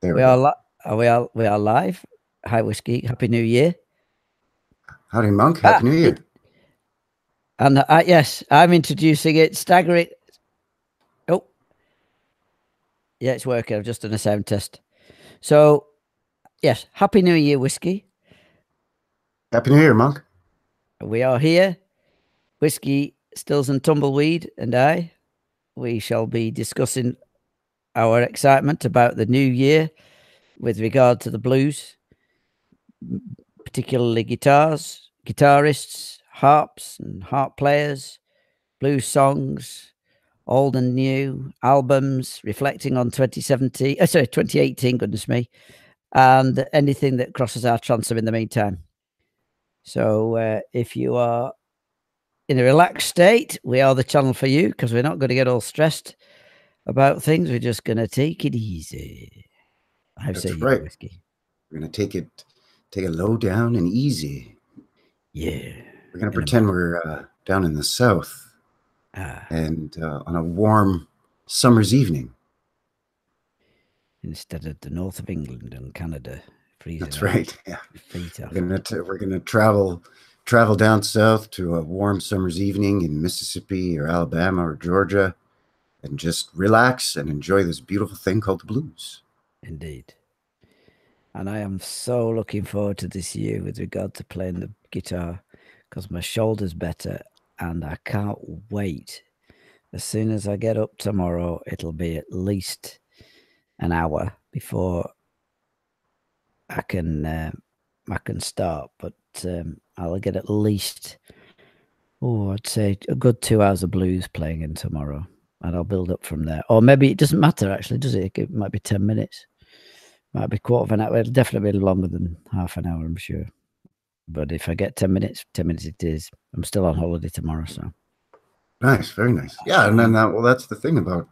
There We we are, go. we are live. Hi, Whiskey. Happy New Year. Howdy, Monk. Happy New Year. And yes, I'm introducing it. Stagger it. Oh, yeah, it's working. I've just done a sound test. So, yes, Happy New Year, Whiskey. Happy New Year, Monk. We are here. Whiskey, Stills and Tumbleweed and I. We shall be discussing our excitement about the new year with regard to the blues, particularly guitars, guitarists, harps and harp players, blues songs, old and new, albums reflecting on 2018, goodness me, and anything that crosses our transom in the meantime. So if you are in a relaxed state, we are the channel for you, because we're not going to get all stressed about things. We're just going to take it easy. That's right. Whiskey? We're going to take it low down and easy. Yeah. We're going to pretend we're down in the south and on a warm summer's evening. Instead of the north of England and Canada. That's right. Yeah. We're gonna travel down south to a warm summer's evening in Mississippi or Alabama or Georgia, and just relax and enjoy this beautiful thing called the blues. Indeed. And I am so looking forward to this year with regard to playing the guitar, because my shoulder's better and I can't wait. As soon as I get up tomorrow, it'll be at least an hour before I can start, but I'll get at least, I'd say a good 2 hours of blues playing in tomorrow, and I'll build up from there. Or maybe it doesn't matter, actually, does it? It might be 10 minutes, might be quarter of an hour. It'll definitely be longer than half an hour, I'm sure. But if I get 10 minutes it is. I'm still on holiday tomorrow, so. Nice, very nice. Yeah, and then that's the thing about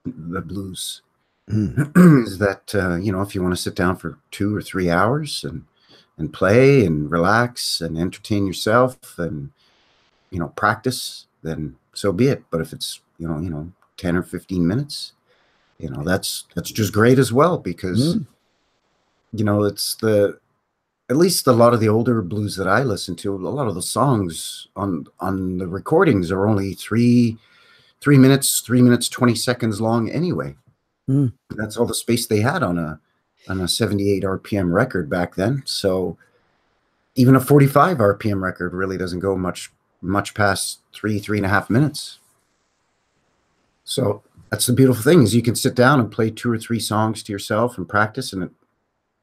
the blues. Is that if you want to sit down for 2 or 3 hours and play and relax and entertain yourself and practice, then so be it. But if it's 10 or 15 minutes, that's just great as well, because it's at least a lot of the older blues that I listen to, a lot of the songs on the recordings are only 3 minutes 20 seconds long anyway. That's all the space they had on a 78 RPM record back then. So even a 45 RPM record really doesn't go much past 3.5 minutes. So that's the beautiful thing, is you can sit down and play 2 or 3 songs to yourself and practice, and it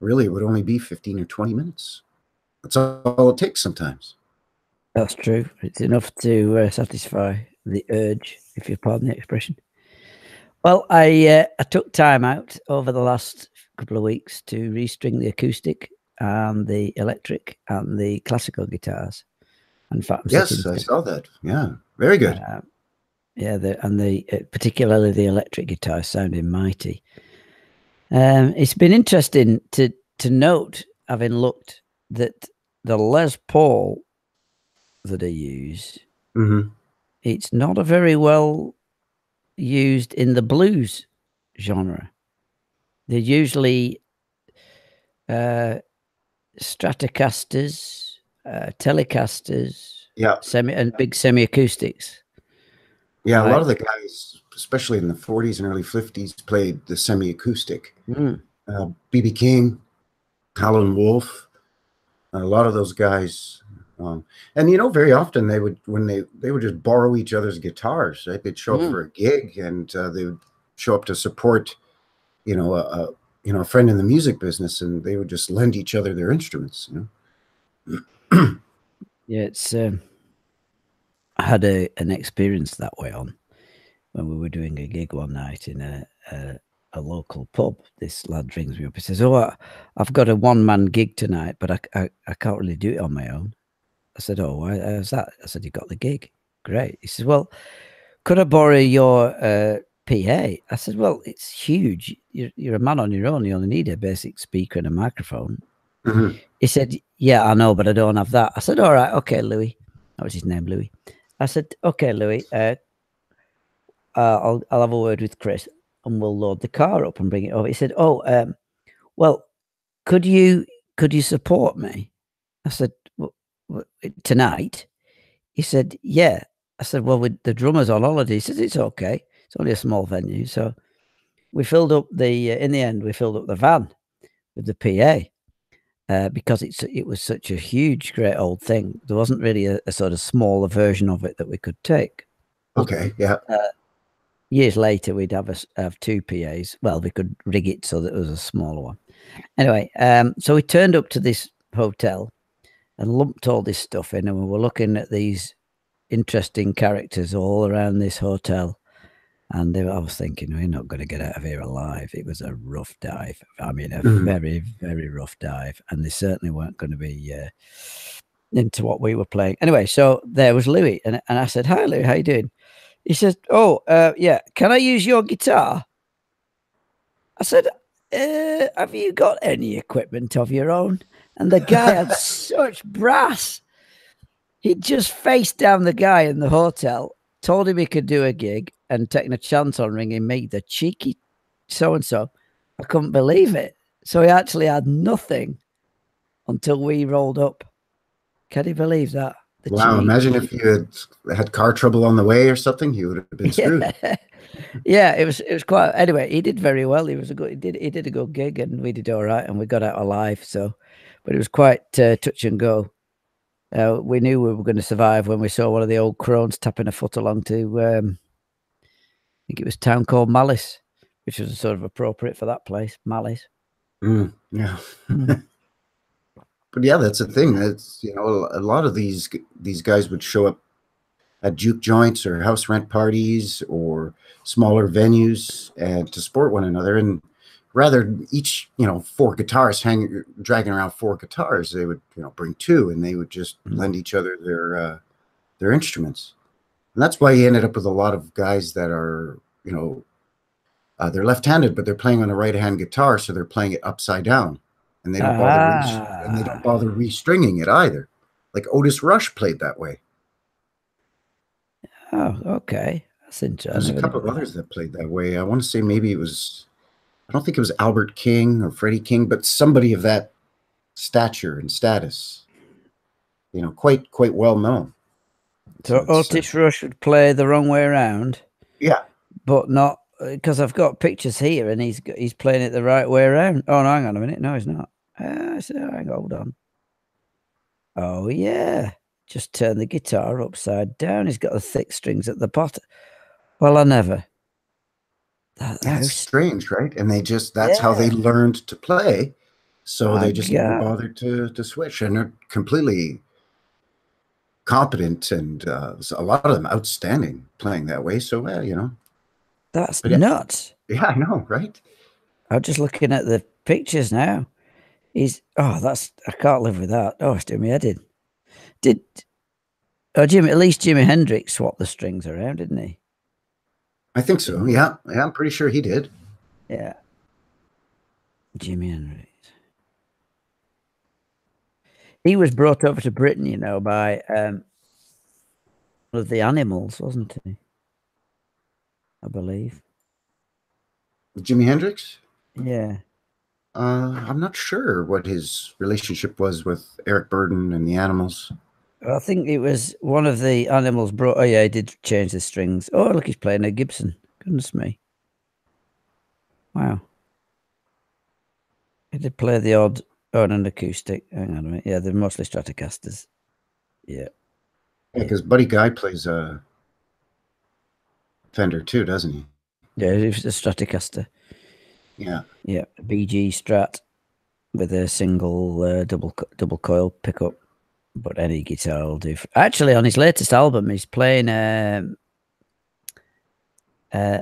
really would only be 15 or 20 minutes. That's all it takes sometimes. That's true. It's enough to satisfy the urge, if you pardon the expression. Well, I took time out over the last couple of weeks to restring the acoustic and the electric and the classical guitars. In fact, yes, I saw that. Yeah, very good. Particularly the electric guitar sounding mighty. It's been interesting to note, having looked, that the Les Paul that I use, it's not a very well used in the blues genre. They're usually Stratocasters, Telecasters, and big semi-acoustics. Yeah, a lot of the guys, especially in the 40s and early 50s, played the semi-acoustic. B.B. King, Howlin' Wolf, a lot of those guys. And very often they would, when they would just borrow each other's guitars, right? They'd show up for a gig, and they would show up to support, a friend in the music business, and they would just lend each other their instruments. Yeah, it's. I had an experience that way on when we were doing a gig one night in a local pub. This lad rings me up. He says, "Oh, I've got a one-man gig tonight, but I can't really do it on my own." I said, "Oh, why is that?" I said, "You got the gig. Great." He says, "Well, could I borrow your PA?" I said, "Well, it's huge. You're a man on your own. You only need a basic speaker and a microphone." He said, "Yeah, I know, but I don't have that." I said, "All right, okay, Louis." That was his name, Louis. I said, "Okay, Louis, I'll have a word with Chris and we'll load the car up and bring it over." He said, "Oh, well, could you support me? I said, tonight? He said, yeah. I said, well, the drummer's on holiday. He says, it's okay. It's only a small venue. So we filled up in the end, we filled up the van with the PA because it was such a huge, great old thing. There wasn't really a sort of smaller version of it that we could take. Okay, yeah. Years later, we'd have two PAs. Well, we could rig it so that it was a smaller one. Anyway, so we turned up to this hotel and lumped all this stuff in, and we were looking at these interesting characters all around this hotel. And I was thinking, we're not going to get out of here alive. It was a rough dive. I mean, a very, very rough dive. And they certainly weren't going to be into what we were playing. Anyway, so there was Louis. And I said, hi, Louis, how you doing? He says, oh, yeah, can I use your guitar? I said, have you got any equipment of your own? And the guy had such brass. He'd just faced down the guy in the hotel, told him he could do a gig, and taking a chance on ringing me, the cheeky so-and-so. I couldn't believe it. So he actually had nothing until we rolled up. Can you believe that? Wow, imagine if you had car trouble on the way or something, you would have been screwed. Yeah, it was quite. Anyway, he did very well. He did a good gig, and we did all right, and we got out alive. So, but it was quite touch and go. We knew we were going to survive when we saw one of the old crones tapping a foot along to, I think it was a town called Malice, which was sort of appropriate for that place, Malice. Yeah. But yeah, that's the thing. It's, you know, a lot of these guys would show up at juke joints or house rent parties or smaller venues and to support one another. And rather each, you know, four guitars dragging around four guitars, they would, you know, bring two, and they would just lend each other their instruments. And that's why you ended up with a lot of guys that are, you know, they're left-handed, but they're playing on a right-hand guitar, so they're playing it upside down, and they don't bother restringing it either. Like Otis Rush played that way. Oh, okay, that's interesting. There's a couple of others that played that way. I want to say maybe it was, I don't think it was Albert King or Freddie King, but somebody of that stature and status, you know, quite well known. So Otis Rush would play the wrong way around. Yeah, but not because I've got pictures here, and he's playing it the right way around. Oh no, hang on a minute. No, he's not. Hold on. Oh yeah, just turn the guitar upside down. He's got the thick strings at the bottom. Well, I never. That's strange, right? And that's how they learned to play. So they just never bothered to switch, and they're completely competent, and a lot of them outstanding playing that way. So, you know. That's nuts. Yeah, I know, right? I'm just looking at the pictures now. I can't live with that. Oh, it's doing me head in. At least Jimi Hendrix swapped the strings around, didn't he? I think so, yeah. I'm pretty sure he did. Yeah. Jimi Hendrix. He was brought over to Britain, you know, by one of the Animals, wasn't he? I believe. Jimi Hendrix? Yeah. I'm not sure what his relationship was with Eric Burdon and the Animals. I think it was one of the Animals brought. Oh yeah, he did change the strings. Oh look, he's playing a Gibson. Goodness me! Wow. He did play the odd on an acoustic. Hang on a minute. Yeah, they're mostly Stratocasters. Yeah. Yeah, because Buddy Guy plays a Fender too, doesn't he? Yeah, he's a Stratocaster. Yeah. Yeah, a BG Strat with a single double coil pickup. But any guitar will do. Actually, on his latest album, he's playing. I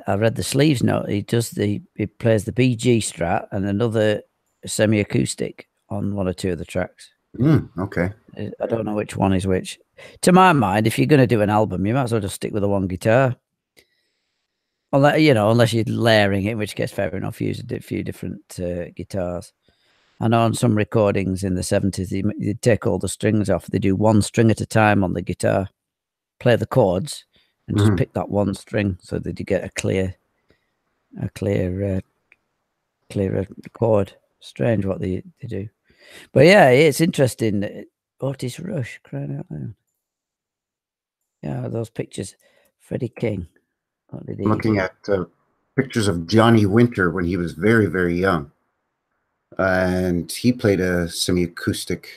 read the sleeves note. He plays the BG Strat and another semi-acoustic on one or two of the tracks. Okay. I don't know which one is which. To my mind, if you're going to do an album, you might as well just stick with the one guitar. Unless you're layering it, in which case fair enough, use a few different guitars. I know on some recordings in the 70s, they take all the strings off. They do one string at a time on the guitar, play the chords, and just pick that one string so that you get a clear chord. Strange what they do. But yeah, it's interesting. Otis Rush, crying out loud. Yeah, those pictures. Freddie King. What did he Looking do? at pictures of Johnny Winter when he was very, very young. And he played a semi-acoustic.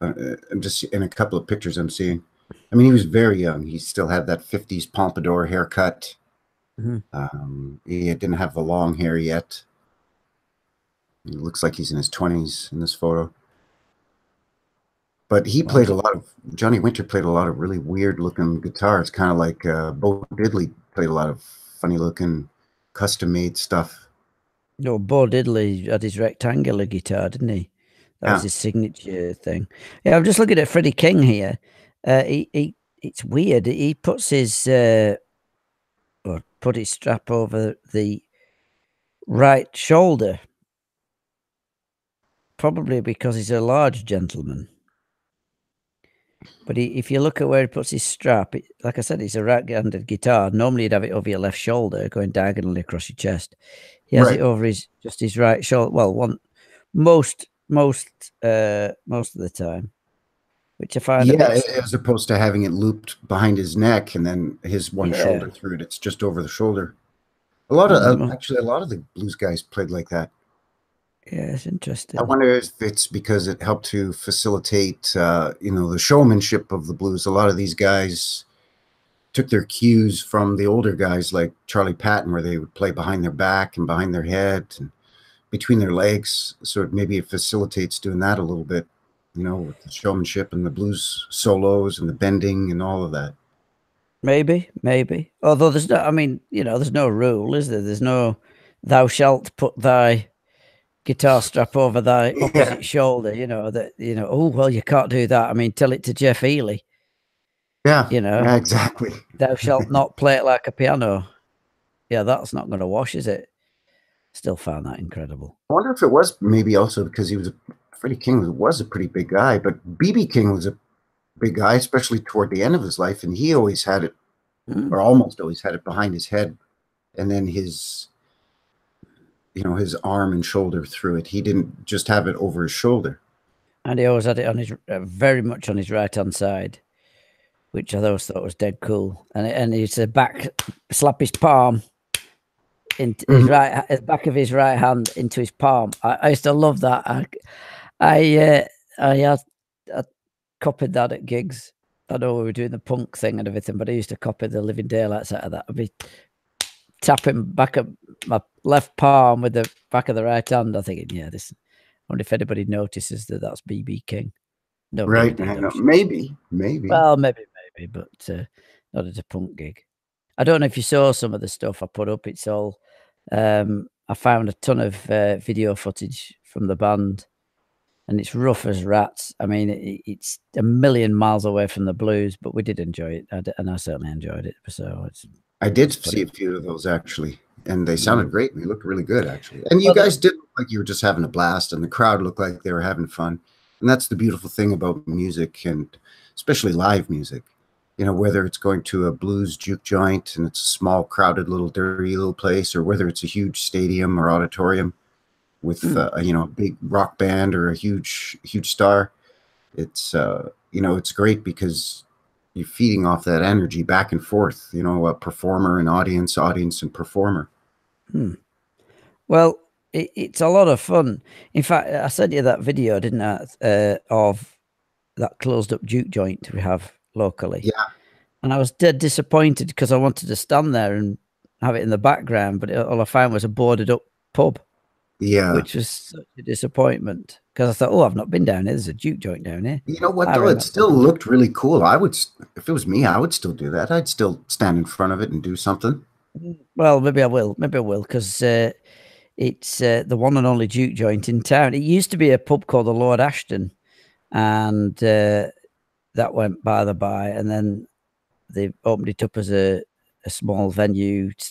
I'm just in a couple of pictures I'm seeing. I mean, he was very young. He still had that 50s pompadour haircut. He didn't have the long hair yet. He looks like he's in his 20s in this photo. But he played a lot of, Johnny Winter played a lot of really weird looking guitars, kind of like Bo Diddley played a lot of funny looking custom made stuff. No, Bo Diddley had his rectangular guitar, didn't he? That was his signature thing. Yeah, I'm just looking at Freddie King here. It's weird. He puts his or put his strap over the right shoulder, probably because he's a large gentleman. But if you look at where he puts his strap, like I said, it's a right-handed guitar. Normally, you'd have it over your left shoulder, going diagonally across your chest. He has it over just his right shoulder. Well, most of the time, which I find a bit. As opposed to having it looped behind his neck and then his one shoulder through it. It's just over the shoulder. A lot of actually, a lot of the blues guys played like that. Yeah, it's interesting. I wonder if it's because it helped to facilitate, the showmanship of the blues. A lot of these guys took their cues from the older guys like Charlie Patton, where they would play behind their back and behind their head and between their legs. So maybe it facilitates doing that a little bit, with the showmanship and the blues solos and the bending and all of that. Maybe. Although there's no, there's no rule, is there? There's no, thou shalt put thy guitar strap over thy opposite shoulder, oh, well, you can't do that. I mean, tell it to Jeff Healey. Yeah, exactly. Thou shalt not play it like a piano. Yeah, that's not going to wash, is it? Still found that incredible. I wonder if it was maybe also because Freddie King was a pretty big guy, but B.B. King was a big guy, especially toward the end of his life, and he always had it, or almost always had it behind his head, and then his arm and shoulder through it. He didn't just have it over his shoulder. And he always had it on his, very much on his right-hand side, which I always thought was dead cool. And he used to slap his palm into his back of his right hand into his palm. I used to love that. I copied that at gigs. I know we were doing the punk thing and everything, but I used to copy the living daylights out of that. I'd be tapping back at my left palm with the back of the right hand. I'm thinking, I wonder if anybody notices that's B.B. King. No, right? Maybe. Well, maybe, but not at a punk gig. I don't know if you saw some of the stuff I put up. It's all. I found a ton of video footage from the band, and it's rough as rats. I mean, it's a million miles away from the blues, but we did enjoy it, and I certainly enjoyed it. So I did see a few of those actually, and they sounded great. They looked really good actually, and you guys did look like you were just having a blast, and the crowd looked like they were having fun. And that's the beautiful thing about music, and especially live music. Whether it's going to a blues juke joint and it's a small, crowded, dirty little place, or whether it's a huge stadium or auditorium with, a big rock band or a huge star, it's, it's great because you're feeding off that energy back and forth, a performer and audience and performer. Well, it's a lot of fun. In fact, I sent you that video, didn't I, of that closed up juke joint we have locally. Yeah. And I was dead disappointed because I wanted to stand there and have it in the background, but all I found was a boarded up pub. Yeah. Which was such a disappointment because I thought, I've not been down here. There's a juke joint down here. You know what, though? It still looked really cool. If it was me, I would still do that. I'd still stand in front of it and do something. Well, maybe I will. Because it's the one and only juke joint in town. It used to be a pub called the Lord Ashton, and that went by the by, and then they opened it up as a small venue /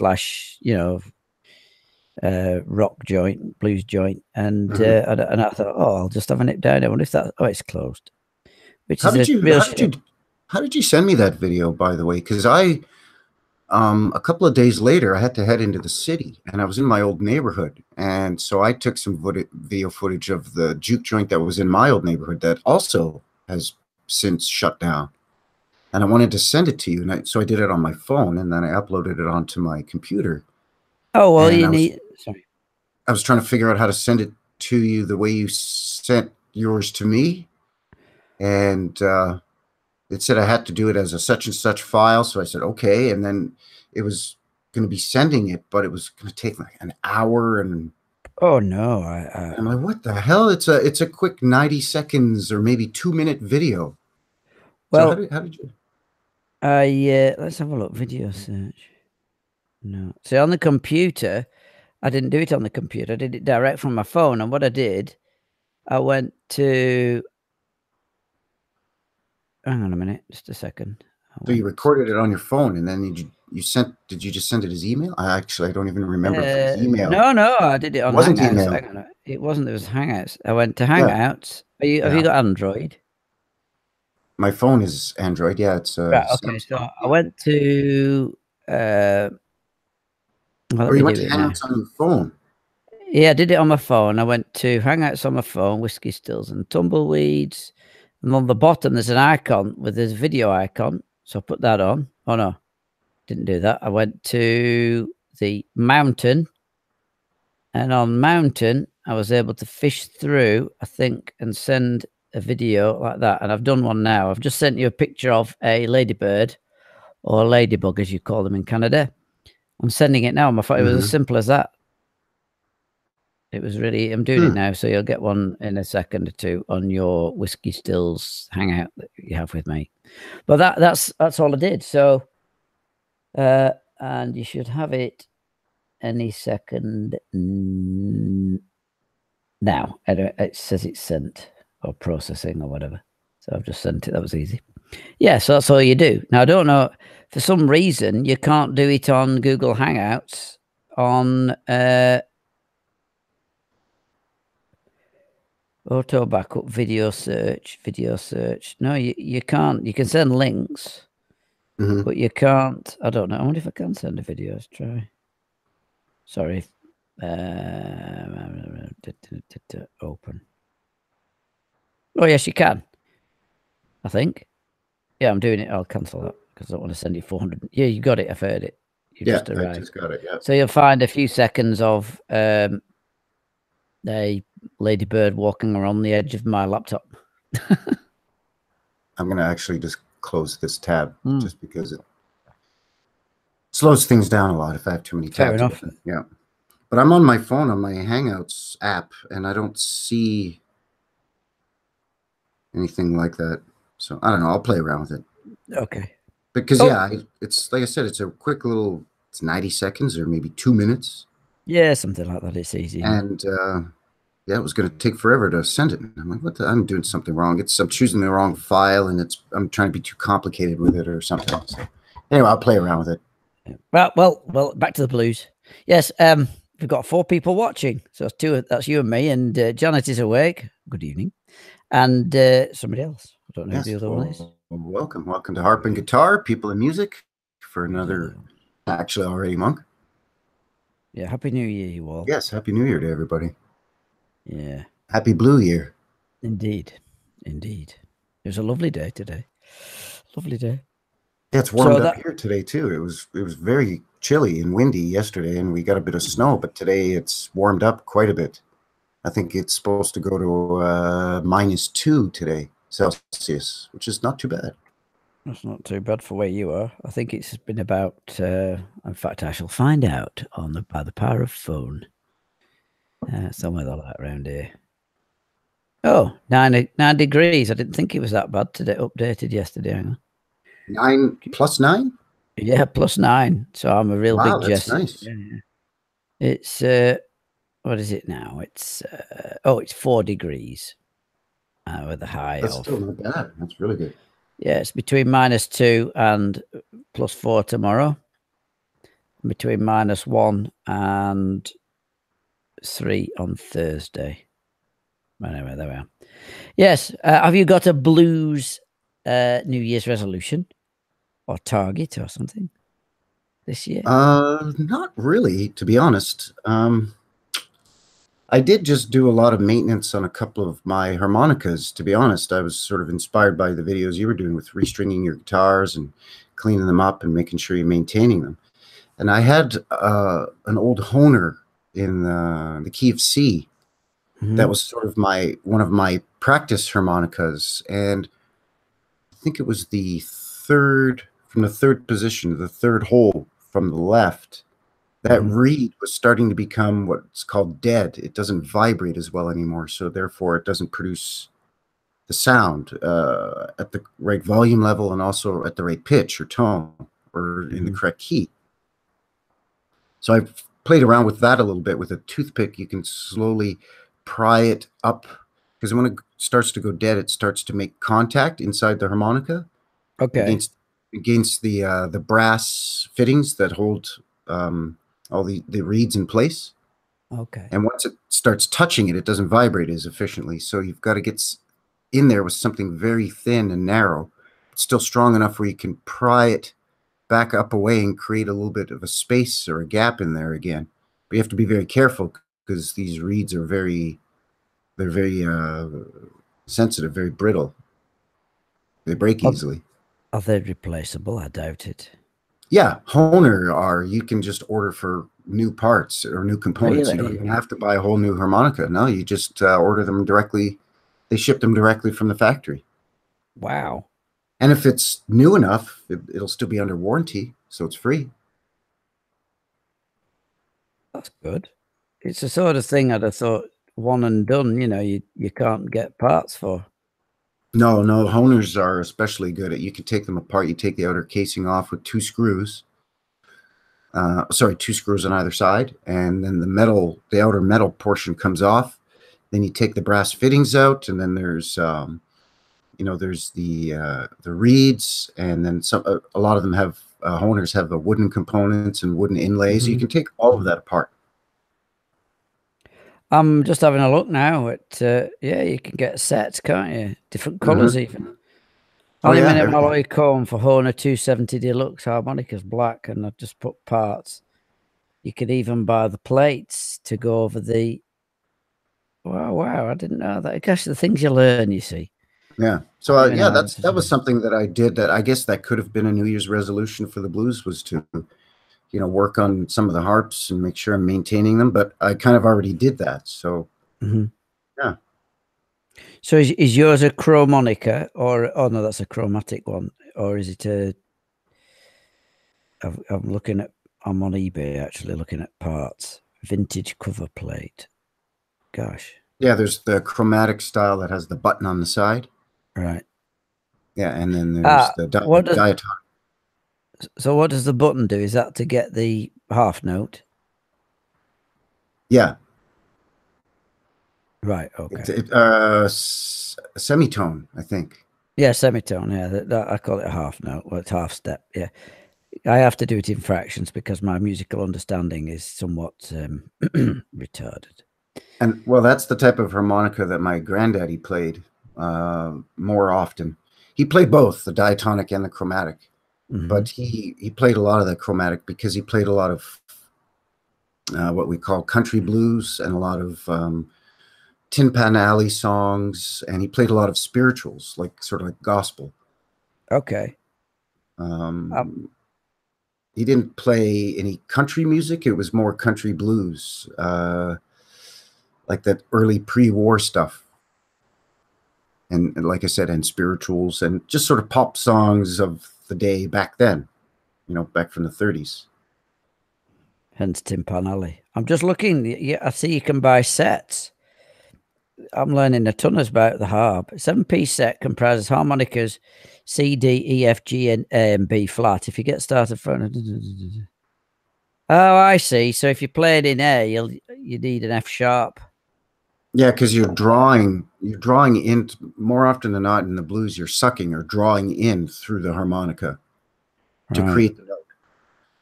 rock joint, blues joint, and I thought, I'll just have a nip down. I wonder if it's closed. How did you send me that video, by the way? Because I A couple of days later, I had to head into the city, and I was in my old neighborhood, and so I took some video footage of the juke joint that was in my old neighborhood that also has since shut down. And I wanted to send it to you, and so I did it on my phone, and then I uploaded it onto my computer. Oh, well, And you need. Sorry. I was trying to figure out how to send it to you the way you sent yours to me, and it said I had to do it as a such and such file. So I said okay, and then it was going to be sending it, but it was going to take like an hour, and Oh no, I'm like, what the hell? It's a quick 90 seconds or maybe 2-minute video. So well, how did you? let's have a look. Video search. No, see on the computer, I didn't do it on the computer. I did it direct from my phone, and what I did, I went to. Hang on a minute, just a second. So you recorded it on your phone, and then you sent? Did you just send it as email? I don't even remember if it was email. No, I did it It on wasn't Hangouts. email. Hang on, it wasn't. It was Hangouts. I went to Yeah, Hangouts. Have you yeah. got Android? My phone is Android. Yeah, it's Right. Okay. So Samsung. I went to. Well, let Or me you went do to it now. Hangouts on your phone. Yeah, I did it on my phone. I went to Hangouts on my phone, Whiskey Stills and Tumbleweeds. And on the bottom, there's an icon with this video icon. So I put that on. Oh, no, didn't do that. I went to the mountain. And on mountain, I was able to fish through, I think, and send a video like that. And I've done one now. I've just sent you a picture of a ladybird or a ladybug, as you call them in Canada. I'm sending it now on my phone. It was as simple as that. It was really, I'm doing it now, so you'll get one in a second or two on your Whiskey Stills hangout that you have with me. But that's all I did. So, and you should have it any second now. It says it's sent or processing or whatever. So I've just sent it. That was easy. Yeah, so that's all you do. Now, I don't know, for some reason, you can't do it on Google Hangouts on auto backup, video search. No, you can't. You can send links, but you can't. I don't know. I wonder if I can send a video. Let's try. Sorry. Open. Oh, yes, you can. I think. Yeah, I'm doing it. I'll cancel that because I don't want to send you 400. Yeah, you got it. I've heard it. You just arrived. I just got it. Yeah. So you'll find a few seconds of a ladybird walking around the edge of my laptop. I'm going to actually just close this tab just because it slows things down a lot if I have too many tabs. Fair enough. Open. Yeah. But I'm on my phone on my Hangouts app, and I don't see anything like that. So I don't know. I'll play around with it. Okay. Because it's like I said, it's a quick little. It's 90 seconds or maybe 2 minutes. Yeah, something like that. It's easy. And yeah, it was going to take forever to send it. I'm like, what? I'm doing something wrong. I'm choosing the wrong file, and I'm trying to be too complicated with it or something. So anyway, I'll play around with it. Well. Back to the blues. Yes. We've got 4 people watching. So that's you and me, and Janet is awake. Good evening. And somebody else. I don't know who the other one is. Welcome to Harp and Guitar, People in Music, for another, actually already monk. Yeah, Happy New Year, you all. Yes, Happy New Year to everybody. Yeah. Happy Blue Year. Indeed. It was a lovely day today. Lovely day. Yeah, it's warmed up here today too. It was very chilly and windy yesterday, and we got a bit of snow, but today it's warmed up quite a bit. I think it's supposed to go to -2 today Celsius, which is not too bad. That's not too bad for where you are. I think it's been about. In fact, I shall find out by the power of phone. Somewhere like that around here. Oh, 9 degrees. I didn't think it was that bad today. Updated yesterday. Hang on. 9 plus 9? Yeah, +9. So I'm a real big that's Jesse. nice. Yeah. It's what is it now? It's 4 degrees with a high. That's still not bad. That's really good. Yeah, it's between -2 and +4 tomorrow. Between -1 and 3 on Thursday. Anyway, there we are. Yes. Have you got a blues New Year's resolution or target or something? this year? Not really, to be honest. I did just do a lot of maintenance on a couple of my harmonicas, to be honest. I was sort of inspired by the videos you were doing with restringing your guitars and cleaning them up and making sure you're maintaining them. And I had an old Honer in the key of C that was sort of one of my practice harmonicas, and I think it was the third from the third position, the third hole from the left. That reed was starting to become what's called dead. It doesn't vibrate as well anymore, so therefore it doesn't produce the sound at the right volume level and also at the right pitch or tone or in the correct key. So I've played around with that a little bit. With a toothpick, you can slowly pry it up, because when it starts to go dead, it starts to make contact inside the harmonica against the brass fittings that hold all the reeds in place. Okay. And once it starts touching it, it doesn't vibrate as efficiently. So you've got to get in there with something very thin and narrow, but still strong enough where you can pry it back up away and create a little bit of a space or a gap in there again. But you have to be very careful because these reeds are very sensitive, very brittle. They break easily. Are they replaceable? I doubt it. Yeah, Honer you can just order for new parts or new components. Really? You don't even have to buy a whole new harmonica. No, you just order them directly. They ship them directly from the factory. Wow. And if it's new enough, it'll still be under warranty, so it's free. That's good. It's the sort of thing I'd have thought one and done, you can't get parts for. No, Honers are especially good at, you can take them apart. You take the outer casing off with two screws. Two screws on either side, and then the outer metal portion comes off. Then you take the brass fittings out, and then there's there's the reeds, and then a lot of them have Honers have the wooden components and wooden inlays. You can take all of that apart. I'm just having a look now at you can get sets, can't you? Different colors even. Aluminum alloy cone for Honer 270 Deluxe harmonicas black, and I've just put parts. You could even buy the plates to go over the. Wow! I didn't know that. Gosh, the things you learn, you see. Yeah. So that was something that I did. That I guess that could have been a New Year's resolution for the blues, was to, work on some of the harps and make sure I'm maintaining them. But I kind of already did that. So yeah. So is yours a chromonica, or no, that's a chromatic one, or is it a? I'm on eBay actually looking at parts. Vintage cover plate. Gosh. Yeah, there's the chromatic style that has the button on the side. Right. Yeah, and then there's the diatonic. So what does the button do? Is that to get the half note? Yeah. Right. Okay. Semitone, I think. Yeah, semitone. Yeah, I call it a half note. Well, it's half step. Yeah, I have to do it in fractions because my musical understanding is somewhat retarded. And well, that's the type of harmonica that my granddaddy played more often. He played both the diatonic and the chromatic, but he played a lot of the chromatic because he played a lot of what we call country blues and a lot of Tin Pan Alley songs, and he played a lot of spirituals, like sort of like gospel. Okay. He didn't play any country music. It was more country blues, like that early pre-war stuff. And like I said, and spirituals and just sort of pop songs of the day back then, back from the 30s. Hence Tin Pan Alley. I'm just looking. Yeah, I see you can buy sets. I'm learning a ton about the harp. 7-piece set comprises harmonicas C, D, E, F, G, and A and B flat. If you get started from, oh, I see. So if you play it in A, you need an F sharp. Yeah, because you're drawing in more often than not in the blues. You're sucking or drawing in through the harmonica to create the note.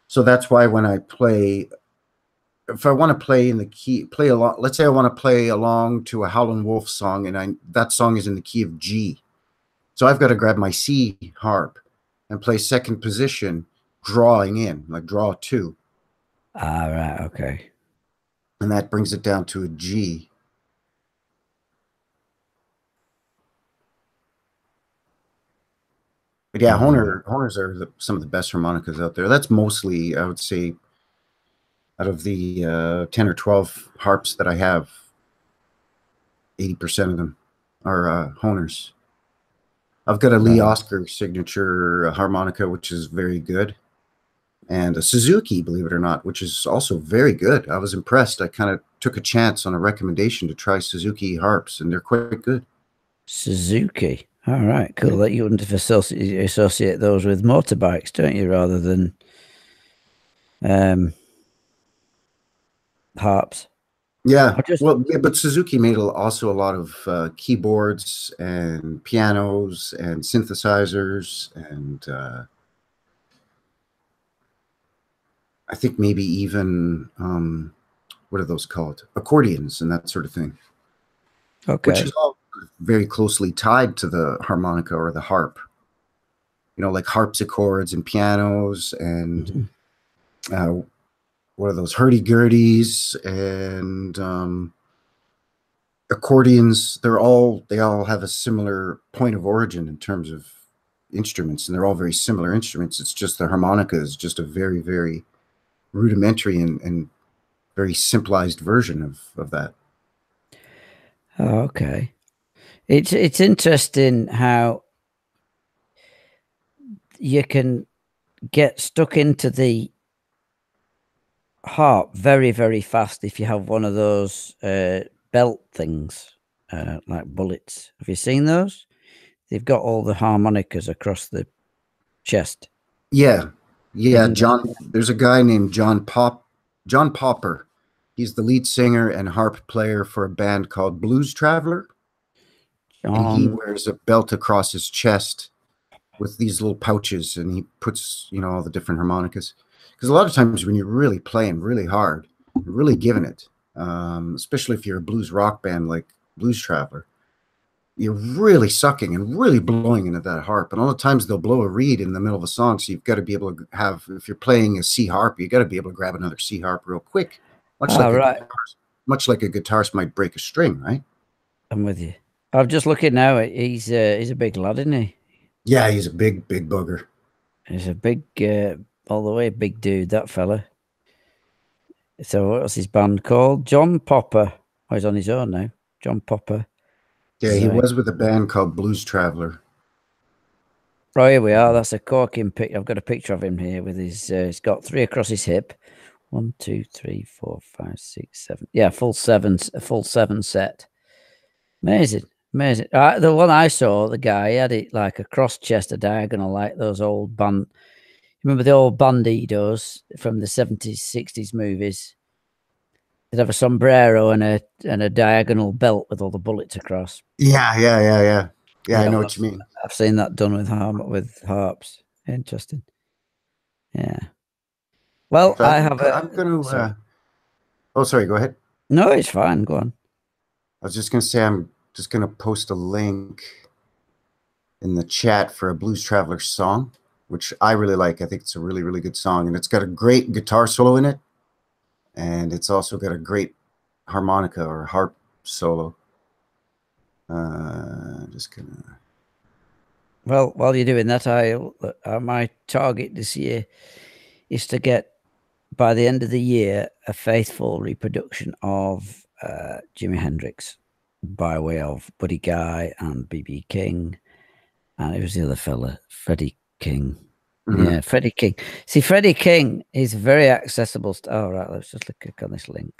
So that's why when I play, if I want to play in the key, play along. Let's say I want to play along to a Howlin' Wolf song, and that song is in the key of G. So I've got to grab my C harp and play second position drawing in, like draw two. Ah, right. Okay. And that brings it down to a G. But yeah, Honors are some of the best harmonicas out there. That's mostly, I would say, out of the 10 or 12 harps that I have, 80% of them are Honors. I've got a Lee Oscar signature harmonica, which is very good, and a Suzuki, believe it or not, which is also very good. I was impressed. I kind of took a chance on a recommendation to try Suzuki harps, and they're quite good. Suzuki. All right, cool. That you wouldn't associate those with motorbikes, don't you, rather than harps? Yeah, well, yeah, but Suzuki made also a lot of keyboards and pianos and synthesizers and I think maybe even what are those called? Accordions and that sort of thing. Okay. Which is all very closely tied to the harmonica or the harp. You know, like harpsichords and pianos and what are those hurdy-gurdies and accordions. They all have a similar point of origin in terms of instruments, and they're all very similar instruments. It's just the harmonica is just a very, very rudimentary and very simplified version of that. Oh, okay. It's interesting how you can get stuck into the harp very, very fast if you have one of those belt things, like bullets. Have you seen those? They've got all the harmonicas across the chest. Yeah. John. There's a guy named John Popper. He's the lead singer and harp player for a band called Blues Traveler. And he wears a belt across his chest with these little pouches, and he puts, all the different harmonicas. Because a lot of times when you're really playing really hard, you're really giving it, especially if you're a blues rock band like Blues Traveler, you're really sucking and really blowing into that harp. And all the times they'll blow a reed in the middle of a song, so you've got to be able to have, if you're playing a C harp, you got to be able to grab another C harp real quick, much like a guitarist might break a string, right? I'm with you. I'm just looking now. He's a big lad, isn't he? Yeah, he's a big bugger. He's a big, all the way big dude, that fella. So what's his band called? John Popper. Oh, he's on his own now. John Popper. Yeah, he was with a band called Blues Traveler. Oh, here we are. That's a corking pic. I've got a picture of him here with his. He's got 3 across his hip. 1, 2, 3, 4, 5, 6, 7. Yeah, a full 7 set. Amazing. The one I saw, the guy had it like a cross chest, a diagonal, like those old band. Remember the old bandidos from the 70s, 60s movies? They'd have a sombrero and a diagonal belt with all the bullets across. Yeah. Yeah, I know what you mean. I've seen that done with harps. Interesting. Yeah. Well, so I'm going to. Oh, sorry. Go ahead. No, it's fine. Go on. I was just going to say I'm just going to post a link in the chat for a Blues Traveler song, which I really like. I think it's a really, really good song, and it's got a great guitar solo in it, and it's also got a great harmonica or harp solo. Just gonna. Well, while you're doing that, my target this year is to get, by the end of the year, a faithful reproduction of Jimi Hendrix by way of Buddy Guy and B.B. King. And it was the other fella, Freddie King. Mm-hmm. Yeah, Freddie King. See, Freddie King is very accessible. Oh, right, let's just click on this link.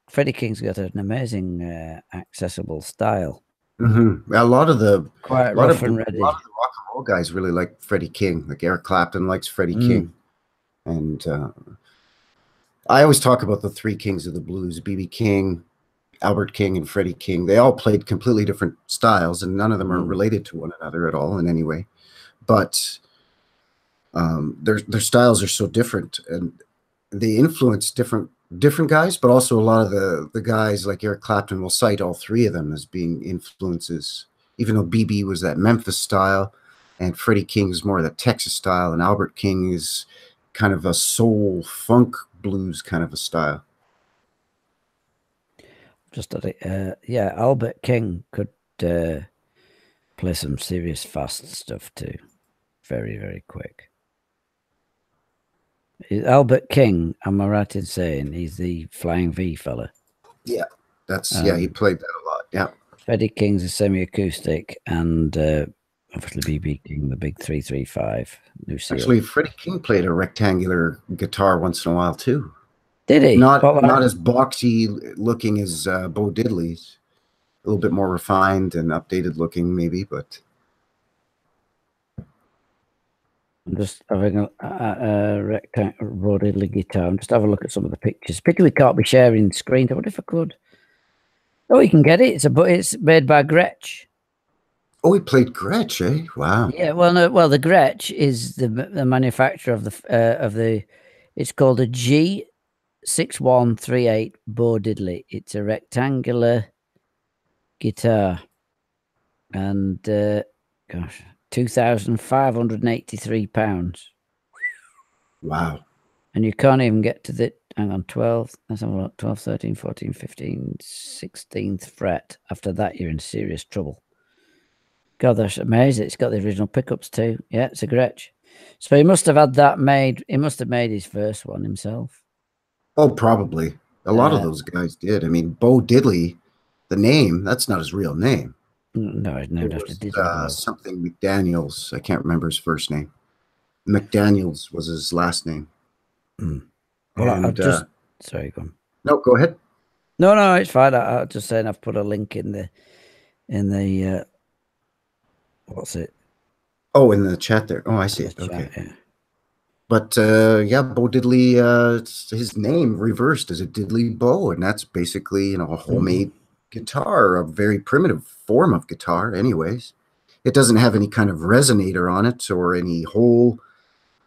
Freddie King's got an amazing accessible style. Mm-hmm. A lot of the rough and ready. A lot of the rock and roll guys really like Freddie King. Like Eric Clapton likes Freddie King, and I always talk about the 3 kings of the blues: B.B. King, Albert King, and Freddie King. They all played completely different styles, and none of them are related to one another at all in any way. But their styles are so different, and they influence different guys. But also a lot of the guys like Eric Clapton will cite all 3 of them as being influences, even though BB was that Memphis style, and Freddie King is more of the Texas style, and Albert King is kind of a soul funk blues kind of a style. Just at it. Yeah, Albert King could play some serious fast stuff too. Very, very quick. Albert King, am I right in saying he's the Flying V fella? Yeah, that's yeah. He played that a lot. Yeah. Freddie King's a semi-acoustic, and obviously BB King, the big 335 Lucille. Actually, Freddie King played a rectangular guitar once in a while too. Did he? Not as boxy looking as Bo Diddley's. A little bit more refined and updated looking, maybe, but. I'm just having a rectangular Bo Diddley guitar. I'm just having a look at some of the pictures. Pity we can't be sharing screen. I wonder if I could. Oh, you can get it. It's made by Gretsch. Oh, he played Gretsch, eh? Wow. Yeah, well, no, well, the Gretsch is the manufacturer of the. It's called a G6138 Bo Diddley. It's a rectangular guitar, and gosh, £2,583. Wow. And you can't even get to the, hang on, 12, let's have a look, 12, 13, 14, 15, 16th fret. After that, you're in serious trouble. God, that's amazing. It's got the original pickups too. Yeah, it's a Gretsch. So he must have had that made. He must have made his first one himself. Oh, probably. A lot of those guys did. I mean, Bo Diddley, the name, that's not his real name. No, it's named after Diddley. Something McDaniels. I can't remember his first name. McDaniels was his last name. Mm. Well, I'll just sorry, go on. No, go ahead. No, it's fine. I'm just saying I've put a link in the what's it? Oh, in the chat there. Oh, I see it. Okay. Chat, yeah. But yeah, Bo Diddley, his name reversed as a Diddley Bow, and that's basically, a homemade guitar, a very primitive form of guitar anyways. It doesn't have any kind of resonator on it or any hole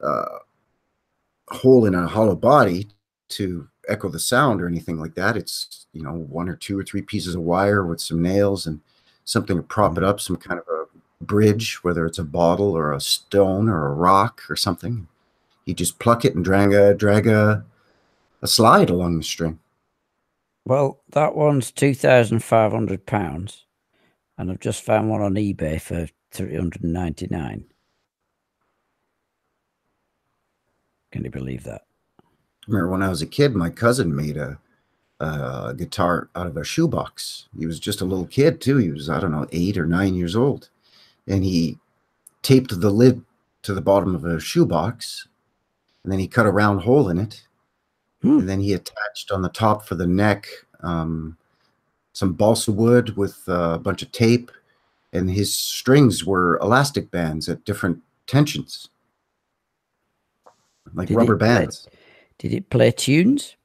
in a hollow body to echo the sound or anything like that. It's, one or two or three pieces of wire with some nails and something to prop it up, some kind of a bridge, whether it's a bottle or a stone or a rock or something. You just pluck it and drag a slide along the string. Well, that one's £2,500, and I've just found one on eBay for $399. Can you believe that? I remember when I was a kid, my cousin made a guitar out of a shoebox. He was just a little kid too. He was, I don't know, 8 or 9 years old, and he taped the lid to the bottom of a shoebox, and then he cut a round hole in it, and then he attached on the top for the neck some balsa wood with a bunch of tape, and his strings were elastic bands at different tensions, like rubber bands. Did it play tunes?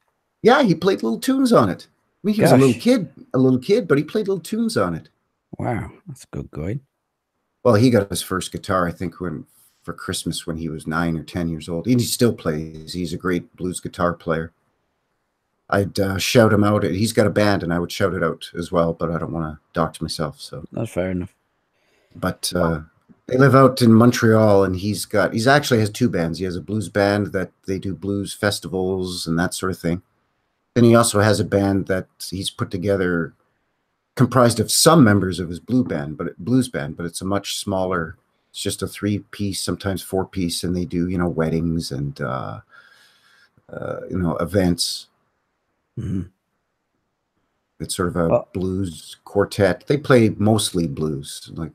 Yeah, he played little tunes on it. I mean, he was a little kid, but he played little tunes on it. Wow, that's good going. Well, he got his first guitar, I think, for Christmas when he was 9 or 10 years old. And he still plays. He's a great blues guitar player. I'd shout him out. He's got a band, and I would shout it out as well, but I don't want to dox myself. So that's fair enough. But they live out in Montreal, and he actually has 2 bands. He has a blues band that they do blues festivals and that sort of thing. Then he also has a band that he's put together, comprised of some members of his blues band, but it's a much smaller. It's just a 3-piece, sometimes 4-piece, and they do weddings and events. It's sort of a blues quartet. They play mostly blues, like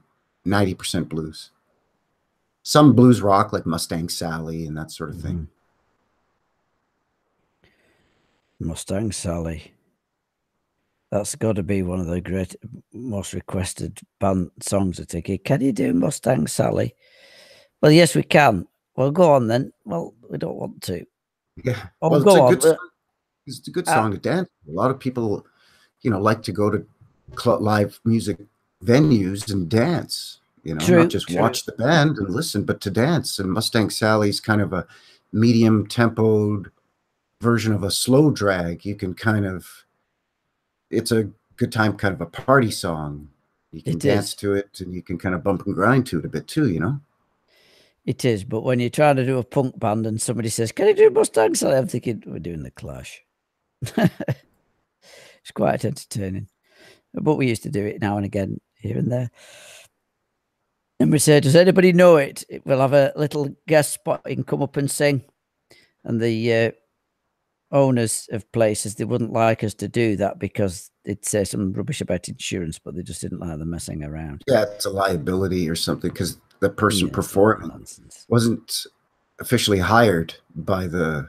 90% blues. Some blues rock, like Mustang Sally and that sort of thing. Mustang Sally. That's got to be one of the most requested band songs, I think. Can you do Mustang Sally? Well, yes, we can. Well, go on then. Well, we don't want to. Yeah. Oh, well, go on. It's a good song to dance. A lot of people, like to go to live music venues and dance. Not just watch the band and listen, but to dance. And Mustang Sally's kind of a medium tempoed version of a slow drag. You can it's a good time, kind of a party song. You can dance to it, and you can kind of bump and grind to it a bit too, It is, but when you're trying to do a punk band and somebody says, "Can you do Mustang Sally?" I'm thinking, we're doing the Clash. It's quite entertaining. But we used to do it now and again, here and there. And we say, does anybody know it? We'll have a little guest spot. You can come up and sing. And the owners of places, they wouldn't like us to do that because they'd say some rubbish about insurance, but they just didn't like them messing around. Yeah, it's a liability or something because the person Yeah, performing nonsense. wasn't officially hired by the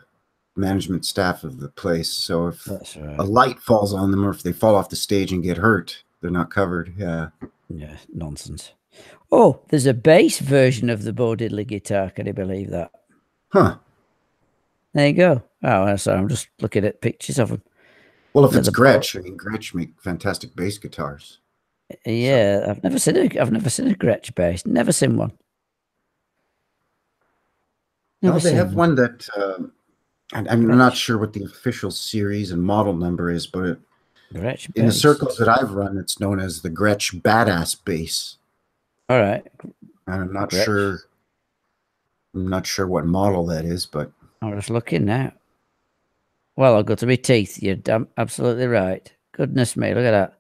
management staff of the place. So if That's right. a light falls on them or if they fall off the stage and get hurt, they're not covered. Yeah. Yeah, nonsense. Oh, there's a bass version of the Bo Diddley guitar. Can you believe that? Huh. There you go. Oh, so I'm just looking at pictures of them. Well, if Yeah, it's Gretsch, I mean, Gretsch make fantastic bass guitars. Yeah, so. I've never seen a Gretsch bass. Never seen one. Well, they have one that I'm Gretsch. not sure what the official series and model number is, but Gretsch in the bass. circles that I've run, it's known as the Gretsch Badass bass. All right. And I'm not sure what model that is, but I'm just looking now. Well, I've got to be teeth. You're absolutely right. Goodness me, look at that.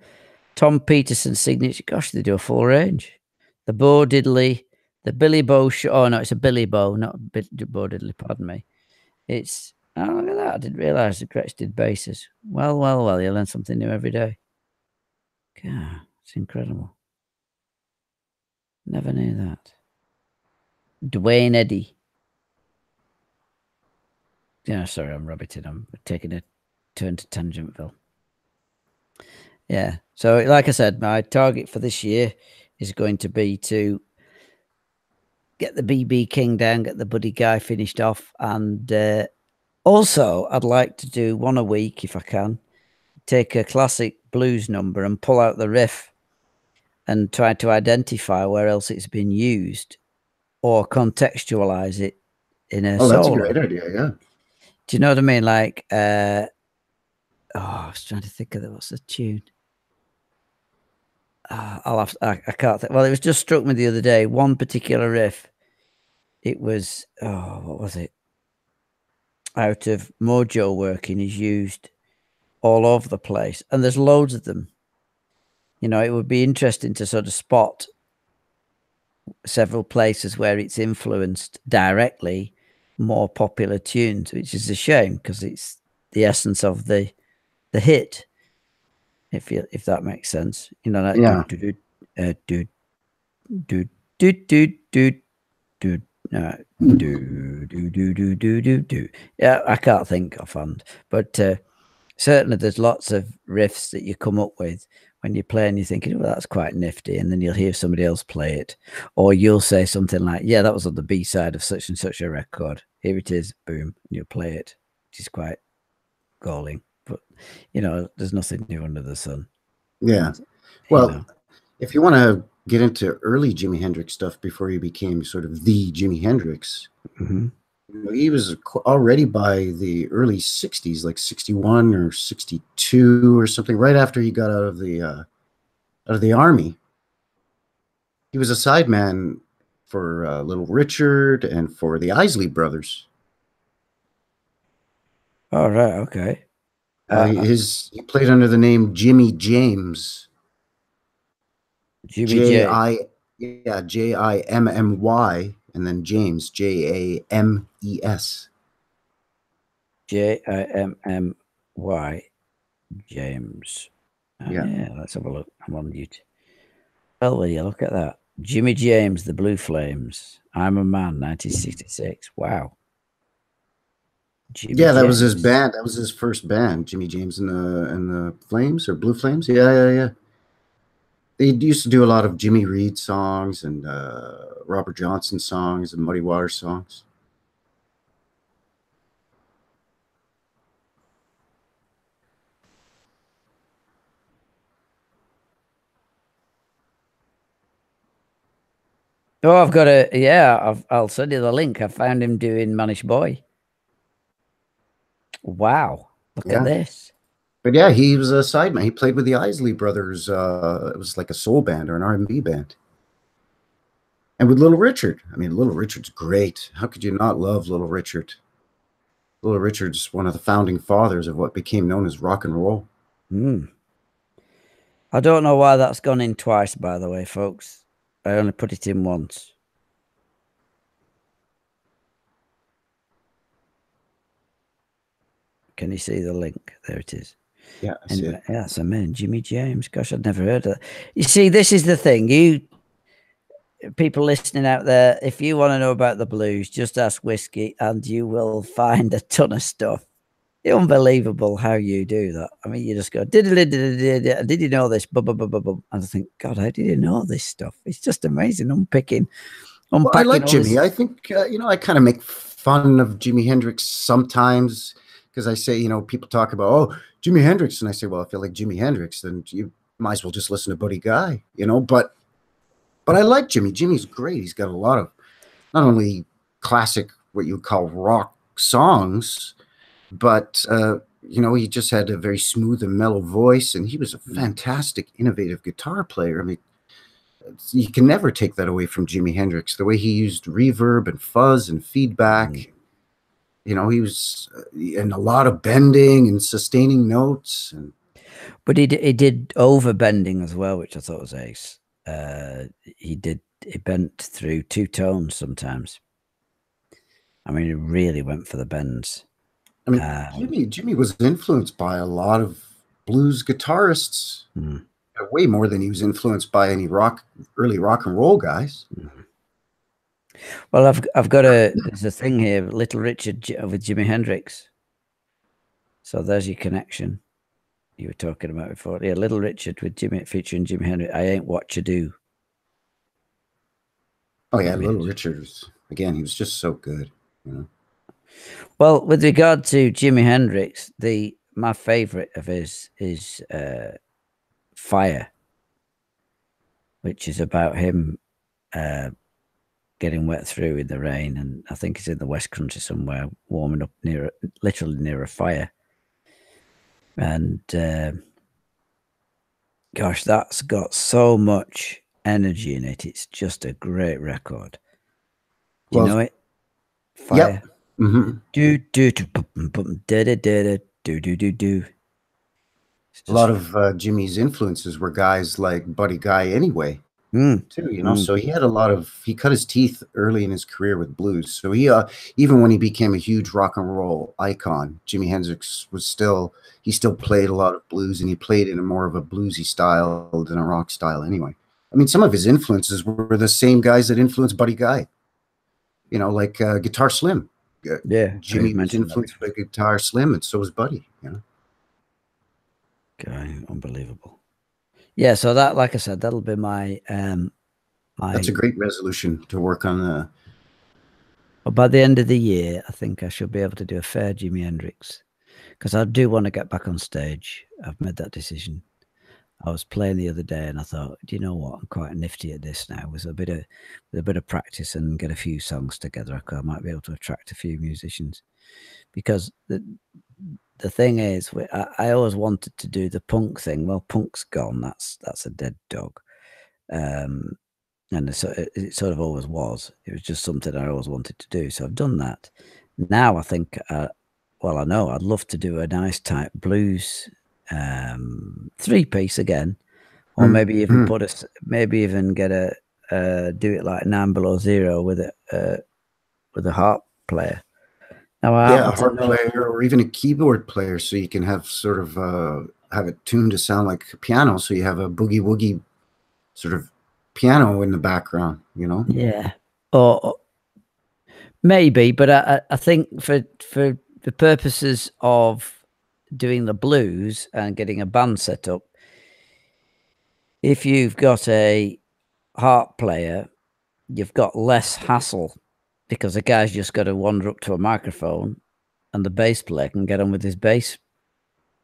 Tom Peterson's signature. Gosh, they do a full range. The Bo Diddley, the Billy Bo. Oh no, it's a Billy Bo, not Bo Diddley. Pardon me. It's look at that. I didn't realise the Gretsch did basses. Well, well, well. You learn something new every day. God, it's incredible. Never knew that. Dwayne Eddy. Yeah, sorry, I'm rabbiting. I'm taking a turn to Tangentville. Yeah. So, like I said, my target for this year is going to be to get the BB King down, get the Buddy Guy finished off. And also, I'd like to do one a week if I can. Take a classic blues number and pull out the riff and try to identify where else it's been used or contextualize it in a solo. That's a great idea, yeah. Do you know what I mean? Like, I was trying to think of what's the tune. I can't think. Well, it was just struck me the other day. One particular riff. It was, what was it? Out of Mojo Working is used all over the place. And there's loads of them. You know, it would be interesting to sort of spot several places where it's influenced directly more popular tunes, which is a shame because it's the essence of the hit. If that makes sense, you know, that yeah. Yeah, I can't think offhand, but certainly there's lots of riffs that you come up with when you play and you're thinking, well, that's quite nifty, and then you'll hear somebody else play it, or you'll say something like, yeah, that was on the B side of such and such a record. Here it is, boom, and you'll play it, which is quite galling. But you know, there's nothing new under the sun. Yeah. Well, if you want to get into early Jimi Hendrix stuff before he became sort of the Jimi Hendrix, he was already by the early 60s, like 61 or 62 or something, right after he got out of the army. He was a sideman for Little Richard and for the Isley Brothers. Oh, right. Okay. He played under the name Jimmy James. Jimmy, and then James, James. Jimmy, James. Yeah, let's have a look. I'm on YouTube. Well, will you look at that? Jimmy James, The Blue Flames. I'm a Man, 1966. Wow. Jimmy James. Was his band. That was his first band, Jimmy James and the Flames or Blue Flames. Yeah. They used to do a lot of Jimmy Reed songs and Robert Johnson songs and Muddy Waters songs. Oh, I've got I'll send you the link. I found him doing Manish Boy. Wow. Look at this. But yeah, he was a sideman. He played with the Isley Brothers. It was like a soul band or an R&B band. And with Little Richard, I mean, Little Richard's great. How could you not love Little Richard? Little Richard's one of the founding fathers of what became known as rock and roll. I don't know why that's gone in twice, by the way, folks. I only put it in once. Can you see the link? There it is. Yeah, I see it. Yeah, that's amazing. Jimmy James. Gosh, I'd never heard of that. You see, this is the thing. You people listening out there, if you want to know about the blues, just ask Whiskey and you will find a ton of stuff. Unbelievable how you do that. I mean, you just go, did you know this? And I think, God, how did you know this stuff? It's just amazing unpacking. Well, I like Jimmy. I think, I kind of make fun of Jimi Hendrix sometimes because I say, people talk about, oh, Jimi Hendrix. And I say, well, if you like Jimi Hendrix, then you might as well just listen to Buddy Guy, but I like Jimmy. Jimmy's great. He's got a lot of not only classic, what you would call rock songs, but, he just had a very smooth and mellow voice, and he was a fantastic, innovative guitar player. I mean, you can never take that away from Jimi Hendrix. The way he used reverb and fuzz and feedback, he was in a lot of bending and sustaining notes. But he did overbending as well, which I thought was ace. He bent through two tones sometimes. I mean, he really went for the bends. I mean, Jimmy was influenced by a lot of blues guitarists, way more than he was influenced by any early rock and roll guys. Well, I've got there's a thing here, Little Richard with Jimi Hendrix. So there's your connection you were talking about before. Yeah, Little Richard with featuring Jimi Hendrix. I Ain't What You Do. Oh yeah, Little Richard, again, he was just so good, Well, with regard to Jimi Hendrix, my favorite of his is Fire, which is about him getting wet through in the rain, and I think it's in the West Country somewhere, warming up literally near a fire. And gosh, that's got so much energy in it. It's just a great record. Do you know it? Fire. Yep. Mm-hmm. Do do do do do do do do. A lot of Jimmy's influences were guys like Buddy Guy anyway, too, so he cut his teeth early in his career with blues. So he, even when he became a huge rock and roll icon, Jimi Hendrix he still played a lot of blues, and he played in a more of a bluesy style than a rock style anyway. I mean, some of his influences were the same guys that influenced Buddy Guy, like Guitar Slim. Yeah. Jimmy was influenced by Guitar Slim, and so was Buddy, Okay, unbelievable. Yeah, so that, like I said, that'll be my that's a great resolution to work on. But by the end of the year, I think I should be able to do a fair Jimi Hendrix, because I do want to get back on stage. I've made that decision. I was playing the other day, and I thought, do you know what? I'm quite nifty at this now. With a bit of practice and get a few songs together, I might be able to attract a few musicians. Because the thing is, I always wanted to do the punk thing. Well, punk's gone. That's a dead dog. And it sort of always was. It was just something I always wanted to do. So I've done that. Now I think, I know I'd love to do a nice type blues 3-piece again, or maybe even get do it like 9 Below Zero with a harp player. Now, a harp player or even a keyboard player, so you can have sort of have it tuned to sound like a piano, so you have a boogie woogie sort of piano in the background, Yeah, or maybe, but I think for the purposes of doing the blues and getting a band set up, if you've got a harp player, you've got less hassle, because the guy's just got to wander up to a microphone and the bass player can get on with his bass.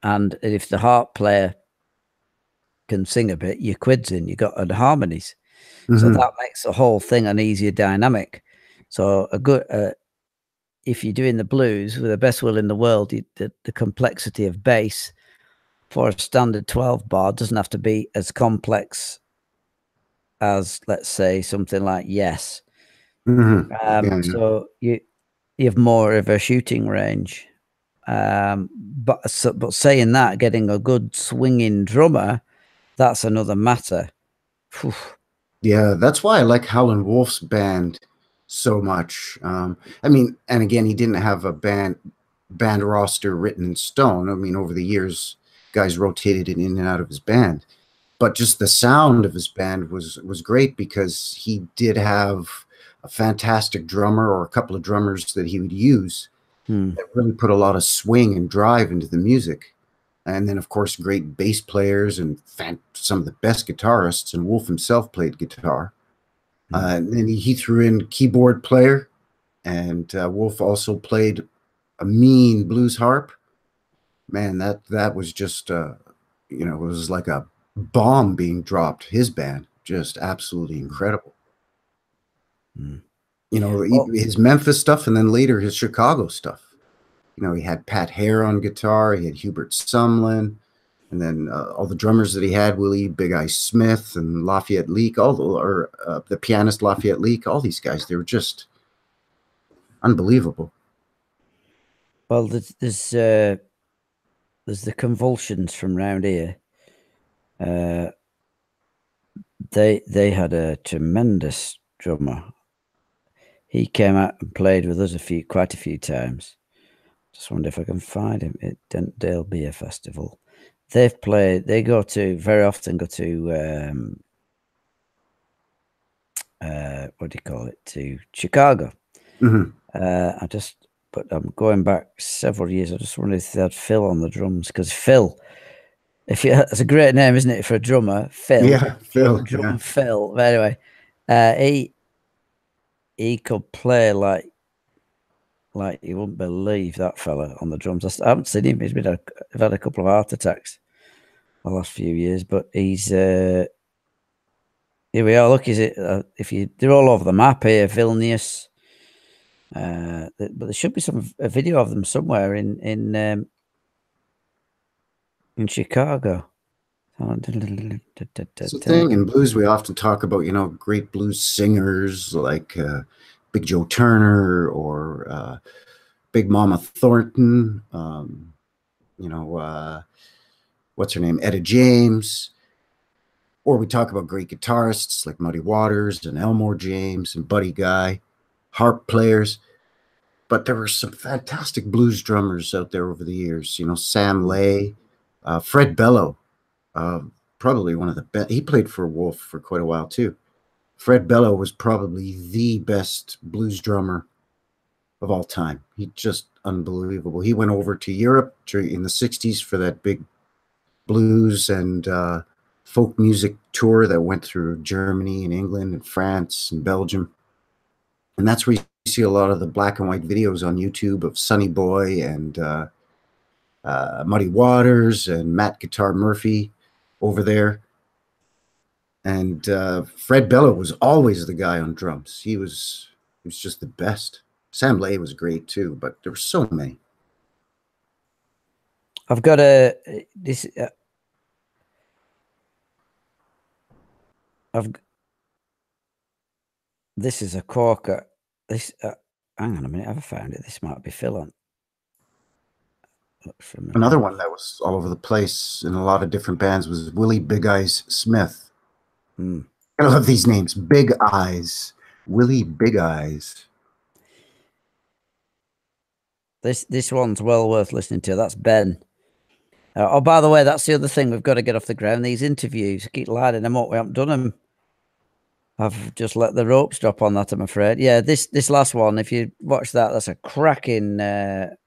And if the harp player can sing a bit, your quids in, you got the harmonies. So that makes the whole thing an easier dynamic. So a good, if you're doing the blues, with the best will in the world, the complexity of bass for a standard 12 bar doesn't have to be as complex as, let's say, something like Yes. Mm-hmm. Yeah. So you have more of a shooting range. But saying that, getting a good swinging drummer, that's another matter. Phew. Yeah, that's why I like Howlin' Wolf's band so much. I mean, and again, he didn't have a band roster written in stone. I mean, over the years, guys rotated in and out of his band, but just the sound of his band was great because he did have a fantastic drummer or a couple of drummers that he would use that really put a lot of swing and drive into the music. And then, of course, great bass players and some of the best guitarists. And Wolf himself played guitar. And then he threw in keyboard player, and Wolf also played a mean blues harp. Man, that was just you know, it was like a bomb being dropped. His band just absolutely incredible. You know, Well, his Memphis stuff, and then later his Chicago stuff. You know, he had Pat Hare on guitar, he had Hubert Sumlin, and then all the drummers that he had, Willie Big Eye Smith and Lafayette Leake, the pianist Lafayette Leake, all these guys, they were just unbelievable. well, there's the Convulsions from round here. They had a tremendous drummer. He came out and played with us quite a few times. Just wonder if I can find him at Dentdale Beer Festival. They very often go to what do you call it, to Chicago. Mm-hmm. But I'm going back several years. I just wondered if they had Phil on the drums, because Phil, that's a great name, isn't it, for a drummer? Phil. Yeah, Phil. Drum Yeah. Phil. But anyway, he could play like you wouldn't believe, that fella on the drums. I haven't seen him. I've had a couple of heart attacks the last few years, but he's here we are. Look, they're all over the map here, Vilnius. But there should be a video of them somewhere in Chicago. It's the thing in blues, we often talk about, you know, great blues singers like Big Joe Turner or Big Mama Thornton, you know, what's her name, Etta James. Or we talk about great guitarists like Muddy Waters and Elmore James and Buddy Guy, harp players. But there were some fantastic blues drummers out there over the years. You know, Sam Lay, Fred Bello, uh, probably one of the best. He played for Wolf for quite a while too. Fred Bello was probably the best blues drummer of all time. He just unbelievable. He went over to Europe in the 60s for that big blues and folk music tour that went through Germany and England and France and Belgium. And that's where you see a lot of the black and white videos on YouTube of Sonny Boy and Muddy Waters and Matt Guitar Murphy over there. And Fred Bello was always the guy on drums. He was just the best. Sam Lay was great too, but there were so many. I've got this is a corker. Hang on a minute, I've found it. This might be Phil on. Another one that was all over the place in a lot of different bands was Willie Big Eyes Smith. I love these names. Big Eyes. Willie Big Eyes. This one's well worth listening to. That's Ben. Oh, by the way, that's the other thing we've got to get off the ground. These interviews, keep lining them up. We haven't done them. I've just let the ropes drop on that, I'm afraid. Yeah, this last one, if you watch that, that's a cracking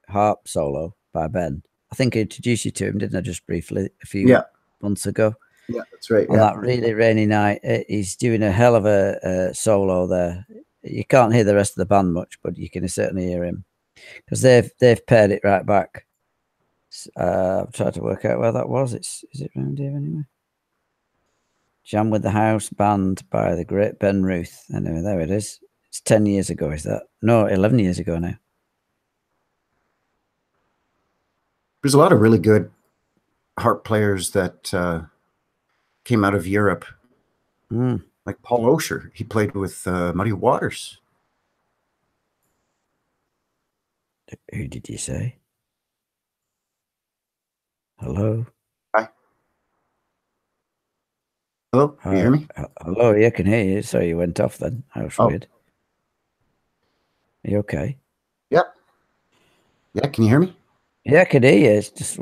harp solo by Ben. I think I introduced you to him, didn't I, just briefly a few months ago? Yeah, that's right. On that really rainy night, he's doing a hell of a solo there. You can't hear the rest of the band much, but you can certainly hear him, because they've paired it right back. I've tried to work out where that was. Is it around here anyway? Jam with the House Band by the great Ben Ruth. Anyway, there it is. It's 10 years ago, is that? No, 11 years ago now. There's a lot of really good harp players that came out of Europe. like Paul Osher. He played with Muddy Waters. Who did you say? Hello? Hi. Hello, can you Hi. hear me? Hello, yeah, I can hear you. So you went off then. That was Oh, weird. Are you okay? yeah. Yeah, can you hear me? Yeah, I could hear you. It just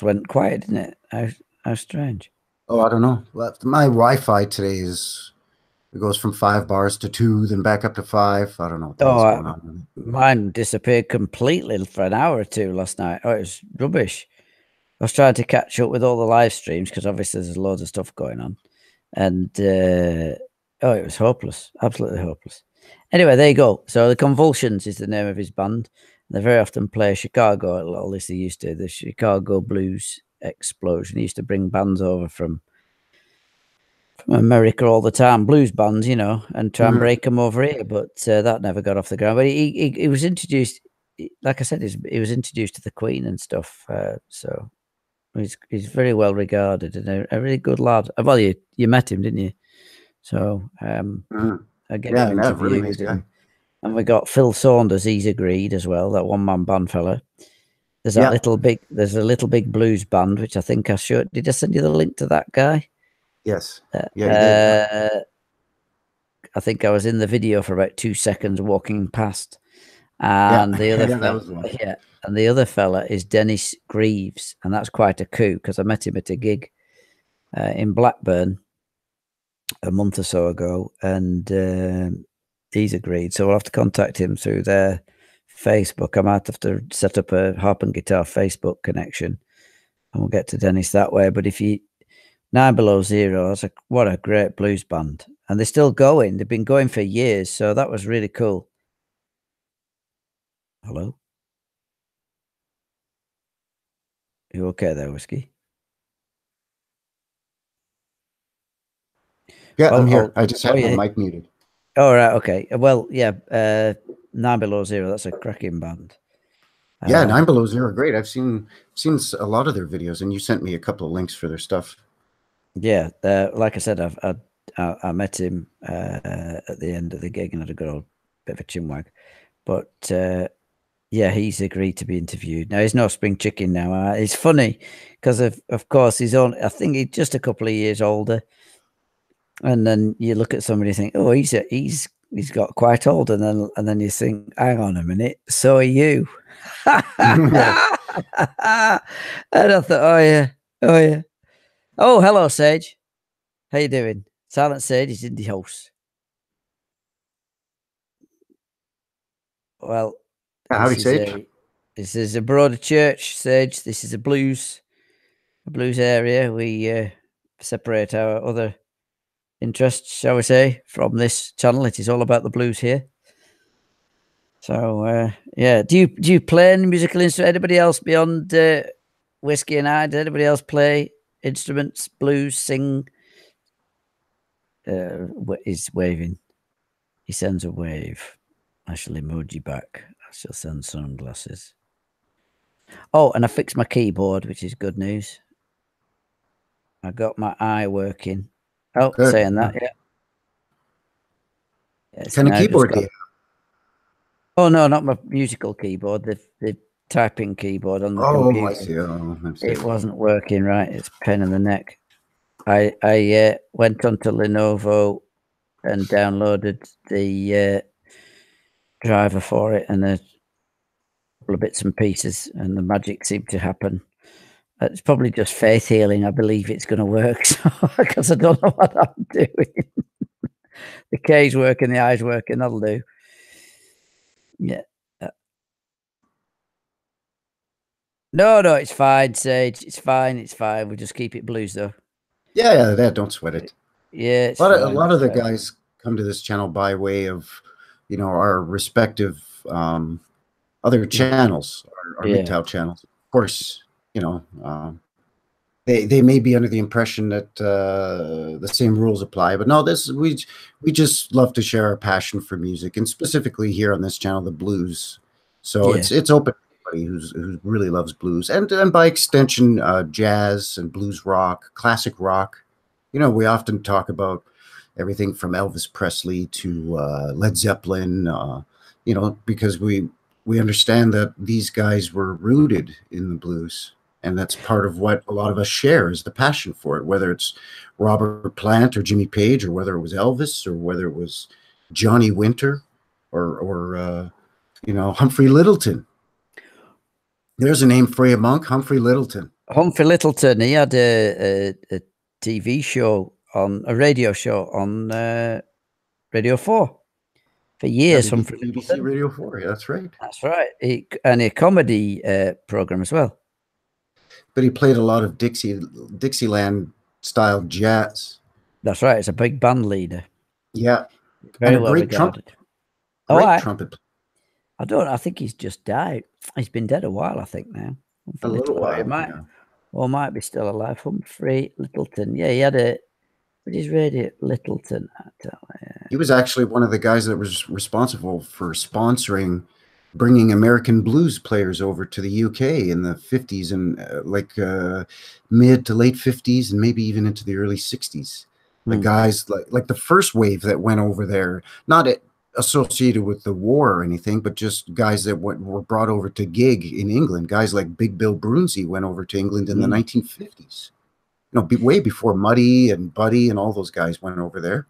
went quiet, didn't it? How strange. Oh, I don't know. My Wi-Fi today it goes from 5 bars to 2, then back up to 5. I don't know what the Oh, hell's going on. mine disappeared completely for an hour or two last night. Oh, it was rubbish. I was trying to catch up with all the live streams because obviously there's loads of stuff going on. And oh, it was hopeless, absolutely hopeless. Anyway, there you go. So the Convulsions is the name of his band. They very often play Chicago, at least they used to, the Chicago Blues Explosion. He used to bring bands over from America all the time, blues bands, and try and Mhm. break them over here. But that never got off the ground. But he was introduced, like I said, he was introduced to the Queen and stuff. So he's very well regarded and a really good lad. Well, you met him, didn't you? So Mhm. I get him Yeah, yeah, really nice interviewed, guy. and we got Phil Saunders. He's agreed as well. That one man band fella. There's Yeah, There's a little big blues band which I think I showed. Did I send you the link to that guy? yes. Uh, Yeah, you did. Yeah. uh, I think I was in the video for about 2 seconds walking past, Yeah. and the other Yeah, that fella, was the one. yeah, and the other fella is Dennis Greaves, and that's quite a coup because I met him at a gig in Blackburn a month or so ago, and he's agreed. So we'll have to contact him through their Facebook. I might have to set up a harp and guitar Facebook connection, and we'll get to Dennis that way. But if you Nine Below Zero, what a great blues band, and they're still going. They've been going for years, so that was really cool. Hello, you okay there, Whiskey? Yeah, I'm here. Oh, I just oh had my yeah. mic muted. All right, okay. Well, yeah. Nine Below Zero. That's a cracking band. Yeah, Nine Below Zero, great. I've seen a lot of their videos, and you sent me a couple of links for their stuff. Yeah, like I said, I met him at the end of the gig and had a good old bit of a chinwag. But yeah, he's agreed to be interviewed. Now he's no spring chicken now. It's funny because of course he's on. I think he's just a couple of years older, and then you look at somebody and think, oh, he's got quite old, and then you think, hang on a minute, so are you? Yeah. And I thought, oh yeah, oh yeah. Oh, hello, Sage. How you doing? Silent Sage is in the house. Well, Howdy, this is Sage. a broader church, Sage. This is a blues area. We separate our other interests, shall we say, from this channel. It is all about the blues here. So yeah, do you play any musical instrument? Anybody else beyond Whiskey and I? Did anybody else play instruments, blues, sing? He's waving. He sends a wave. I shall emoji back. I shall send sunglasses. Oh, and I fixed my keyboard, which is good news. I got my eye working. Oh, Good. saying Yeah. that, yeah. It's Kind of now just keyboard do got. you Oh no, not my musical keyboard. The typing keyboard on the have? Oh, I computer. see. Oh, I see. It wasn't working right. It's pain in the neck. I went onto Lenovo and downloaded the driver for it and a couple of bits and pieces, and the magic seemed to happen. It's probably just faith healing. I believe it's going to work, because I don't know what I'm doing. The K's working, the I's working. That'll do. Yeah. No, it's fine, Sage. It's fine. It's fine. We'll just keep it blues, though. Yeah. Don't sweat it. Yeah, it's A fine. lot of It's the fine. guys come to this channel by way of, our respective other channels, our Yeah. MGTOW channels. Of course, they may be under the impression that the same rules apply, but no, we just love to share our passion for music, and specifically here on this channel, the blues. So Yeah. it's open to anybody who really loves blues, and by extension, jazz and blues rock, classic rock. We often talk about everything from Elvis Presley to Led Zeppelin, because we understand that these guys were rooted in the blues. And that's part of what a lot of us share is the passion for it, whether it's Robert Plant or Jimmy Page, or whether it was Elvis, or whether it was Johnny Winter, or Humphrey Littleton. There's a name for you, Monk. Humphrey Littleton. Humphrey Littleton. He had a TV show a radio show on Radio 4 for years. Humphrey BBC Radio 4. Yeah, that's right. That's right. And a comedy program as well. But he played a lot of Dixieland style jazz. That's right. It's a big band leader. Yeah. Very well regarded. Great trumpet. I think he's just died. He's been dead a while, I think, now. A little while. Or might be still alive. Humphrey Littleton. Yeah, he had his radio Littleton. He was actually one of the guys that was responsible for sponsoring bringing American blues players over to the UK in the 50s and mid to late 50s and maybe even into the early 60s. The guys like the first wave that went over there, not associated with the war or anything, but just guys that were brought over to gig in England. Guys like Big Bill Brunsey went over to England in the 1950s. Way before Muddy and Buddy and all those guys went over there.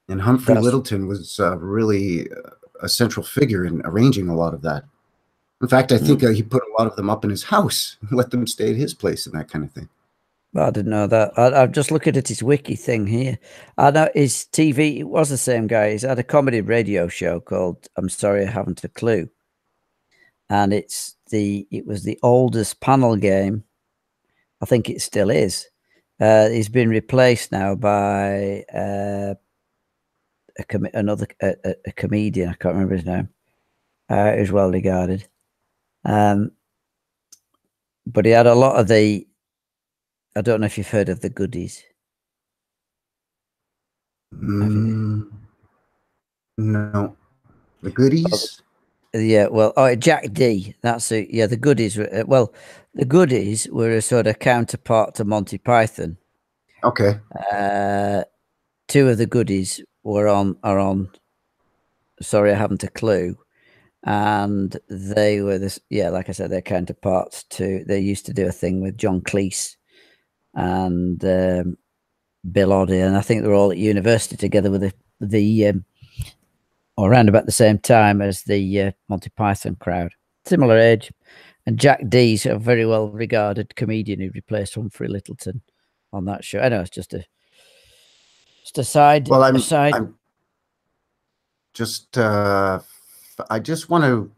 And Humphrey Littleton was really a central figure in arranging a lot of that. In fact, I think he put a lot of them up in his house, let them stay at his place and that kind of thing. Well, I didn't know that. I'm just looking at his wiki thing here. I know his TV, it was the same guy. He's had a comedy radio show called I'm Sorry I Haven't a Clue. And it was the oldest panel game. I think it still is. He's been replaced now by a comedian. I can't remember his name. Who's well regarded. But he had a lot of I don't know if you've heard of the Goodies. No. The Goodies? Yeah, well, Jack D. That's it. Yeah, the Goodies. The Goodies were a sort of counterpart to Monty Python. Okay. Two of the Goodies are on Sorry I Haven't a Clue. And they were like I said, their counterparts to, they used to do a thing with John Cleese and Bill Oddie, and I think they were all at university together with or around about the same time as the Monty Python crowd, similar age. And Jack D's a very well regarded comedian who replaced Humphrey Littleton on that show. I know it's just a side. Well, I just want to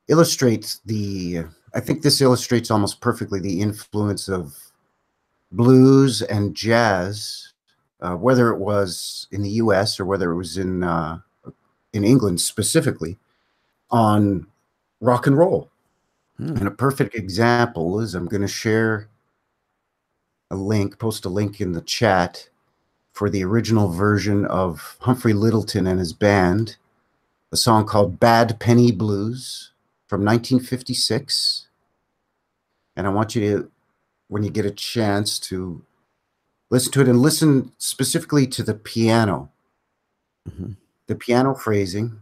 illustrate I think this illustrates almost perfectly the influence of blues and jazz, whether it was in the U.S. or whether it was in England specifically, on rock and roll. And a perfect example is I'm going to share post a link in the chat for the original version of Humphrey Littleton and his band, a song called Bad Penny Blues from 1956. And I want you to, when you get a chance, to listen to it and listen specifically to the piano, the piano phrasing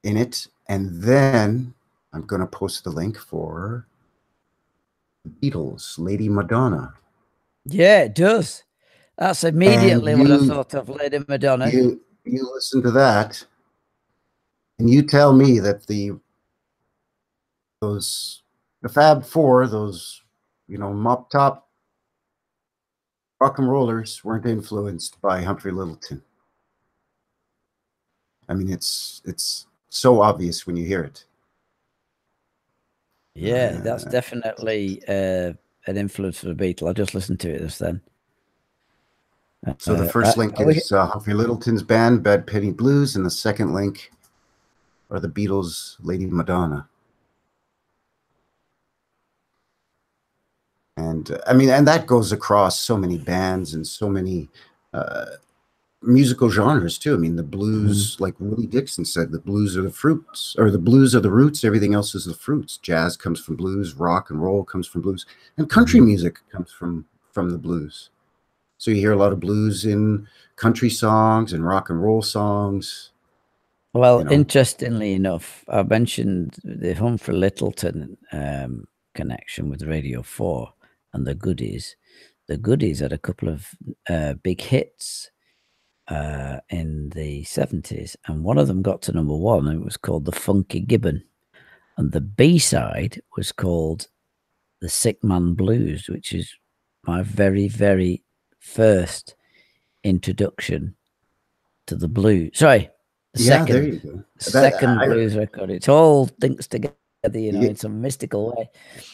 in it. And then I'm going to post the link for the Beatles, Lady Madonna. Yeah, it does. That's immediately what I thought of, Lady Madonna. You listen to that, and you tell me that the Fab Four, those mop top rock and rollers, weren't influenced by Humphrey Littleton. I mean, it's so obvious when you hear it. Yeah, that's definitely an influence for the Beatles. I just listened to it just then. So the first link is Humphrey Littleton's band, Bad Penny Blues, and the second link are the Beatles' Lady Madonna. And and that goes across so many bands and so many musical genres too. I mean, the blues, like Willie Dixon said, the blues are the fruits, or the blues are the roots. Everything else is the fruits. Jazz comes from blues, rock and roll comes from blues, and country music comes from from the blues. So you hear a lot of blues in country songs and rock and roll songs. Well, You know? interestingly enough, I mentioned the Humphrey Lyttelton connection with Radio 4 and the Goodies. The Goodies had a couple of big hits in the 70s, and one of them got to #1, and it was called The Funky Gibbon. And the B-side was called The Sick Man Blues, which is my very, very first introduction to the blues. Sorry, Yeah, there you go. second blues record. It's all things together, you know, in some mystical way.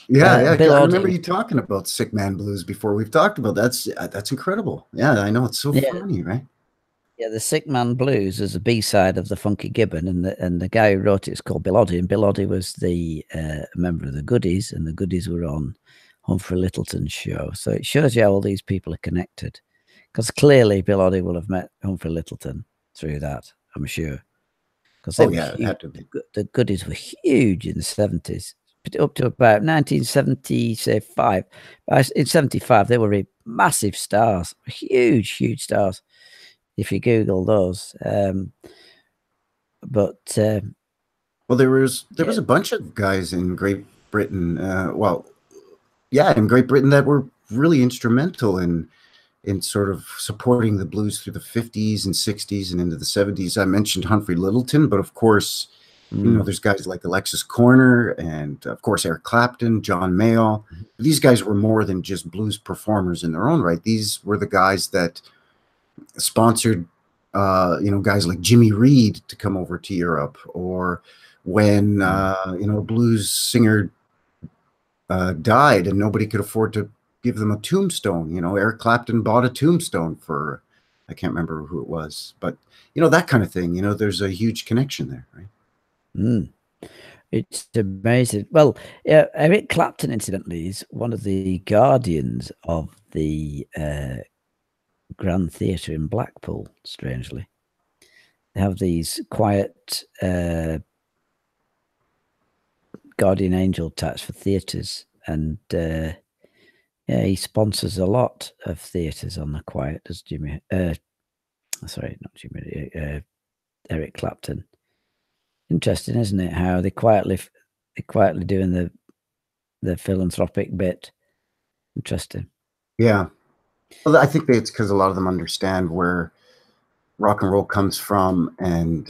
Yeah, Bill I Oddie, remember you talking about Sick Man Blues before. We've talked about that's incredible. Yeah, I know, it's so funny, right? Yeah, the Sick Man Blues is a B-side of the Funky Gibbon, and the guy who wrote it is called Bill Oddie, and Bill Oddie was the member of the Goodies, and the Goodies were on Humphrey Lyttelton's show. So it shows you how all these people are connected, because clearly Bill Oddie will have met Humphrey Lyttelton through that, I'm sure. Because it had to be. The Goodies were huge in the 70s, up to about 1975. In 75, they were massive stars, huge, huge stars, if you Google those. Well, there was a bunch of guys in Great Britain. In Great Britain that were really instrumental in sort of supporting the blues through the 50s and 60s and into the 70s. I mentioned Humphrey Lyttelton, but of course, you know, there's guys like Alexis Corner and of course Eric Clapton, John Mayall. These guys were more than just blues performers in their own right. These were the guys that sponsored guys like Jimmy Reed to come over to Europe, or when a blues singer died and nobody could afford to give them a tombstone. You know, Eric Clapton bought a tombstone for, I can't remember who it was, but you know, that kind of thing. You know, there's a huge connection there, right? It's amazing. Well, yeah, Eric Clapton, incidentally, is one of the guardians of the Grand Theatre in Blackpool, strangely. They have these quiet guardian angel types for theatres, and he sponsors a lot of theatres on the quiet, does Jimmy. Sorry, not Jimmy. Eric Clapton. Interesting, isn't it? How they're quietly doing the philanthropic bit. Interesting. Yeah. Well, I think it's because a lot of them understand where rock and roll comes from, and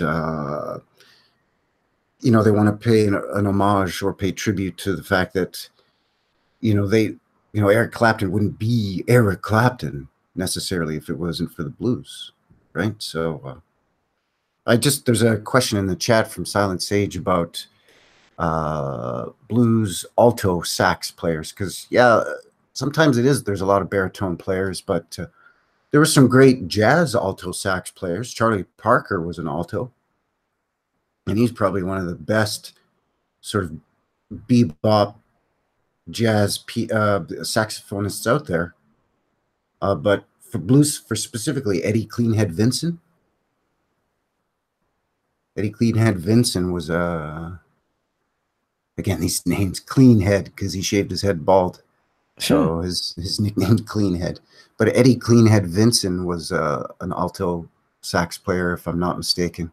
you know, they want to pay an homage or pay tribute to the fact that, you know, Eric Clapton wouldn't be Eric Clapton necessarily if it wasn't for the blues, right? So there's a question in the chat from Silent Sage about blues alto sax players, because sometimes there's a lot of baritone players, but there were some great jazz alto sax players. Charlie Parker was an alto, and he's probably one of the best sort of bebop jazz saxophonists out there. But for blues, for specifically Eddie Cleanhead Vinson was again, these names, Cleanhead, because he shaved his head bald. So his nickname Cleanhead. But Eddie Cleanhead Vinson was an alto sax player, if I'm not mistaken.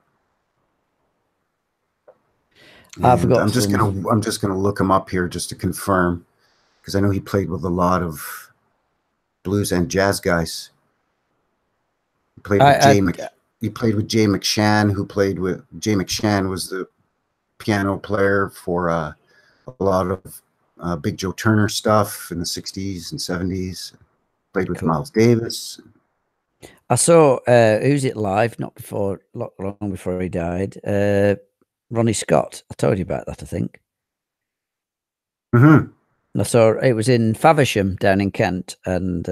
I forgot. I'm just gonna look him up here just to confirm, because I know he played with a lot of blues and jazz guys. He played with Jay McShann, who played with Jay McShann was the piano player for a lot of Big Joe Turner stuff in the 60s and 70s. Played with Miles Davis. I saw Who's It live, not long before he died. Ronnie Scott. I told you about that, I think. I saw it was in Faversham down in Kent, and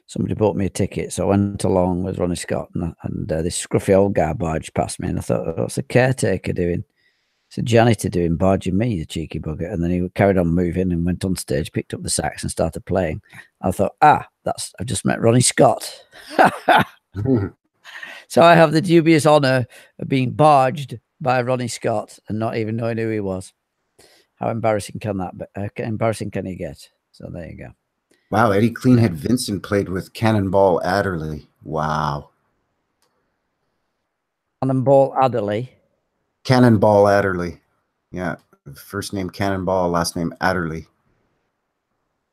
somebody bought me a ticket, so I went along with Ronnie Scott, and this scruffy old guy barged past me, and I thought, what's the caretaker doing? It's a janitor doing, barging me, the cheeky bugger. And then he carried on moving and went on stage, picked up the sax and started playing. I thought, I've just met Ronnie Scott. So I have the dubious honor of being barged by Ronnie Scott and not even knowing who he was. How embarrassing can that be? Embarrassing can you get? So there you go. Wow, Eddie Cleanhead Vincent played with Cannonball Adderley. Wow. Cannonball Adderley. Cannonball Adderley. Yeah. First name Cannonball, last name Adderley.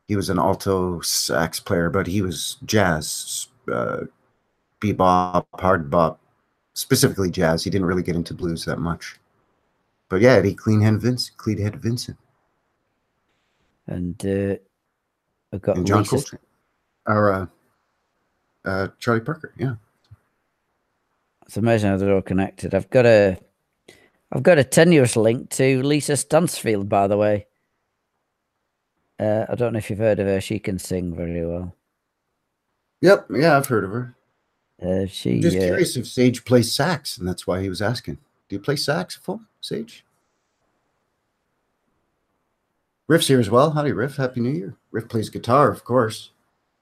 He was an alto sax player, but he was jazz, bebop, hard bop, specifically jazz. He didn't really get into blues that much. But yeah, Eddie Cleanhead Vincent. And I've got And John Lisa. Coltrane. Or Charlie Parker, yeah. It's amazing how they're all connected. I've got a tenuous link to Lisa Stansfield, by the way. I don't know if you've heard of her. She can sing very well. Yep, yeah, I've heard of her. I'm just She curious if Sage plays sax, and that's why he was asking. Do you play saxophone, Sage? Riff's here as well. Howdy, Riff. Happy New Year. Riff plays guitar, of course.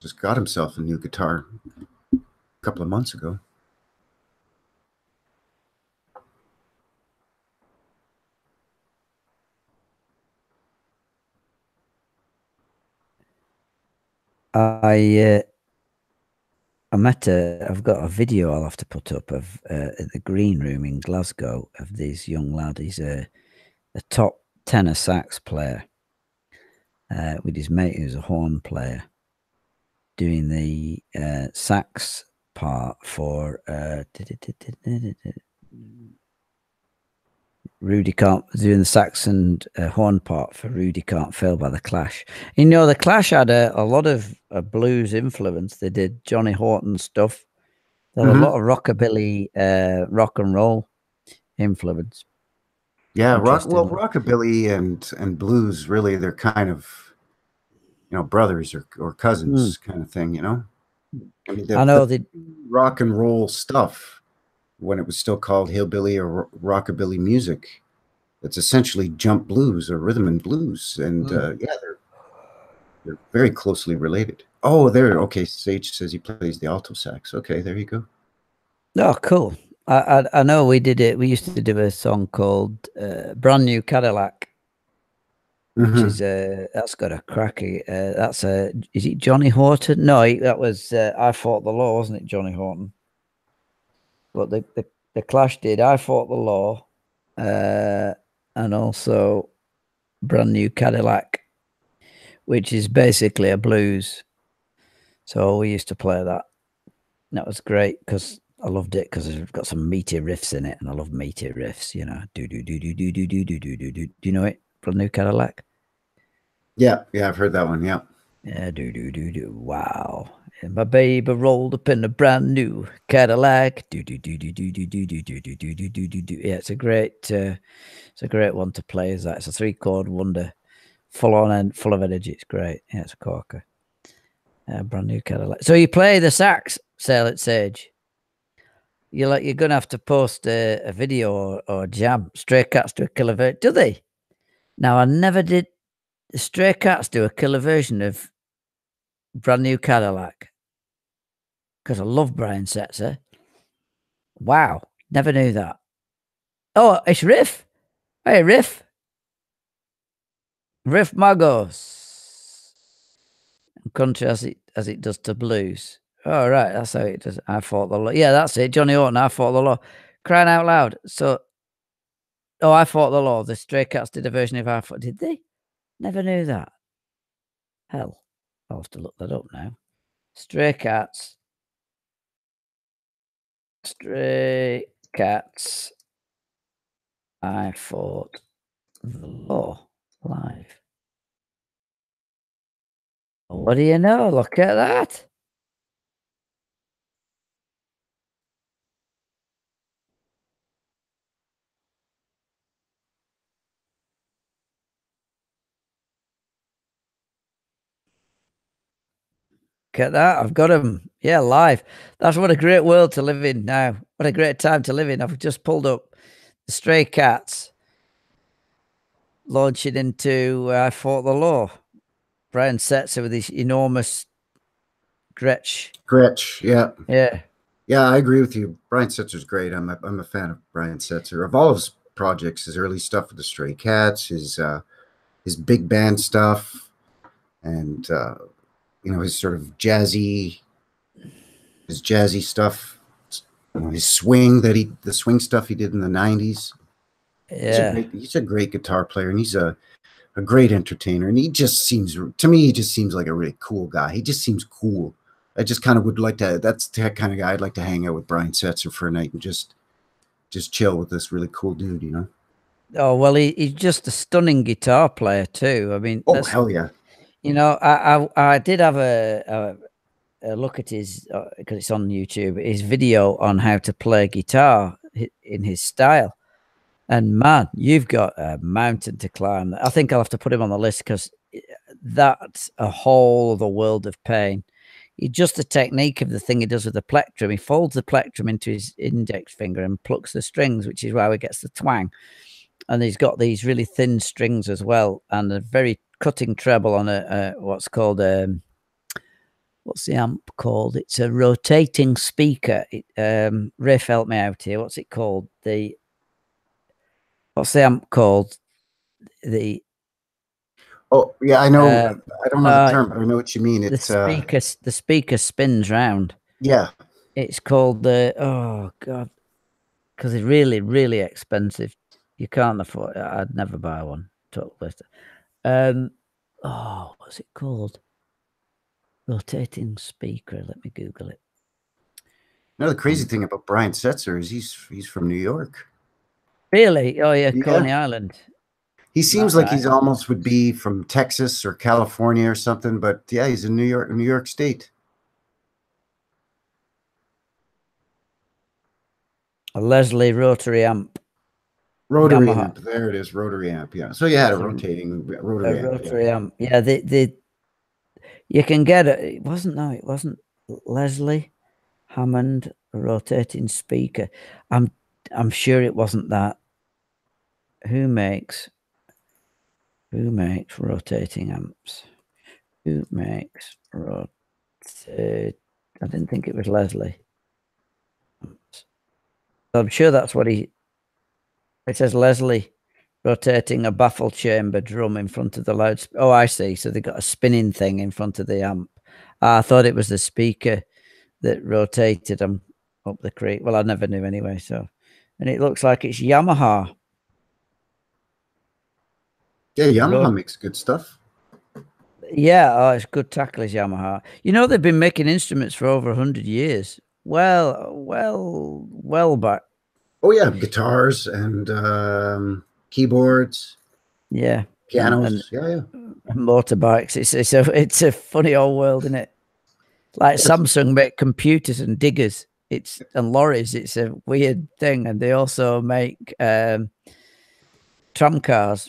Just got himself a new guitar a couple of months ago. I've got a video I'll have to put up of at the Green Room in Glasgow of this young lad. He's a top tenor sax player with his mate who's a horn player, doing the sax part for Rudy Can't, doing the sax and horn part for Rudy Can't Fail by The Clash. You know, The Clash had a lot of blues influence. They did Johnny Horton stuff. They had a lot of rockabilly, rock and roll influence. Yeah, rockabilly and blues, really, they're kind of, brothers or cousins kind of thing, I mean, I know the rock and roll stuff, when it was still called hillbilly or rockabilly music, it's essentially jump blues or rhythm and blues, and yeah, they're very closely related. Oh, okay. Sage says he plays the alto sax. Okay, there you go. Oh, cool. I know we did it. We used to do a song called "Brand New Cadillac," which is that's got a cracky. That's is it Johnny Horton? No, that was "I Fought the Law," wasn't it, Johnny Horton? But the Clash did "I Fought the Law," and also "Brand New Cadillac," which is basically a blues. So we used to play that. That was great because I loved it because it's got some meaty riffs in it, and I love meaty riffs. Do do do do do do do do do do do. Do you know it? Brand New Cadillac. Yeah, I've heard that one. Yeah. Yeah, do do do do. Wow. And my baby rolled up in a brand new Cadillac. Do do do do do do do do do do do do do do do. Yeah, it's a great one to play. Is that? It's a 3-chord wonder, full on and full of energy. It's great. Yeah, it's a corker. Brand New Cadillac. So you play the sax, Sage. You're gonna have to post a video or jam. Stray Cats do a killer version. Do they? Now I never did. The Stray Cats do a killer version of Brand New Cadillac because I love Brian Setzer. Wow, never knew that. Oh, it's Riff. Hey, Riff Magos. Country as it does to blues. Oh, right, that's how it does. I Fought the Law. Yeah, that's it. Johnny Horton, I Fought the Law. Crying out loud. So, I Fought the Law. The Stray Cats did a version of I Fought. Did they? Never knew that. Hell, I'll have to look that up now. Stray Cats. I Fought the Law live. What do you know? Look at that. Look at that. I've got them. Yeah, live. That's what a great world to live in now. What a great time to live in. I've just pulled up the Stray Cats launching into I Fought the Law. Brian Setzer with his enormous Gretsch. Yeah. Yeah. Yeah, I agree with you. Brian Setzer's great. I'm a fan of Brian Setzer. Of all his projects, his early stuff with the Stray Cats, his big band stuff, and his sort of jazzy stuff, his swing the swing stuff he did in the 90s. Yeah. He's a great guitar player, and he's a great entertainer. And he just seems, to me, he just seems like a really cool guy. He just seems cool. I just kind of would like to, that's the kind of guy I'd like to hang out with Brian Setzer for a night and just chill with this really cool dude, you know? Oh, well, he's just a stunning guitar player too. I mean, Oh, hell yeah. You know, I did have a look at his, because it's on YouTube, his video on how to play guitar in his style. And man, you've got a mountain to climb. I think I'll have to put him on the list because that's a whole other world of pain. Just the technique of the thing he does with the plectrum. He folds the plectrum into his index finger and plucks the strings, which is how he gets the twang. And he's got these really thin strings as well, and a very cutting treble on a what's called what's the amp called? It's a rotating speaker. Rafe, help me out here. What's it called? What's the amp called? Oh yeah, I know. I don't know the term, but I know what you mean. The speaker spins round. Yeah, it's called the oh god, because it's really really expensive. You can't afford it. I'd never buy one. Total waste. Oh, what's it called? Rotating speaker. Let me Google it. No, the crazy thing about Brian Setzer is he's from New York. Really? Oh yeah, Coney Island. He seems like he's almost would be from Texas or California or something, but yeah, he's in New York State. A Leslie rotary amp. Rotary amp. There it is, rotary amp. Yeah. So you had a rotating rotary amp. Rotary amp. Yeah, you can get it. It wasn't Leslie Hammond rotating speaker. I'm sure it wasn't that. Who makes rotating amps? Who makes rotate? I didn't think it was Leslie. I'm sure that's what it says Leslie rotating a baffle chamber drum in front of the loudspeaker. Oh, I see. So they got a spinning thing in front of the amp. I thought it was the speaker that rotated them up the creek. Well, I never knew anyway. So, and it looks like it's Yamaha. Yeah, Yamaha makes good stuff. Yeah, oh, it's good tackle is Yamaha. You know, they've been making instruments for over 100 years. Well back. Oh yeah, guitars and keyboards. Yeah, pianos. Yeah. Motorbikes. It's a funny old world, isn't it? Like Samsung make computers and diggers. And lorries. It's a weird thing, and they also make tram cars.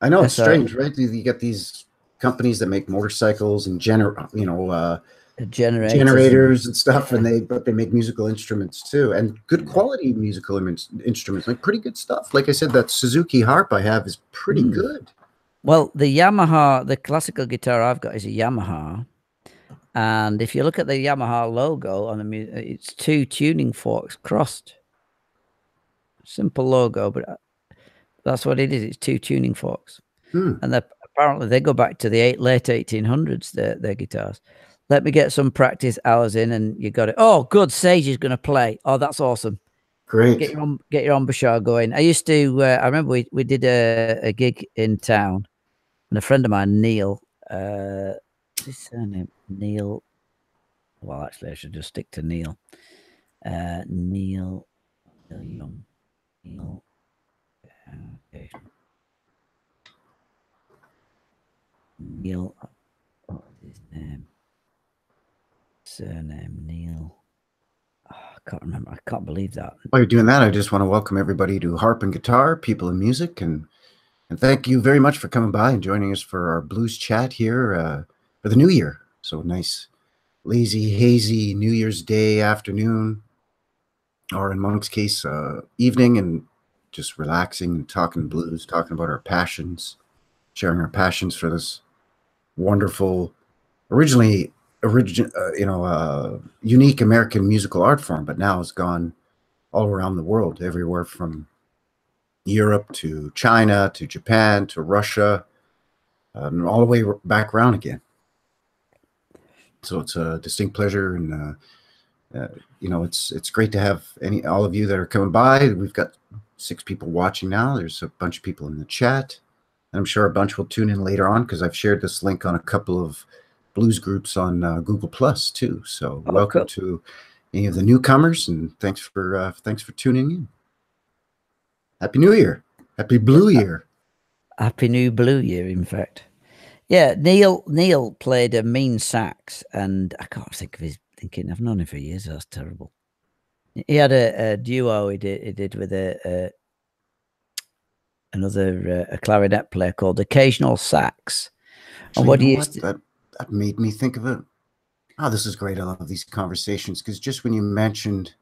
I know it's strange, right? You get these companies that make motorcycles and generators and stuff, but they make musical instruments too, and good quality musical instruments, like pretty good stuff. Like I said, that Suzuki harp I have is pretty good. Well, the Yamaha, the classical guitar I've got is a Yamaha, and if you look at the Yamaha logo on the it's two tuning forks crossed. Simple logo, but that's what it is. It's two tuning forks, and apparently they go back to the late 1800s. Their guitars. Let me get some practice hours in, and you got it. Oh, good. Sage is going to play. Oh, that's awesome. Great. Get your embouchure going. I used to. I remember we did a gig in town, and a friend of mine, Neil. What's his surname? Neil. Well, actually, I should just stick to Neil. Neil Young. Neil. Okay. Neil. What is his name? Surname Neil. Oh, I can't remember. I can't believe that. While you're doing that, I just want to welcome everybody to Harp and Guitar, People in Music, and thank you very much for coming by and joining us for our blues chat here for the new year. So nice, lazy, hazy New Year's Day afternoon, or in Monk's case, evening, and just relaxing and talking blues, talking about our passions, sharing our passions for this wonderful, unique American musical art form, but now it's gone all around the world, everywhere from Europe to China to Japan to Russia, and all the way back around again. So it's a distinct pleasure, and it's great to have all of you that are coming by. We've got 6 people watching now. There's a bunch of people in the chat. I'm sure a bunch will tune in later on because I've shared this link on a couple of blues groups on Google Plus too. So welcome to any of the newcomers, and thanks for tuning in. Happy New Year! Happy Blue Year! Happy New Blue Year, in fact. Yeah, Neil played a mean sax, and I can't think of his thinking. I've known him for years. That's terrible. He had a duo he did with another a clarinet player called Occasional Sax. Actually, that made me think of it. Oh, this is great. I love these conversations because just when you mentioned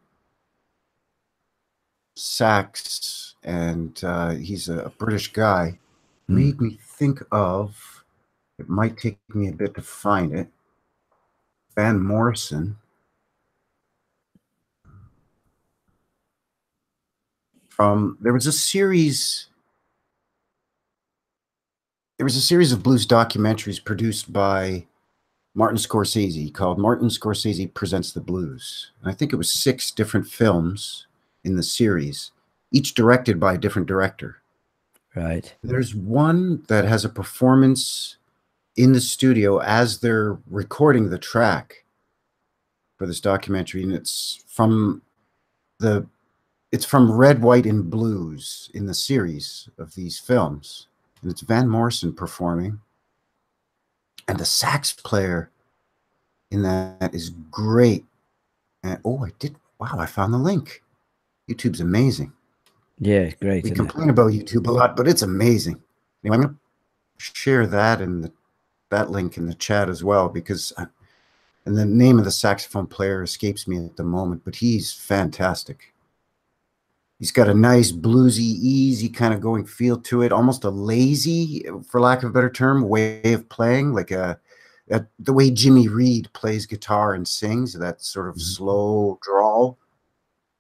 sax and he's a British guy, made me think of, it might take me a bit to find it, Van Morrison. There was a series of blues documentaries produced by Martin Scorsese called Martin Scorsese Presents the Blues. And I think it was 6 different films in the series, each directed by a different director. Right. There's one that has a performance in the studio as they're recording the track for this documentary, and it's from Red, White, and Blues in the series of these films, and it's Van Morrison performing, and the sax player in that is great. And I found the link. YouTube's amazing. Yeah, great. We complain about YouTube a lot, but it's amazing. Anyway, I'm going to share that and that link in the chat as well, because and the name of the saxophone player escapes me at the moment, but he's fantastic. He's got a nice bluesy, easy kind of going feel to it, almost a lazy, for lack of a better term, way of playing, like the way Jimmy Reed plays guitar and sings, that sort of slow drawl.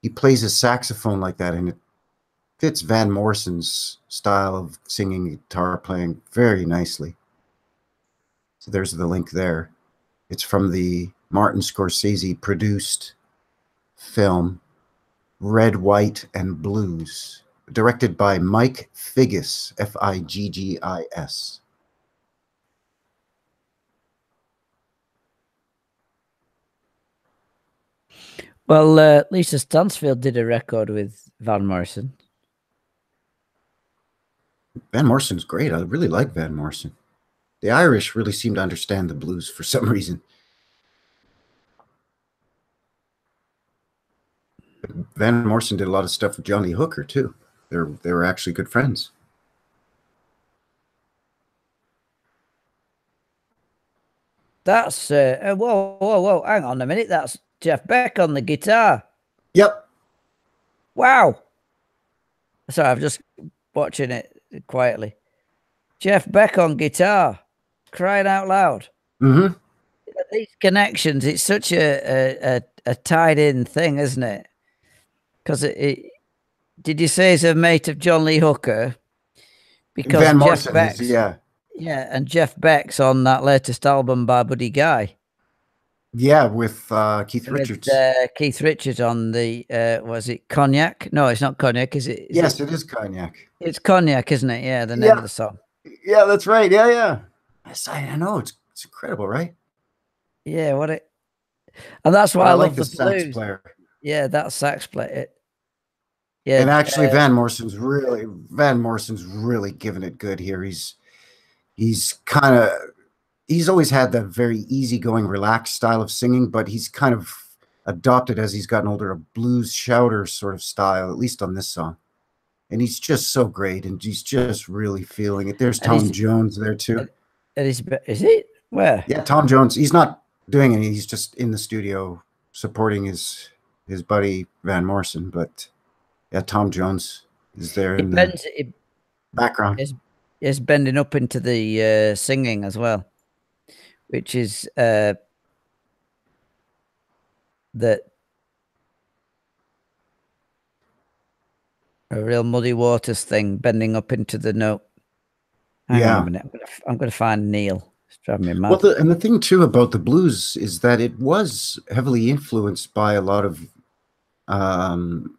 He plays a saxophone like that, and it fits Van Morrison's style of singing, guitar playing very nicely. So there's the link there. It's from the Martin Scorsese produced film Red, White, and Blues, directed by Mike Figgis, Figgis. Well, Lisa Stansfield did a record with Van Morrison. Van Morrison's great. I really like Van Morrison. The Irish really seem to understand the blues for some reason. Van Morrison did a lot of stuff with John Lee Hooker too. They were actually good friends. That's whoa! Hang on a minute. That's Jeff Beck on the guitar. Yep. Wow. Sorry, I'm just watching it quietly. Jeff Beck on guitar, crying out loud. Mm-hmm. These connections, it's such a tied in thing, isn't it? Because did you say he's a mate of John Lee Hooker? Because Van Morrison is, yeah. Yeah, and Jeff Beck's on that latest album by Buddy Guy. Yeah, with Keith Richards. Keith Richards on the was it Cognac? No, it's not Cognac, is it? Yes, it is Cognac. It's Cognac, isn't it? Yeah, the name of the song. Yeah, that's right. Yeah. Yes, I know. It's incredible, right? Yeah, and that's why I love the sax blues. player. Yeah, that sax player. Yeah, and actually, Van Morrison's really giving it good here. He's always had that very easygoing, relaxed style of singing, but he's kind of adopted as he's gotten older a blues shouter sort of style, at least on this song. And he's just so great, and he's just really feeling it. There's Tom Jones there too. Is he? Where? Yeah, Tom Jones. He's not doing any. He's just in the studio supporting his buddy Van Morrison. But yeah, Tom Jones is there in the background. Is bending up into the singing as well, which is that a real Muddy Waters thing, bending up into the note. Hang on a minute. I'm going to find Neil. driving me Well, mad. and the thing too about the blues is that it was heavily influenced by a lot of, um,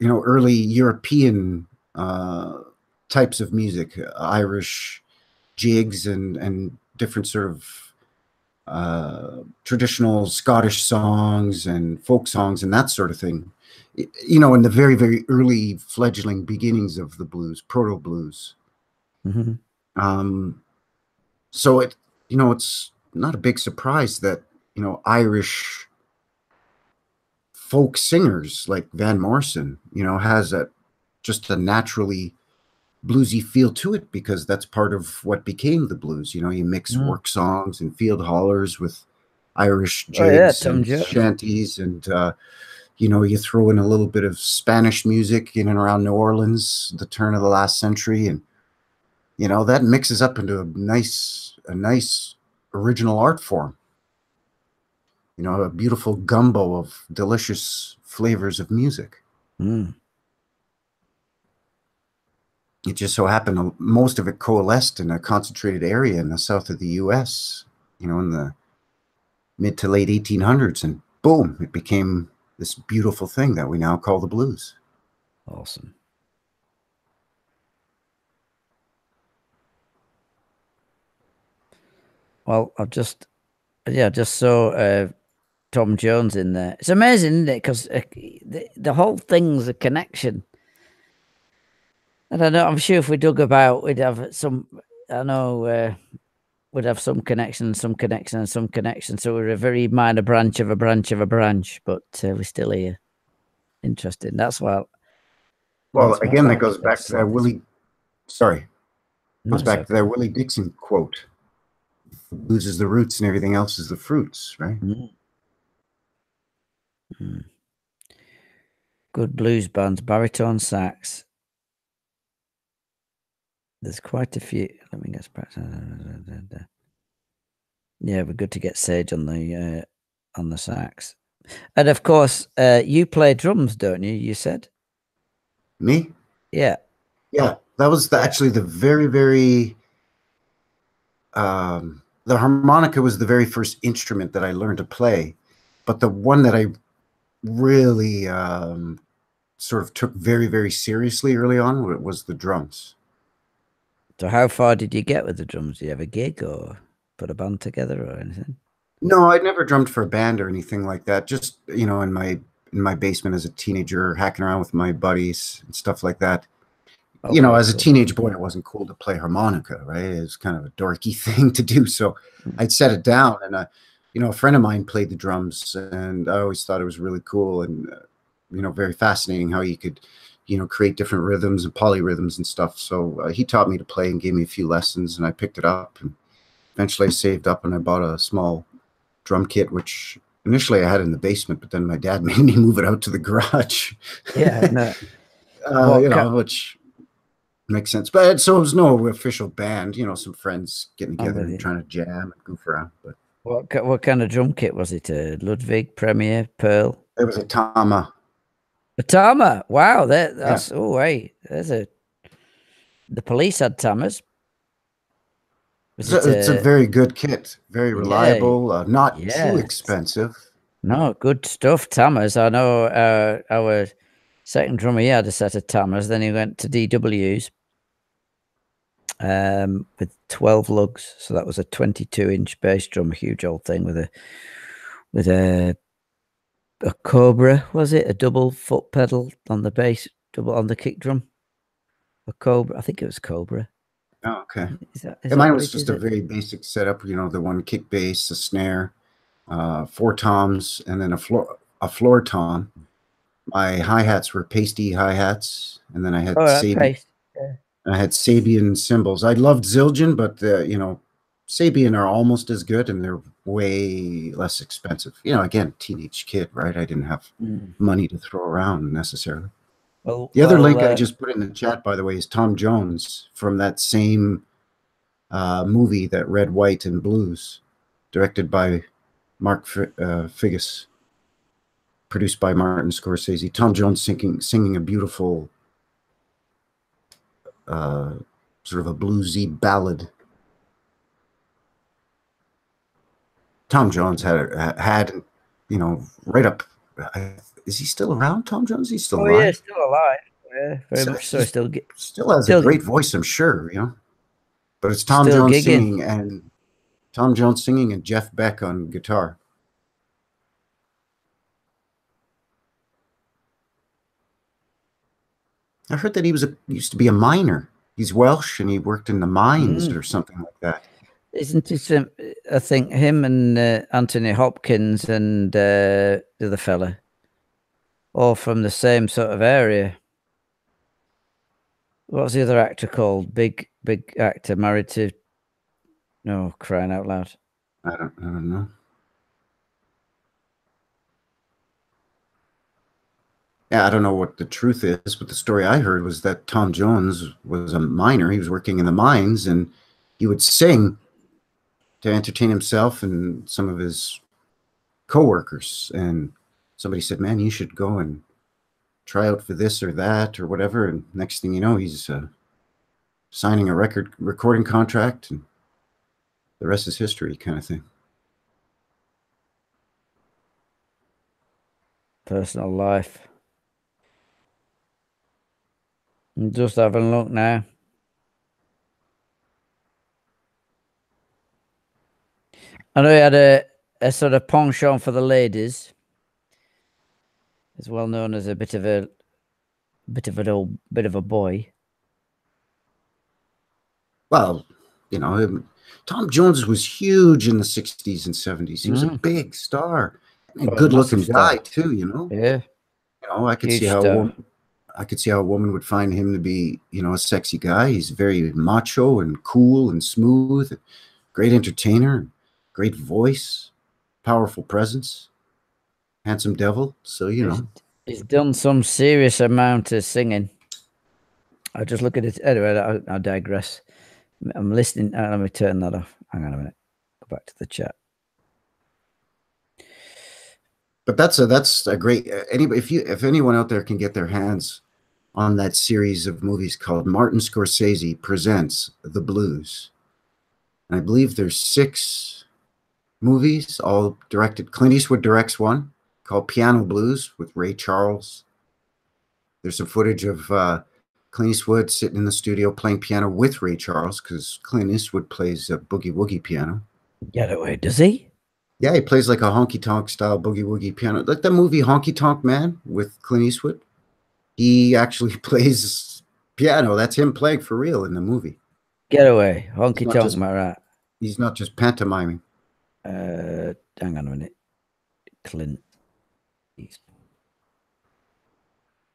early European types of music, Irish jigs and different sort of traditional Scottish songs and folk songs and that sort of thing. In the very, very early fledgling beginnings of the blues, proto blues. Mhm. So it's not a big surprise that, Irish folk singers like Van Morrison, has just a naturally bluesy feel to it because that's part of what became the blues. You mix Mm. work songs and field hollers with Irish Oh yeah, jigs Tom and Jones. shanties, and you throw in a little bit of Spanish music in and around New Orleans, the turn of the last century, and that mixes up into a nice original art form. A beautiful gumbo of delicious flavors of music. Mm. It just so happened most of it coalesced in a concentrated area in the south of the U.S. In the mid to late 1800s, and boom, it became this beautiful thing that we now call the blues. Awesome. Well, just saw Tom Jones in there. It's amazing, isn't it? Because the whole thing's a connection. I don't know. I'm sure if we dug about, we'd have some. I know we'd have some connection, some connection, and some connection. So we're a very minor branch of a branch of a branch, but we're still here. Interesting. That's why. Well, That's why I again, that like it. goes back to that Willie. Sorry, No, goes it's back to okay. that Willie Dixon quote: "Blues is the roots, and everything else is the fruits." Right? Mm. Mm. Good blues bands, baritone sax. There's quite a few. Let me get back. Yeah, we're good to get Sage on the sax. And of course, you play drums, don't you? You said, Me? yeah, Yeah, that was yeah. actually the very, very. The harmonica was the very first instrument that I learned to play, but the one that I really sort of took very, very seriously early on was the drums. So how far did you get with the drums? Do you have a gig or put a band together or anything? No, I'd never drummed for a band or anything like that. Just in my basement as a teenager, hacking around with my buddies and stuff like that. Oh, very As a cool. teenage boy, it wasn't cool to play harmonica, right? It was kind of a dorky thing to do. So Mm. I'd set it down, and a friend of mine played the drums, and I always thought it was really cool and very fascinating how you could, create different rhythms and polyrhythms and stuff. So he taught me to play and gave me a few lessons, and I picked it up, and eventually I saved up and I bought a small drum kit, which initially I had in the basement, but then my dad made me move it out to the garage. Yeah, no. What? Which makes sense. But so it was no official band, some friends getting I'm together with and you. trying to jam and goof around. But What kind of drum kit was it? A Ludwig, Premier, Pearl, it was a Tama. a Tama? Wow, Yeah. that's oh wait, there's a. The Police had Tamas. Was it It's a a? very good kit, very Yeah, reliable, not too yes. expensive. No, good stuff. Tammers. I know our second drummer, he had a set of Tammers. Then he went to DW's with 12 lugs. So that was a 22-inch bass drum, a huge old thing with a Cobra, was it? A double foot pedal on the bass, double on the kick drum. A Cobra. I think it was Cobra. Oh, okay. Is And that mine what was it just is? a very basic setup, the one kick bass, a snare, four toms, and then a floor tom. My hi-hats were pasty hi-hats, and then I had Oh, that Sabian pace. Yeah. I had Sabian cymbals. I loved Zildjian, but Sabian are almost as good, and they're way less expensive. Again, teenage kid, right? I didn't have Mm. money to throw around necessarily. Well, The other well. link I just put in the chat, by the way, is Tom Jones from that same movie, that Red, White, and Blues, directed by Mark Figgis, produced by Martin Scorsese. Tom Jones singing a beautiful uh, sort of a bluesy ballad Tom Jones had, you know, right up. Is he still around? Tom Jones? He's still Oh yeah, alive. still alive. Yeah, very much so. He's still has a Still, great voice, I'm sure. You know, but it's Tom still Jones gigging. singing and Tom Jones singing and Jeff Beck on guitar. I heard that he used to be a miner. He's Welsh and he worked in the mines Mm. or something like that. Isn't it? I think him and Anthony Hopkins and the other fella, all from the same sort of area. What's the other actor called? Big actor married to. No, crying out loud. I don't know. Yeah, I don't know what the truth is, but the story I heard was that Tom Jones was a miner. He was working in the mines and he would sing to entertain himself and some of his coworkers. And somebody said, "Man, you should go and try out for this or that or whatever." And next thing you know, he's signing a recording contract, and the rest is history, kind of thing. Personal life. I'm just having a look now. I know he had a sort of penchant for the ladies. He's well known as a bit of a boy. Well, you know, Tom Jones was huge in the 60s and 70s. He was a big star, and a Oh, good-looking massive guy star. too. You know, Yeah, I could see huge how star. a woman would find him to be, a sexy guy. He's very macho and cool and smooth, great entertainer, great voice, powerful presence, handsome devil. So He's done some serious amount of singing. I just look at it anyway. I digress. I'm listening. Let me turn that off. Hang on a minute. Go back to the chat. But that's a great anybody if anyone out there can get their hands on that series of movies called Martin Scorsese Presents The Blues. And I believe there's 6 movies, all directed. Clint Eastwood directs one called Piano Blues with Ray Charles. There's some footage of Clint Eastwood sitting in the studio playing piano with Ray Charles because Clint Eastwood plays a boogie woogie piano. Get away, does he? Yeah, he plays like a honky tonk style boogie woogie piano, like the movie Honky Tonk Man with Clint Eastwood. He actually plays piano. That's him playing for real in the movie. Get away, honky tonk, right? He's not just pantomiming. Hang on a minute, Clint.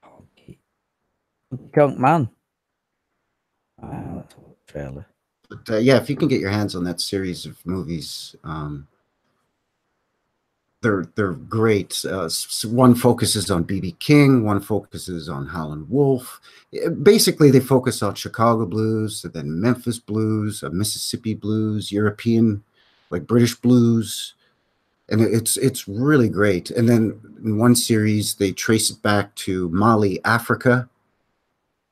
Honky tonk man. Wow, that's a trailer. But yeah, if you can get your hands on that series of movies, they're great. One focuses on B.B. King, one focuses on Howlin' Wolf. Basically, they focus on Chicago blues, and then Memphis blues, Mississippi blues, European, like British blues, and it's really great. And then in one series, they trace it back to Mali, Africa,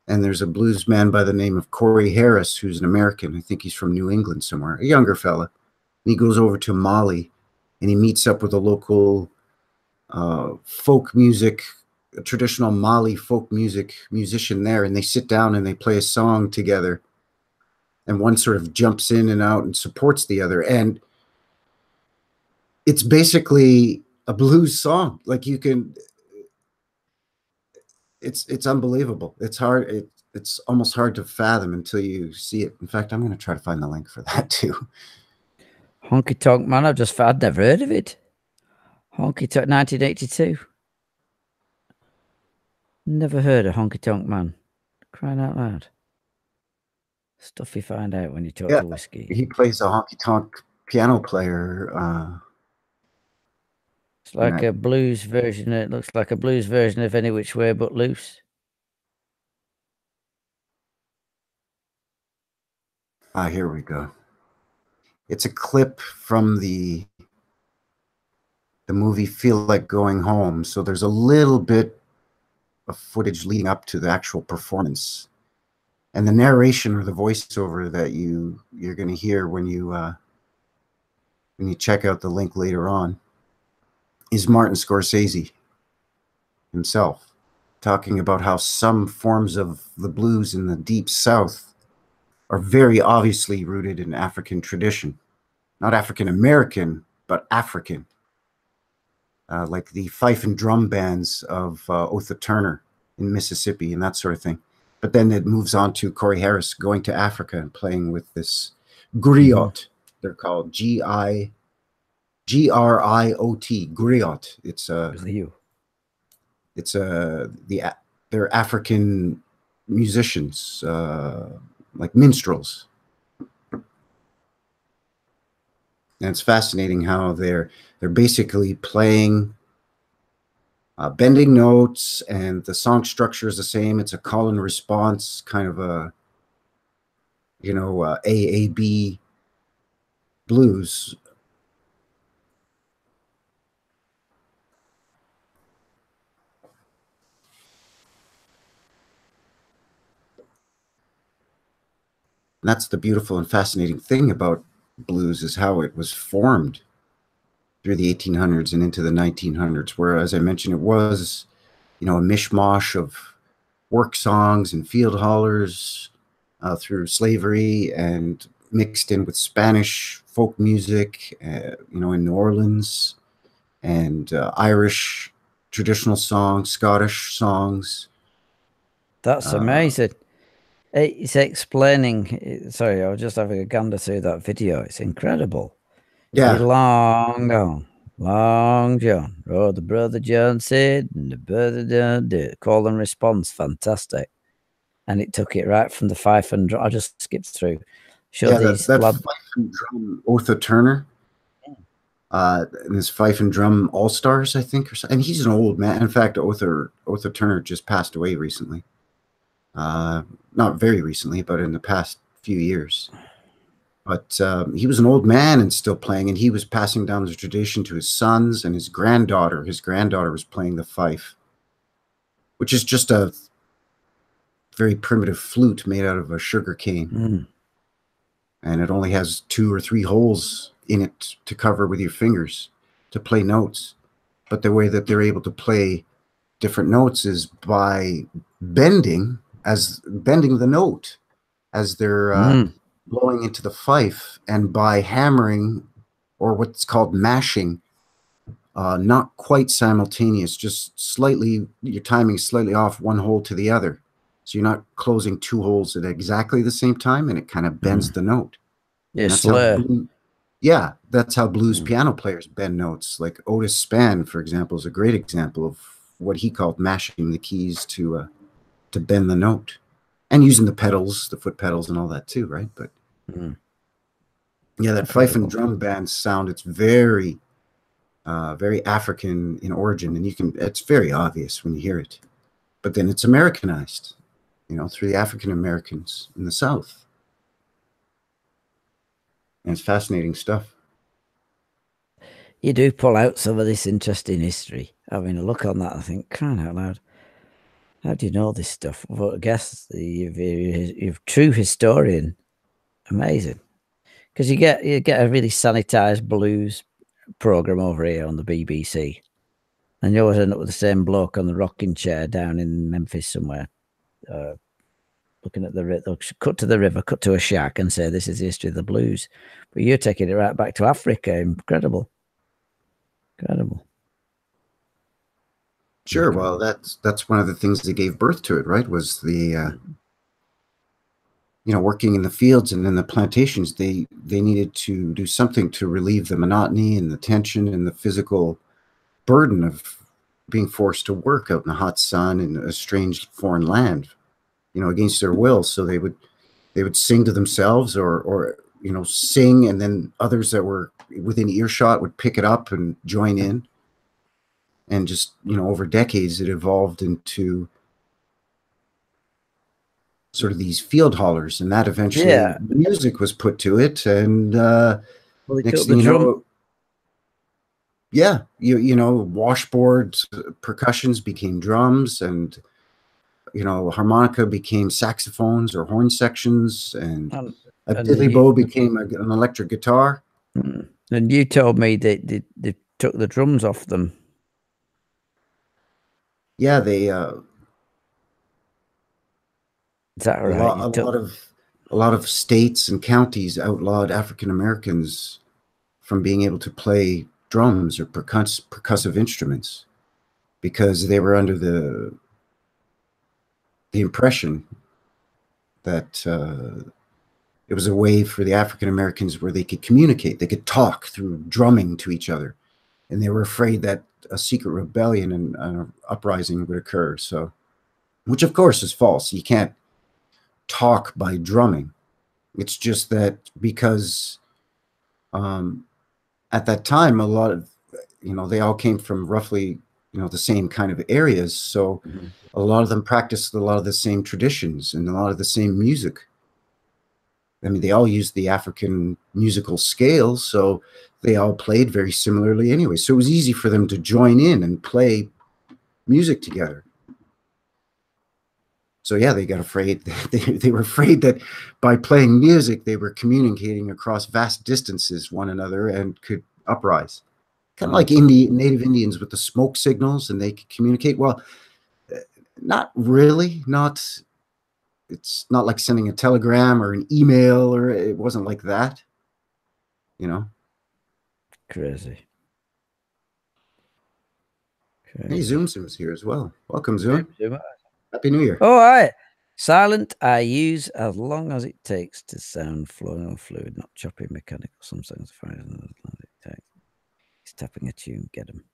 and there's a blues man by the name of Corey Harris, who's an American. I think he's from New England somewhere, a younger fella. And he goes over to Mali, and he meets up with a local folk music, a traditional Mali folk music musician there, and they sit down and they play a song together. And one sort of jumps in and out and supports the other. And it's basically a blues song. Like it's unbelievable. It's hard. It's almost hard to fathom until you see it. In fact, I'm going to try to find the link for that too. Honky tonk man. I'd never heard of it. Honky tonk, 1982. Never heard of Honky Tonk Man. Crying out loud. Stuff you find out when you talk to whiskey. He plays a honky tonk piano player. It's like a blues version. It looks like a blues version of Any Which Way But Loose. Here we go. It's a clip from the movie Feel Like Going Home. So there's a little bit of footage leading up to the actual performance. And the narration or the voiceover that you're going to hear when you when you check out the link later on, is Martin Scorsese himself, talking about how some forms of the blues in the Deep South are very obviously rooted in African tradition. Not African American, but African. Like the fife and drum bands of Otha Turner in Mississippi and that sort of thing. But then it moves on to Corey Harris going to Africa and playing with this griot. They're called Griot, griot. They're African musicians, like minstrels. And it's fascinating how they're basically playing bending notes, and the song structure is the same. It's a call and response kind of a, AAB blues. And that's the beautiful and fascinating thing about blues, is how it was formed through the 1800s and into the 1900s, where, as I mentioned, it was, a mishmash of work songs and field hollers through slavery, and mixed in with Spanish folk music, in New Orleans, and Irish traditional songs, Scottish songs. That's amazing. It's explaining. Sorry, I was just having a gander through that video. It's incredible. Yeah. Long gone, Long John. Oh, the brother John said, and the brother John did. Call and response, fantastic. And it took it right from the fife and drum. I just skipped through. That fife and drum, Otha Turner. And his fife and drum all stars, I think, and he's an old man. In fact, Otha Turner just passed away recently. Not very recently, but in the past few years. But he was an old man and still playing, and he was passing down the tradition to his sons and his granddaughter. His granddaughter was playing the fife, which is just a very primitive flute made out of a sugar cane. And it only has 2 or 3 holes in it to cover with your fingers to play notes. But the way that they're able to play different notes is by bending the note as they're blowing into the fife, and by hammering, or what's called mashing, not quite simultaneous, just slightly, your timing is slightly off one hole to the other. So you're not closing 2 holes at exactly the same time, and it kind of bends the note. Yes, that's how blues piano players bend notes. Like Otis Spann, for example, is a great example of what he called mashing the keys to bend the note, and using the pedals, the foot pedals, and all that too, right? But yeah, that fife and drum band sound, it's very, very African in origin, and it's very obvious when you hear it. But then it's Americanized, through the African Americans in the South. And it's fascinating stuff. You do pull out some of this interesting history. I mean, I look on that, I think, crying out loud, how do you know this stuff? Well, I guess you're a true historian. Amazing. Because you get a really sanitized blues program over here on the BBC, and you always end up with the same bloke on the rocking chair down in Memphis somewhere, looking at the river, cut to the river, cut to a shack, and say, this is the history of the blues. But you're taking it right back to Africa. Incredible. Sure. Well, that's one of the things that gave birth to it, right? Was the working in the fields and in the plantations. They needed to do something to relieve the monotony and the tension and the physical burden of being forced to work out in the hot sun in a strange foreign land, against their will. So they would sing to themselves, or sing, and then others that were within earshot would pick it up and join in. And just, over decades, it evolved into sort of these field hollers, and that eventually music was put to it. And next thing you know, washboard percussions became drums, and harmonica became saxophones or horn sections, and a diddley bow became an electric guitar. And you told me they took the drums off them. Yeah, they Is that right? You took a lot of states and counties outlawed African Americans from being able to play drums or percussive instruments because they were under the impression that it was a way for the African Americans where they could communicate, they could talk through drumming to each other, and they were afraid that a secret rebellion and an uprising would occur. So, which of course is false. You can't talk by drumming. It's just that because um, at that time, a lot of, they all came from roughly, the same kind of areas. So a lot of them practiced a lot of the same traditions and a lot of the same music. I mean, they all used the African musical scale, so they all played very similarly anyway. So it was easy for them to join in and play music together. So yeah, they got afraid. They were afraid that by playing music, they were communicating across vast distances one another and could uprise. Kind of like Native Indians with the smoke signals, and they could communicate. Well, not really. It's not like sending a telegram or an email, or it wasn't like that. Crazy. Hey, Zoom's here as well. Welcome, Zoom. Happy New Year. All right. Silent I use as long as it takes to sound fluid, not choppy, mechanical. Some songs are fine as long as it takes. He's tapping a tune. Get him.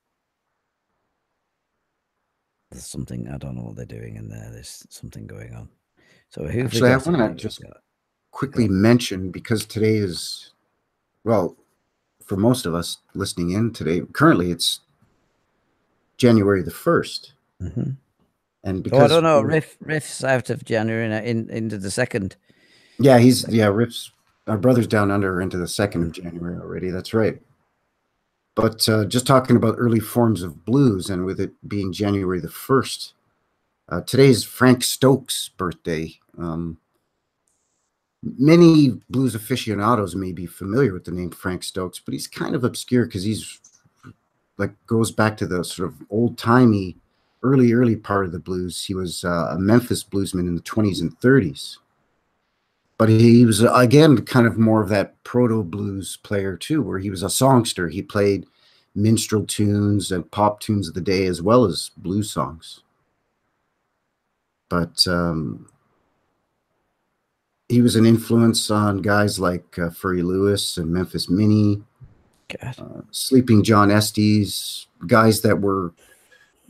There's something, I don't know what they're doing in there. There's something going on. So who actually, I want to just quickly mention, because today is, well, for most of us listening in today, currently it's January the 1st. Mm-hmm. And because I don't know, Riff's out of January into the 2nd. Yeah, Riff's, our brother's down under into the 2nd of January already. That's right. But just talking about early forms of blues, and with it being January the 1st, today's Frank Stokes' birthday. Many blues aficionados may be familiar with the name Frank Stokes, but he's kind of obscure because he's goes back to the sort of old-timey, early part of the blues. He was a Memphis bluesman in the 20s and 30s. But he was, again, kind of more of that proto-blues player, too, where he was a songster. He played minstrel tunes and pop tunes of the day as well as blues songs. But he was an influence on guys like Furry Lewis and Memphis Minnie, Sleeping John Estes, guys that were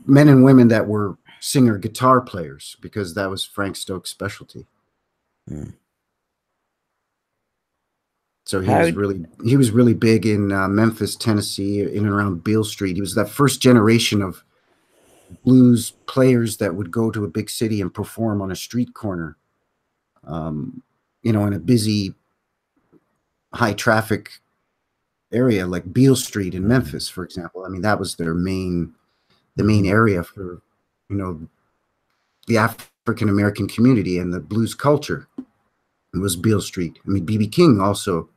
men and women that were singer guitar players, because that was Frank Stokes' specialty. So he was really big in Memphis, Tennessee, in and around Beale Street. He was that first generation of blues players that would go to a big city and perform on a street corner, in a busy, high traffic area like Beale Street in Memphis, for example. I mean, that was the main area for, the African American community and the blues culture. It was Beale Street. I mean, B.B. King also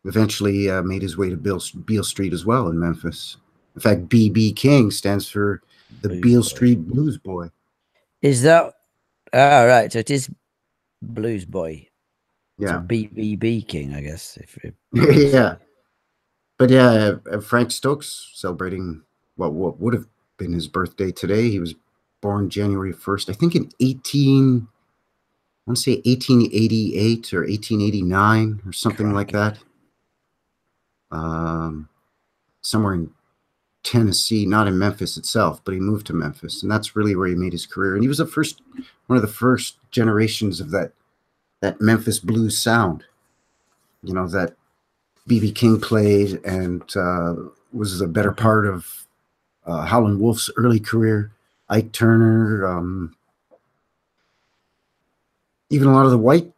eventually made his way to Beale Street as well in Memphis. In fact, B.B. King stands for the Beale Street Blues Boy. Is that right? So it is Blues Boy. Yeah, so BBB King, I guess. Yeah, but yeah, Frank Stokes celebrating what would have been his birthday today. He was born January 1st, I think, in 1888 or 1889 or something like that. Somewhere in Tennessee, not in Memphis itself, but he moved to Memphis, and that's really where he made his career. And he was one of the first generations of that Memphis blues sound, that B.B. King played, and was a better part of Howlin' Wolf's early career. Ike Turner, even a lot of the white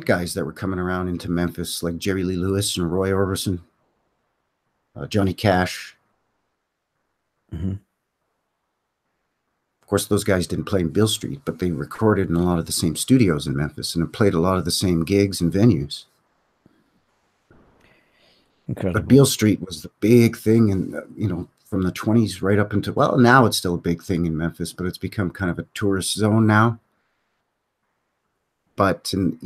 guys that were coming around into Memphis, like Jerry Lee Lewis and Roy Orbison, Johnny Cash. Of course, those guys didn't play in Beale Street, but they recorded in a lot of the same studios in Memphis and played a lot of the same gigs and venues. But Incredible. Beale Street was the big thing, and from the 20s right up into, well, now it's still a big thing in Memphis, but it's become kind of a tourist zone now. But from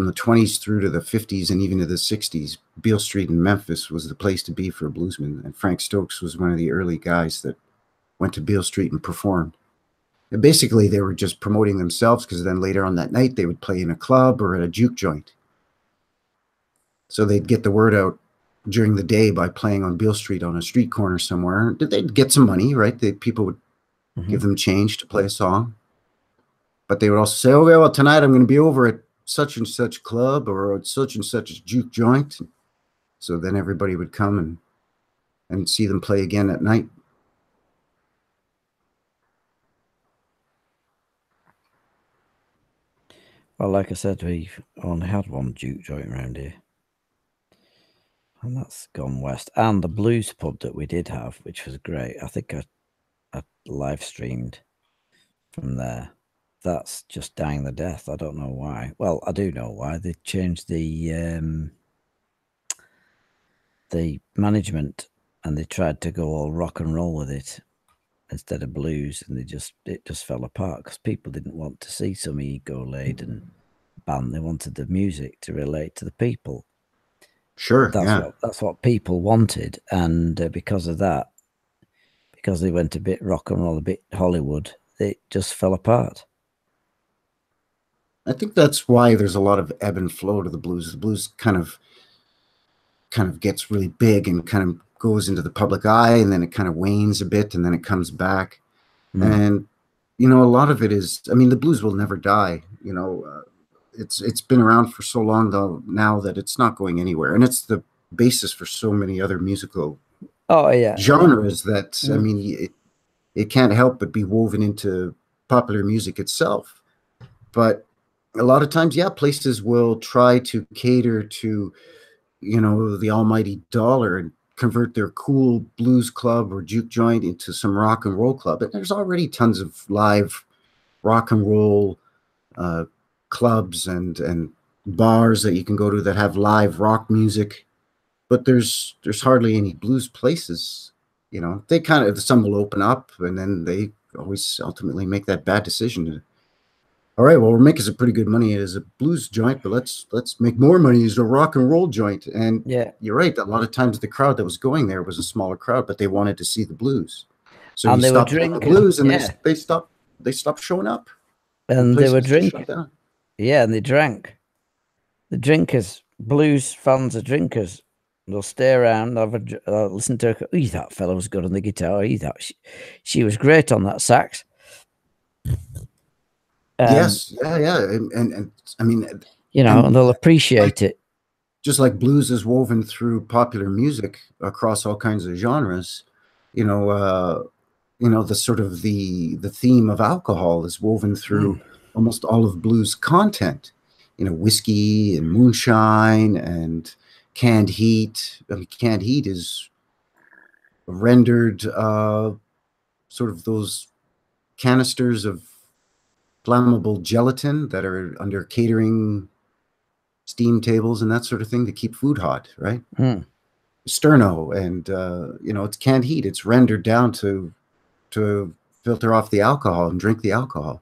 the 20s through to the 50s and even to the 60s, Beale Street in Memphis was the place to be for a bluesman. And Frank Stokes was one of the early guys that went to Beale Street and performed. And basically, they were just promoting themselves, because then later on that night they would play in a club or at a juke joint. So they'd get the word out during the day by playing on Beale Street on a street corner somewhere. They'd get some money, right? People would give them change to play a song. But they would also say, "Oh, well, tonight I'm going to be over at such and such club or at such and such juke joint." So then everybody would come and see them play again at night. Well, like I said, we've only had one juke joint around here, and that's gone west. And the blues pub that we did have, which was great, I think I live streamed from there. That's just dying the death. I don't know why. Well, I do know why. They changed the management, and they tried to go all rock and roll with it instead of blues, and it just fell apart because people didn't want to see some ego-laden band. They wanted the music to relate to the people. Sure, yeah. That's what people wanted, and because of that, because they went a bit rock and roll, a bit Hollywood, it just fell apart. I think that's why there's a lot of ebb and flow to the blues. The blues kind of gets really big and kind of goes into the public eye, and then it kind of wanes a bit, and then it comes back. And a lot of it is, I mean, the blues will never die. It's been around for so long though now that it's not going anywhere, and it's the basis for so many other musical genres that I mean, it can't help but be woven into popular music itself. But a lot of times, yeah, places will try to cater to the almighty dollar and convert their cool blues club or juke joint into some rock and roll club. And there's already tons of live rock and roll clubs and bars that you can go to that have live rock music, but there's hardly any blues places. They kind of, some will open up, and then they always ultimately make that bad decision to, all right, well, we're making some pretty good money as a blues joint, but let's make more money as a rock and roll joint. And yeah, you're right, a lot of times the crowd that was going there was a smaller crowd, but they wanted to see the blues. So and you they were stop playing the drinking, blues, and they stopped showing up. and they were drinking. Shut down. Yeah, and they drank. The drinkers, blues fans are drinkers. They'll stay around, listen to her. Oh, that fellow was good on the guitar. He thought she was great on that sax. Yes, yeah, and I mean, and they'll appreciate it. Just like blues is woven through popular music across all kinds of genres, the sort of the theme of alcohol is woven through almost all of blues content. Whiskey and moonshine and canned heat. I mean, canned heat is rendered sort of those canisters of flammable gelatin that are under catering steam tables and that sort of thing to keep food hot, right? Sterno, and it's canned heat. It's rendered down to filter off the alcohol and drink the alcohol.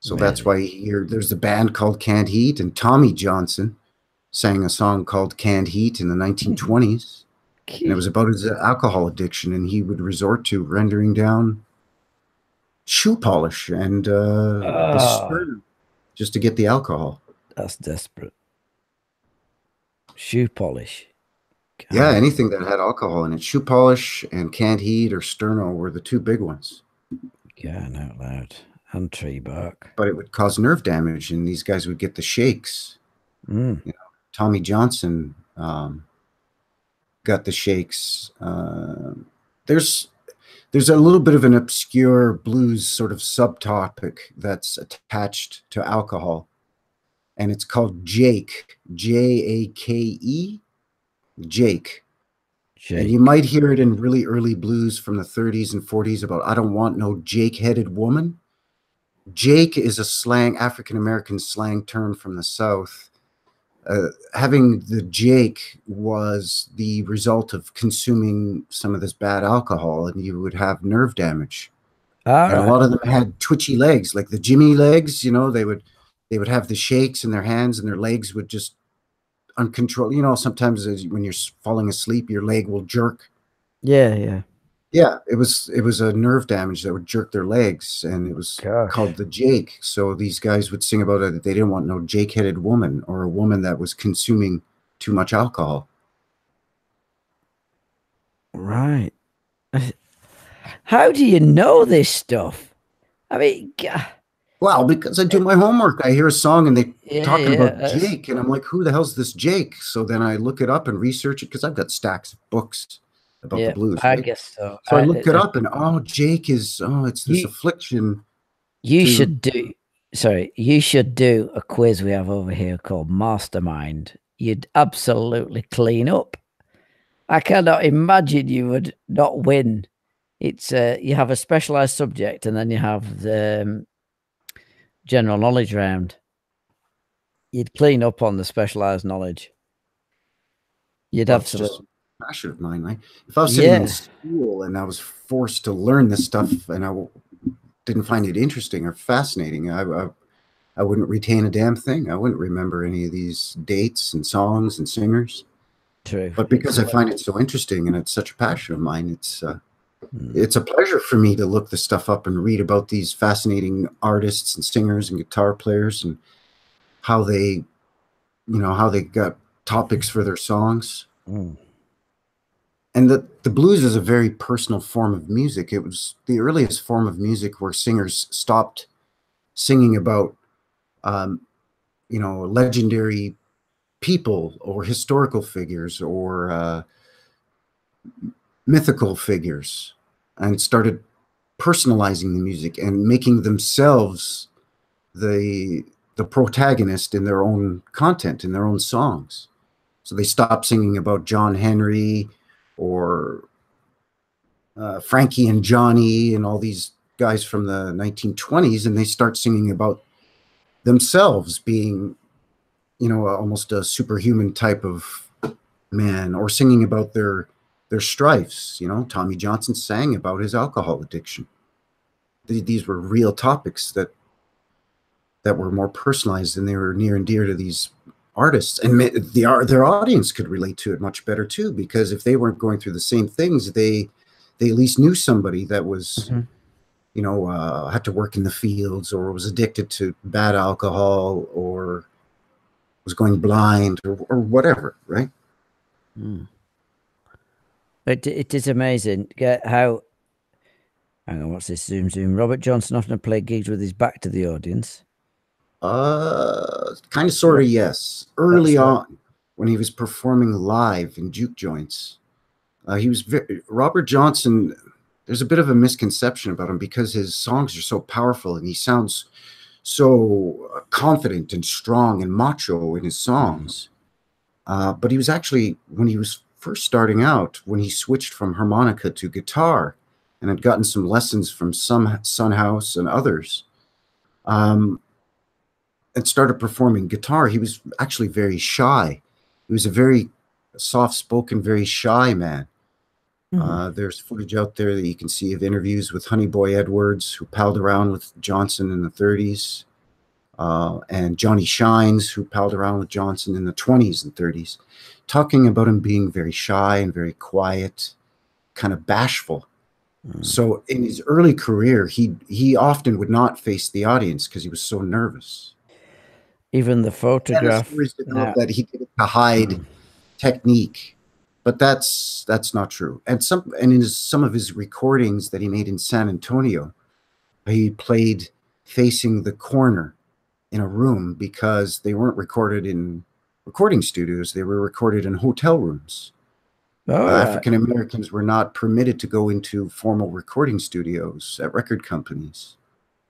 So that's why there's a band called Canned Heat, and Tommy Johnson sang a song called Canned Heat in the 1920s. And it was about his alcohol addiction, and he would resort to rendering down shoe polish and the sperm just to get the alcohol. That's desperate. Shoe polish. God. Yeah, anything that had alcohol in it. Shoe polish and Canned Heat or Sterno were the two big ones. Yeah, out loud. And tree bark. But it would cause nerve damage, and these guys would get the shakes. Tommy Johnson got the shakes. There's a little bit of an obscure blues sort of subtopic that's attached to alcohol, and it's called Jake, Jake, Jake. And you might hear it in really early blues from the 30s and 40s about "I don't want no Jake-headed woman." Jake is a African-American slang term from the South Having the Jake was the result of consuming some of this bad alcohol, and you would have nerve damage. All And a right. lot of them had twitchy legs, like the Jimmy legs. They would have the shakes in their hands, and their legs would just uncontrolled. Sometimes when you're falling asleep, your leg will jerk. Yeah, yeah. Yeah, it was a nerve damage that would jerk their legs, and it was Gosh. called the Jake. So these guys would sing about it that they didn't want no Jake-headed woman or a woman that was consuming too much alcohol. Right. How do you know this stuff? I mean, Well, because I do my homework, I hear a song and they yeah, talking yeah. about Jake, and I'm like, who the hell's this Jake? So then I look it up and research it because I've got stacks of books about the Yeah, blues, I right? guess so. So I look it up and Jake it's this You affliction you to should do sorry, you should do a quiz we have over here called Mastermind. You'd absolutely clean up. I cannot imagine you would not win. It's you have a specialized subject and then you have the general knowledge round. You'd clean up on the specialized knowledge. You'd well, it's just absolutely, a passion of mine, right? If I was sitting in yeah, school and I was forced to learn this stuff and didn't find it interesting or fascinating, I wouldn't retain a damn thing. I wouldn't remember any of these dates and songs and singers. true. But because I find it so interesting and it's such a passion of mine, Mm. it's a pleasure for me to look this stuff up and read about these fascinating artists and singers and guitar players and how they, how they got topics for their songs. Mm. And the blues is a very personal form of music. It was the earliest form of music where singers stopped singing about, um, legendary people or historical figures or mythical figures, and started personalizing the music and making themselves the the protagonist in their own content, in their own songs. So they stopped singing about John Henry or Frankie and Johnny and all these guys from the 1920s, and they start singing about themselves being, almost a superhuman type of man, or singing about their strifes. Tommy Johnson sang about his alcohol addiction. These were real topics that were more personalized, and they were near and dear to these artists, and their audience could relate to it much better too, because if they weren't going through the same things, they at least knew somebody that was, Mhm. had to work in the fields or was addicted to bad alcohol or was going blind or whatever, right? Mm. It is amazing how. Hang on, what's this? Zoom. Robert Johnson often played gigs with his back to the audience. Kind of, sort What? of, yes. That's Early what. on, when he was performing live in juke joints, he was Robert Johnson. There's a bit of a misconception about him because his songs are so powerful and he sounds so confident and strong and macho in his songs. But he was actually, when he was first starting out, when he switched from harmonica to guitar and had gotten some lessons from some Sunhouse and others, um, and started performing guitar, he was actually very shy. He was a very soft-spoken, very shy man. Mhm. There's footage out there that you can see of interviews with Honey Boy Edwards, who palled around with Johnson in the 30s, and Johnny Shines, who palled around with Johnson in the 20s and 30s, talking about him being very shy and very quiet, kind of bashful. Mm. So in his early career, he often would not face the audience because he was so nervous. Even the And the photograph stories develop now. that he did it to hide Mm. technique, but that's not true. And in some of his recordings that he made in San Antonio, he played facing the corner in a room because they weren't recorded in recording studios; they were recorded in hotel rooms. All right. African Americans were not permitted to go into formal recording studios at record companies.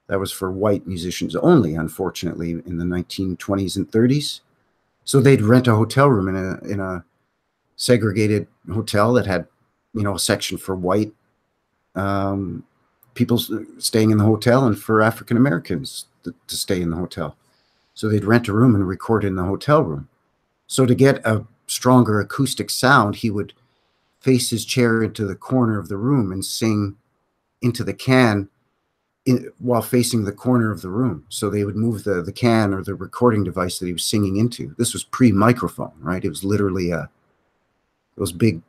That was for white musicians only, unfortunately, in the 1920s and 30s. So they'd rent a hotel room in a segregated hotel that had, a section for white um, people staying in the hotel and for African Americans to stay in the hotel. So they'd rent a room and record in the hotel room. So to get a stronger acoustic sound, he would face his chair into the corner of the room and sing into the can while facing the corner of the room. So they would move the can or the recording device that he was singing into. This was pre-microphone, right? It was literally those big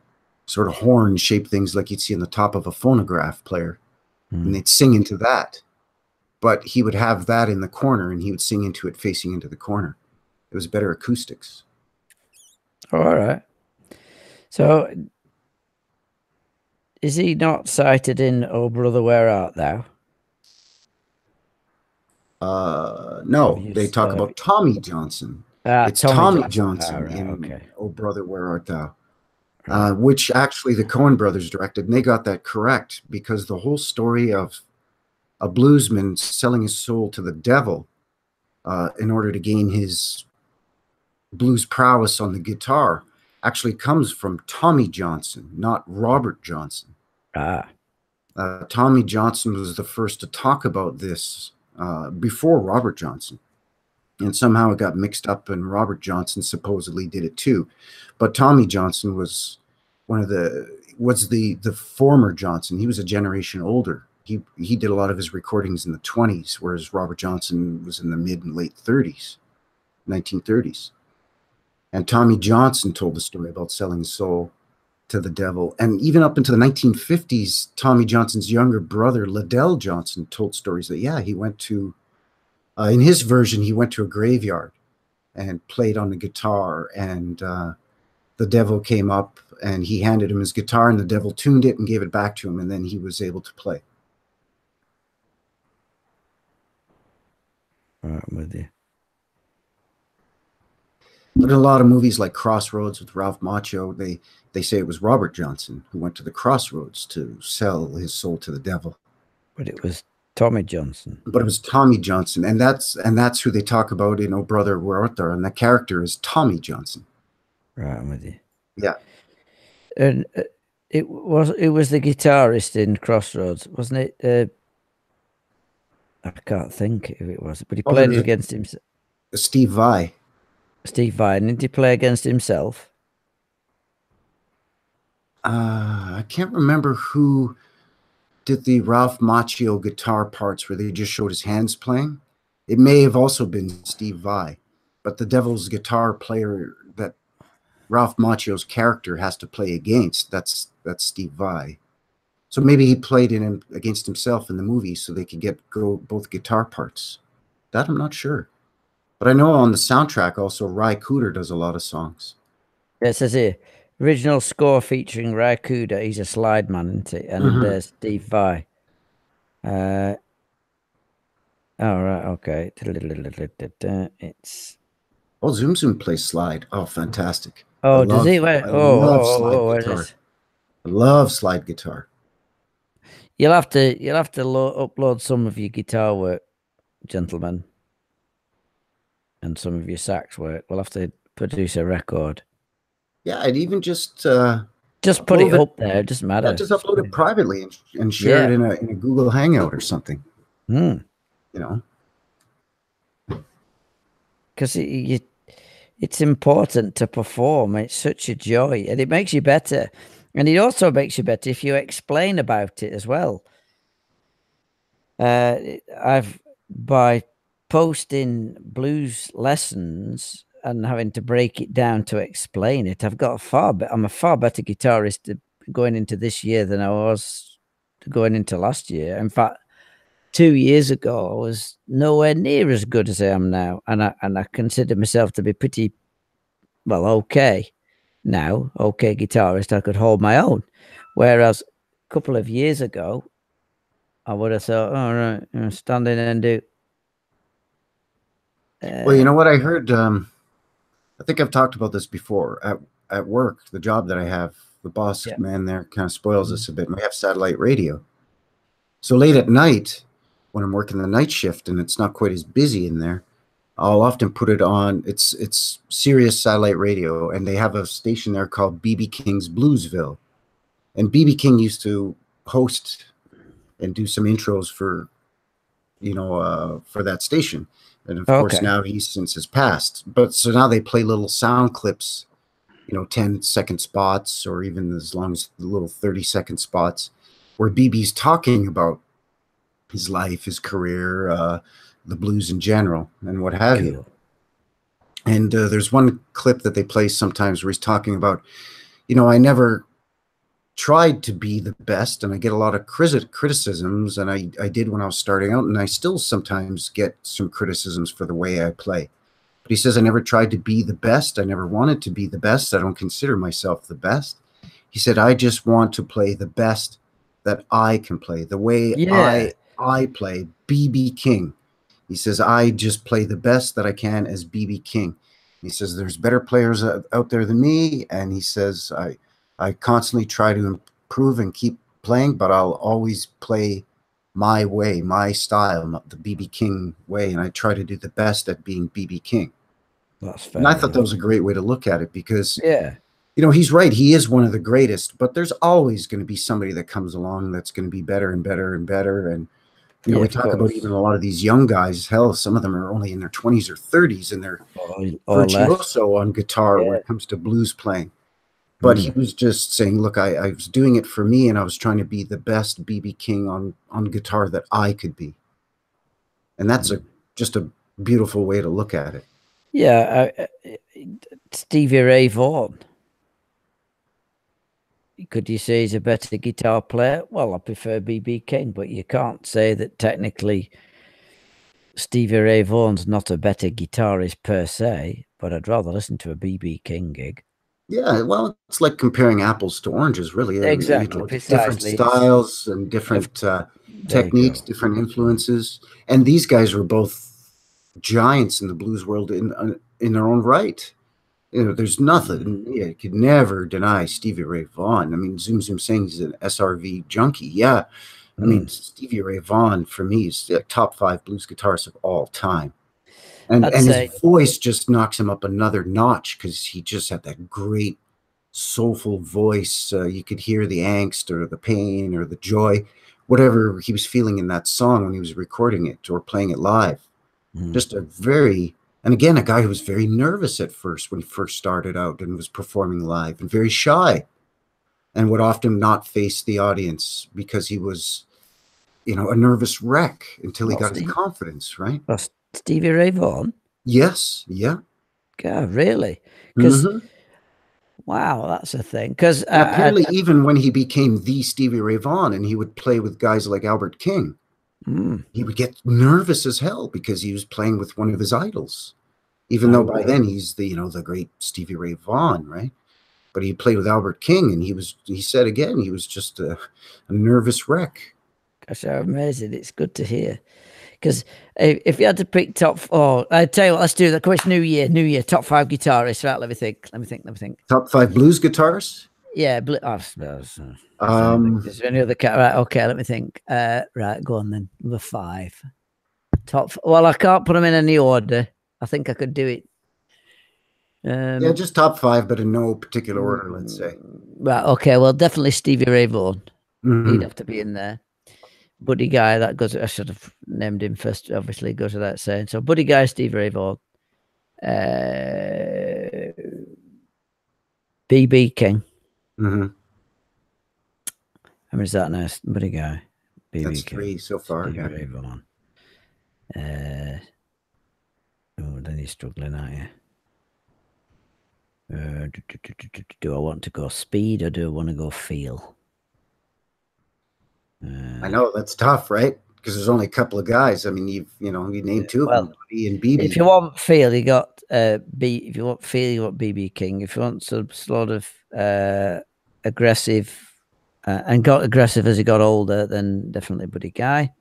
sort of horn-shaped things like you'd see on the top of a phonograph player. And they'd sing into that. But he would have that in the corner, and he would sing into it facing into the corner. It was better acoustics. Oh, all right. So is he not cited in Oh Brother, Where Art Thou? No, they talk about Tommy Johnson. It's Tommy Johnson right, in Oh Brother, Where Art Thou? Right. Which actually the Coen brothers directed, and they got that correct, because the whole story of a bluesman selling his soul to the devil in order to gain his blues prowess on the guitar actually comes from Tommy Johnson, not Robert Johnson. Tommy Johnson was the first to talk about this before Robert Johnson. And somehow it got mixed up, and Robert Johnson supposedly did it too. But Tommy Johnson was the former Johnson. He was a generation older. He did a lot of his recordings in the 20s, whereas Robert Johnson was in the mid and late 30s, 1930s. And Tommy Johnson told the story about selling his soul to the devil. And even up into the 1950s, Tommy Johnson's younger brother, Liddell Johnson, told stories that, yeah, he went to, in his version, he went to a graveyard and played on the guitar, and the devil came up and he handed him his guitar, and the devil tuned it and gave it back to him, and then he was able to play. All right, I'm with you. But in a lot of movies like Crossroads with Ralph Macchio, they say it was Robert Johnson who went to the crossroads to sell his soul to the devil. But it was Tommy Johnson. But it was Tommy Johnson, and that's who they talk about in Oh Brother, Where Art Thou? And that character is Tommy Johnson. Right, I'm with you. Yeah. And it was the guitarist in Crossroads, wasn't it? I can't think who it was, but he played against himself. Steve Vai. Steve Vai. Did he play against himself? I can't remember who did the Ralph Macchio guitar parts where they just showed his hands playing. It may have also been Steve Vai, but the devil's guitar player that Ralph Macchio's character has to play against, that's Steve Vai. So maybe he played against himself in the movie so they could go both guitar parts. That I'm not sure. But I know on the soundtrack also Ry Cooder does a lot of songs. It says here, original score featuring Ry Cooder. He's a slide man, isn't he? And Steve Vai. All right, okay. It's Zoom Zoom plays slide. Oh, fantastic. Oh, does he? I love slide guitar. I love slide guitar. You'll have to upload some of your guitar work, gentlemen, and some of your sax work. We'll have to produce a record. Yeah, I'd even just put it up there. It doesn't matter. Yeah, just upload it privately and share it in a Google Hangout or something. You know, because it's important to perform. It's such a joy, and it makes you better. And it also makes you better if you explain about it as well. By posting blues lessons and having to break it down to explain it, I'm a far better guitarist going into this year than I was going into last year. In fact, 2 years ago, I was nowhere near as good as I am now. And I consider myself to be pretty, well, okay now, okay guitarist. I could hold my own. Whereas a couple of years ago, I would have thought, all right, stand in and do. Well, you know what I heard? I think I've talked about this before. At work, the job that I have, the boss man there kind of spoils us a bit. And we have satellite radio. So late at night, when I'm working the night shift and it's not quite as busy in there, I'll often put it on. It's Sirius satellite radio, and they have a station there called BB King's Bluesville. And BB King used to host and do some intros for, for that station. And of course, Okay. now he's since has passed. But so now they play little sound clips, 10-second spots, or even as long as the little 30-second spots, where BB's talking about his life, his career, the blues in general, and what have you. Cool. And there's one clip that they play sometimes where he's talking about, I never tried to be the best, and I get a lot of criticisms, and I did when I was starting out, and I still sometimes get some criticisms for the way I play. But he says, I never tried to be the best. I never wanted to be the best. I don't consider myself the best. He said, I just want to play the best that I can play, the way Yeah, I play, BB King. He says, I just play the best that I can as BB King. He says, there's better players out there than me. And he says, I constantly try to improve and keep playing, but I'll always play my way, my style, the BB King way. And I try to do the best at being BB King. that's And I fair thought that enough. was a great way to look at it because, Yeah, he's right. He is one of the greatest, but there's always going to be somebody that comes along that's going to be better and better and better. And yeah, we of talk about even course. a lot of these young guys. Hell, some of them are only in their 20s or 30s, and they're Or less. virtuoso on guitar when Yeah. it comes to blues playing. But he Mm. was just saying, look, I was doing it for me, and I was trying to be the best BB King on guitar that I could be. And that's just a beautiful way to look at it. Yeah, Stevie Ray Vaughan. Could you say he's a better guitar player? Well, I prefer BB King, but you can't say that technically Stevie Ray Vaughan's not a better guitarist per se, but I'd rather listen to a BB King gig. Yeah, well, it's like comparing apples to oranges, really. Exactly, Different precisely. styles and Of, different there you techniques, go. different influences, and these guys were both giants in the blues world in their own right. There's nothing. Yeah, you could never deny Stevie Ray Vaughan. I mean, Zoom Zoom saying he's an SRV junkie. Yeah, I mean, Stevie Ray Vaughan for me is the top 5 blues guitarist of all time. And I'd his say, voice just knocks him up another notch because he just had that great soulful voice. You could hear the angst or the pain or the joy, whatever he was feeling in that song when he was recording it or playing it live. Just and again, a guy who was very nervous at first when he first started out and was performing live, and very shy, and would often not face the audience because he was, a nervous wreck until he got his confidence, right? Stevie Ray Vaughan? Yes. Yeah. God, really? Because, Mm-hmm. wow, that's a thing. Because And apparently, even when he became the Stevie Ray Vaughan and he would play with guys like Albert King, he would get nervous as hell because he was playing with one of his idols. Even though by then he's the great Stevie Ray Vaughan, right? But he played with Albert King, and he said again, he was just a nervous wreck. gosh, how amazing. It's good to hear. Because if you had to pick top 4, I tell you what, let's do that. Course, New Year, top 5 guitarists. Right, let me think. Top 5 blues guitarists? Yeah, is there any other cat? Right, okay, let me think. Right, go on then. Number 5. Well, I can't put them in any order. I think I could do it. Yeah, just top 5, but in no particular order, let's say. Right, okay, well, definitely Stevie Ray Vaughan. He'd have to be in there. Buddy Guy, that goes. I should have named him first. Obviously, goes without saying. So, Buddy Guy, Stevie Ray Vaughan, BB King. Mm-hmm. How many is that now? Buddy Guy, BB That's King, 3 so far. Stevie Yeah. Ray Vaughan. Then you're struggling, aren't you? Do I want to go speed or do I want to go feel? I know that's tough, right? Because there's only a couple of guys. I mean, you named 2 of them, Buddy and BB. If you want feel, you got If you want feel, you want BB King. If you want sort of aggressive and got aggressive as he got older, then definitely Buddy Guy.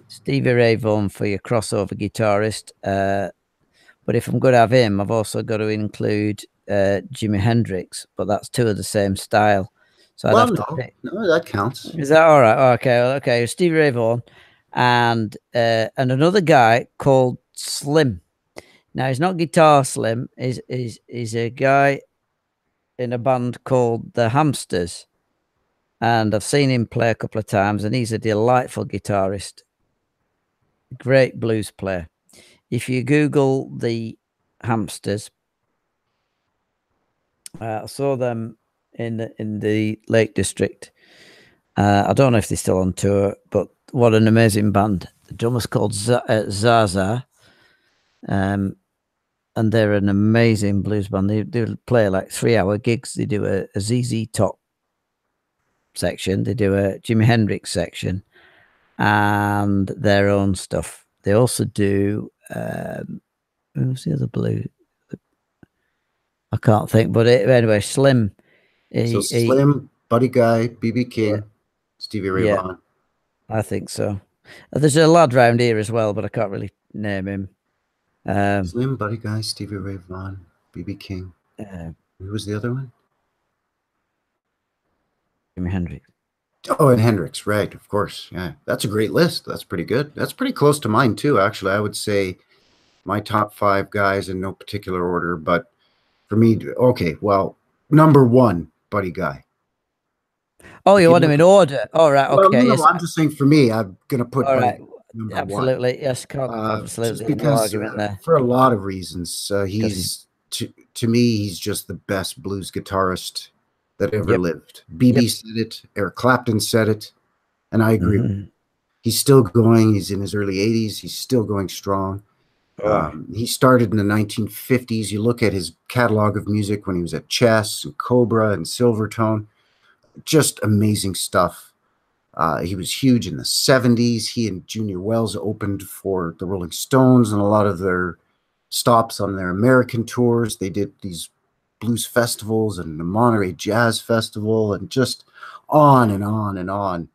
Stevie Ray Vaughan for your crossover guitarist. But if I'm going to have him, I've also got to include Jimi Hendrix, but that's 2 of the same style. So I'd have to pick. No, that counts. Is that all right? Okay. Stevie Ray Vaughan and another guy called Slim. Now he's not Guitar Slim. He's a guy in a band called the Hamsters, and I've seen him play a couple of times, and he's a delightful guitarist, great blues player. if you Google the Hamsters, I saw them in the Lake District. I don't know if they're still on tour, but what an amazing band. The drummer's called Zaza, and they're an amazing blues band. They play like 3-hour gigs. They do a ZZ Top section, they do a Jimi Hendrix section, and their own stuff. They also do who's the other blue? I can't think, but anyway, Slim. So Slim, Buddy Guy, BB King, yeah, Stevie Ray yeah, Vaughan. I think so. There's a lad round here as well, but I can't really name him. Slim, Buddy Guy, Stevie Ray Vaughan, BB King. Who was the other one? Jimi Hendrix. Oh, and Hendrix, right, of course. Yeah, that's a great list. That's pretty good. That's pretty close to mine too, actually. I would say my top 5 guys in no particular order, but for me, okay, well, number 1, Buddy Guy. Oh, you want him in order? All right, well, okay. No, yes. I'm just saying for me, I'm gonna put all right. number absolutely, 1. yes, absolutely. Just because, no argument there. For a lot of reasons, he's to me, he's just the best blues guitarist that ever lived. BB said it, Eric Clapton said it, and I agree. He's still going. He's in his early 80s. He's still going strong. He started in the 1950s. You look at his catalog of music when he was at Chess and Cobra and Silvertone, just amazing stuff. He was huge in the 70s. He and Junior Wells opened for the Rolling Stones and a lot of their stops on their American tours. They did these blues festivals and the Monterey Jazz Festival and just on and on and on.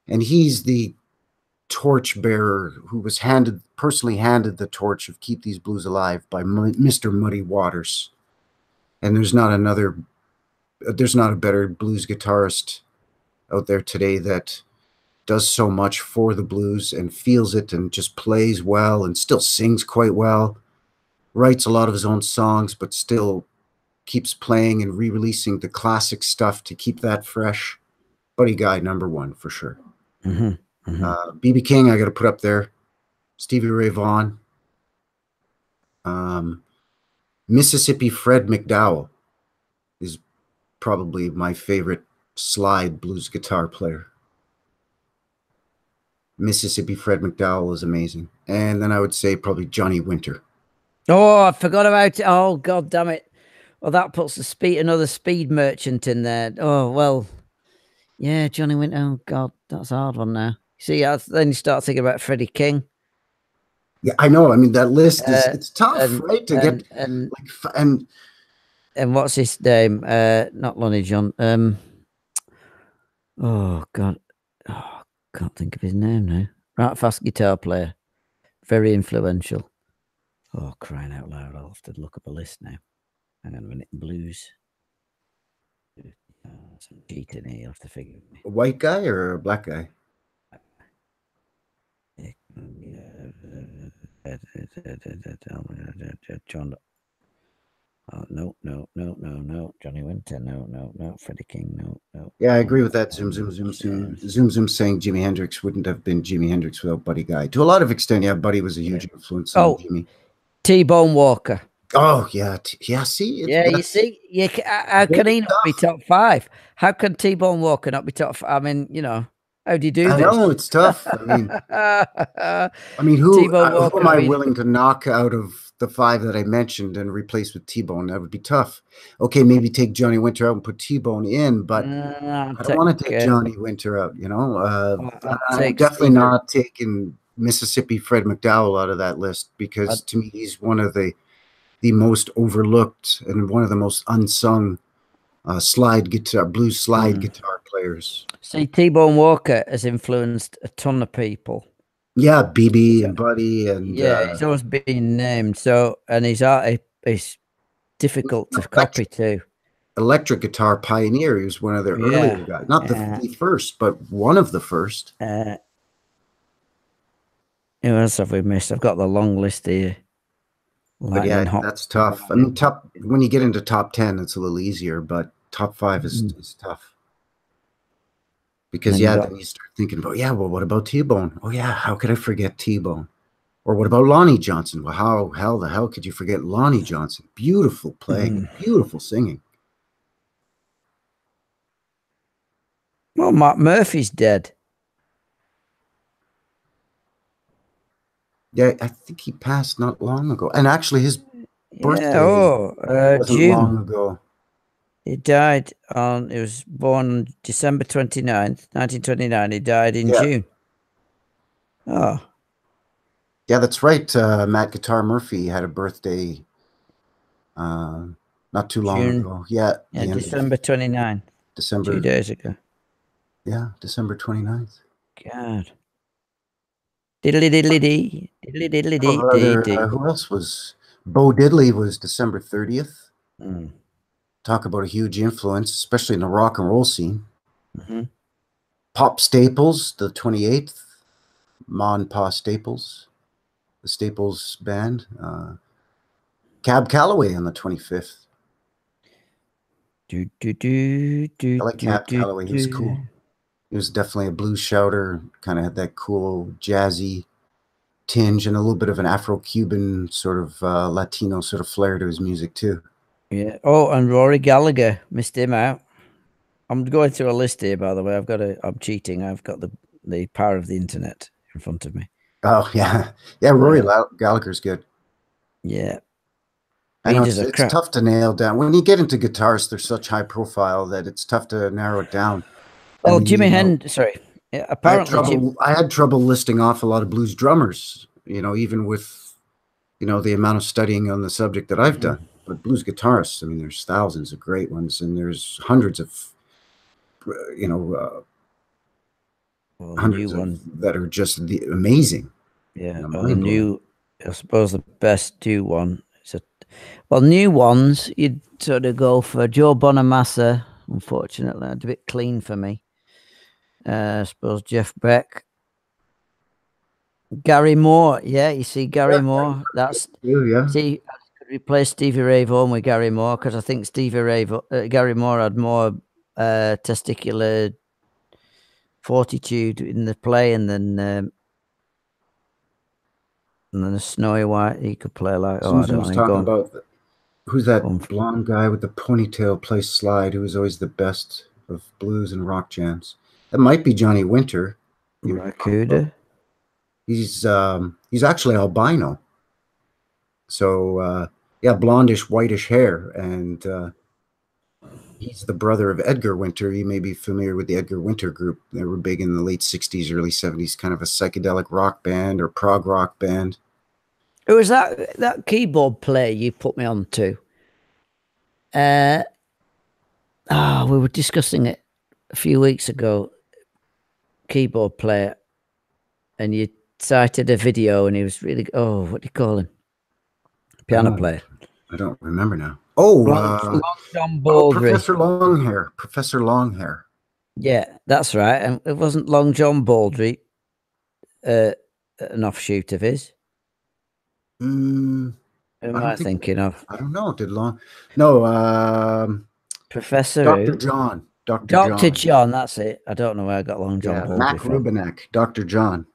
And he's the torchbearer who was personally handed the torch of Keep These Blues Alive by Mr. Muddy Waters. And there's not a better blues guitarist out there today that does so much for the blues and feels it and just plays well and still sings quite well, writes a lot of his own songs, but still keeps playing and re-releasing the classic stuff to keep that fresh. Buddy Guy, number 1 for sure. BB King, I got to put up there. Stevie Ray Vaughan. Mississippi Fred McDowell is probably my favorite slide blues guitar player. Mississippi Fred McDowell is amazing. And then I would say probably Johnny Winter. Oh, I forgot about it. Oh, God damn it. Well, that puts another speed merchant in there. Oh, well, yeah, Johnny Winter. Oh, God, that's a hard one now. See, then you start thinking about Freddie King. Yeah, I know. I mean, that list it's tough, right? To get and what's his name? Not Lonnie John. Oh God, can't think of his name now. Right, fast guitar player, very influential. Oh, crying out loud! I'll have to look up a list now. Hang on a minute, blues. Some cheating here. You'll have to figure. A white guy or a black guy? John. Oh, no. Johnny Winter, no. Freddie King, no. Yeah, I agree with that. Zoom saying Jimi Hendrix wouldn't have been Jimi Hendrix without Buddy Guy. To a lot of extent, yeah, Buddy was a huge influence on Jimmy. T-Bone Walker. Oh, yeah. See? You see? How can he not be top 5? How can T-Bone Walker not be top 5? I mean, how do you do this? I know, it's tough. Who am I willing to knock out of the 5 that I mentioned and replace with T-Bone? That would be tough. Okay, maybe take Johnny Winter out and put T-Bone in, but I don't want to take Johnny Winter out, I'm definitely not taking Mississippi Fred McDowell out of that list because to me he's one of the most overlooked and one of the most unsung blues slide guitar players. See, T-Bone Walker has influenced a ton of people. Yeah, BB and Buddy and he's always been named. So, and his art is difficult to copy too. Electric guitar pioneer. He was one of their earlier guys, not the first, but one of the first. Who else have we missed? I've got the long list here. But yeah, that's tough. I mean, when you get into top 10, it's a little easier, but top 5 is tough. Because then you start thinking about, well, what about T-Bone? Oh yeah, how could I forget T-Bone? Or what about Lonnie Johnson? Well, how the hell could you forget Lonnie Johnson? Beautiful playing, beautiful singing. Well, Mark Murphy's dead. Yeah, I think he passed not long ago. And actually, his birthday wasn't June. long ago. He died on, he was born on December 29th, 1929. He died in June. Oh. Yeah, that's right. Matt Guitar Murphy had a birthday not too long ago. Yeah, December 29th. December. 2 days ago. Yeah, December 29th. God. Diddly diddly dee. Diddly diddly dee. Who else was? Bo Diddley was December 30th. Mm. Talk about a huge influence, especially in the rock and roll scene. Mm-hmm. Pop Staples, the 28th. Ma and Pa Staples, the Staples band. Cab Calloway on the 25th. I like Cab Calloway. He was cool. He was definitely a blues shouter, kind of had that cool jazzy tinge and a little bit of an Afro-Cuban sort of Latino sort of flair to his music too. Yeah. Oh, and Rory Gallagher, missed him out. I'm going through a list here, by the way. I'm cheating. I've got the power of the internet in front of me. Oh yeah, yeah. Rory Gallagher's good. Yeah, I know it's tough to nail down. When you get into guitars, they're such high profile that it's tough to narrow it down. Oh, Jimmy Hendrix. Sorry. Yeah, apparently, I had trouble listing off a lot of blues drummers. Even with the amount of studying on the subject that I've done. But blues guitarists, I mean, there's thousands of great ones, and there's hundreds of hundreds of that are just amazing. Yeah, I suppose the best new one is new ones. You'd sort of go for Joe Bonamassa. Unfortunately, it's a bit clean for me. I suppose Jeff Beck, Gary Moore. Yeah, you see Gary Moore. That's see. I could replace Stevie Ray Vaughan with Gary Moore because I think Gary Moore had more testicular fortitude in the play, and then a Snowy White, he could play like. Susan was talking about who's that blonde guy with the ponytail plays slide, who was always the best of blues and rock jams. That might be Johnny Winter. He's actually albino. So yeah, blondish, whitish hair, and he's the brother of Edgar Winter. You may be familiar with the Edgar Winter group. They were big in the late 60s, early 70s, kind of a psychedelic rock band or prog rock band. Who was that keyboard player you put me on to? We were discussing it a few weeks ago. Keyboard player, and you cited a video, and he was really what do you call him? Piano player. I don't remember now. Long John Baldry. Professor Longhair. Professor Longhair. Yeah, that's right. And it wasn't Long John Baldry an offshoot of his? Who am I thinking of? I don't know. No, Professor Dr. John. Dr. John, that's it. I don't know where I got Long John Baldry Mac from. Rubenek, Dr. John.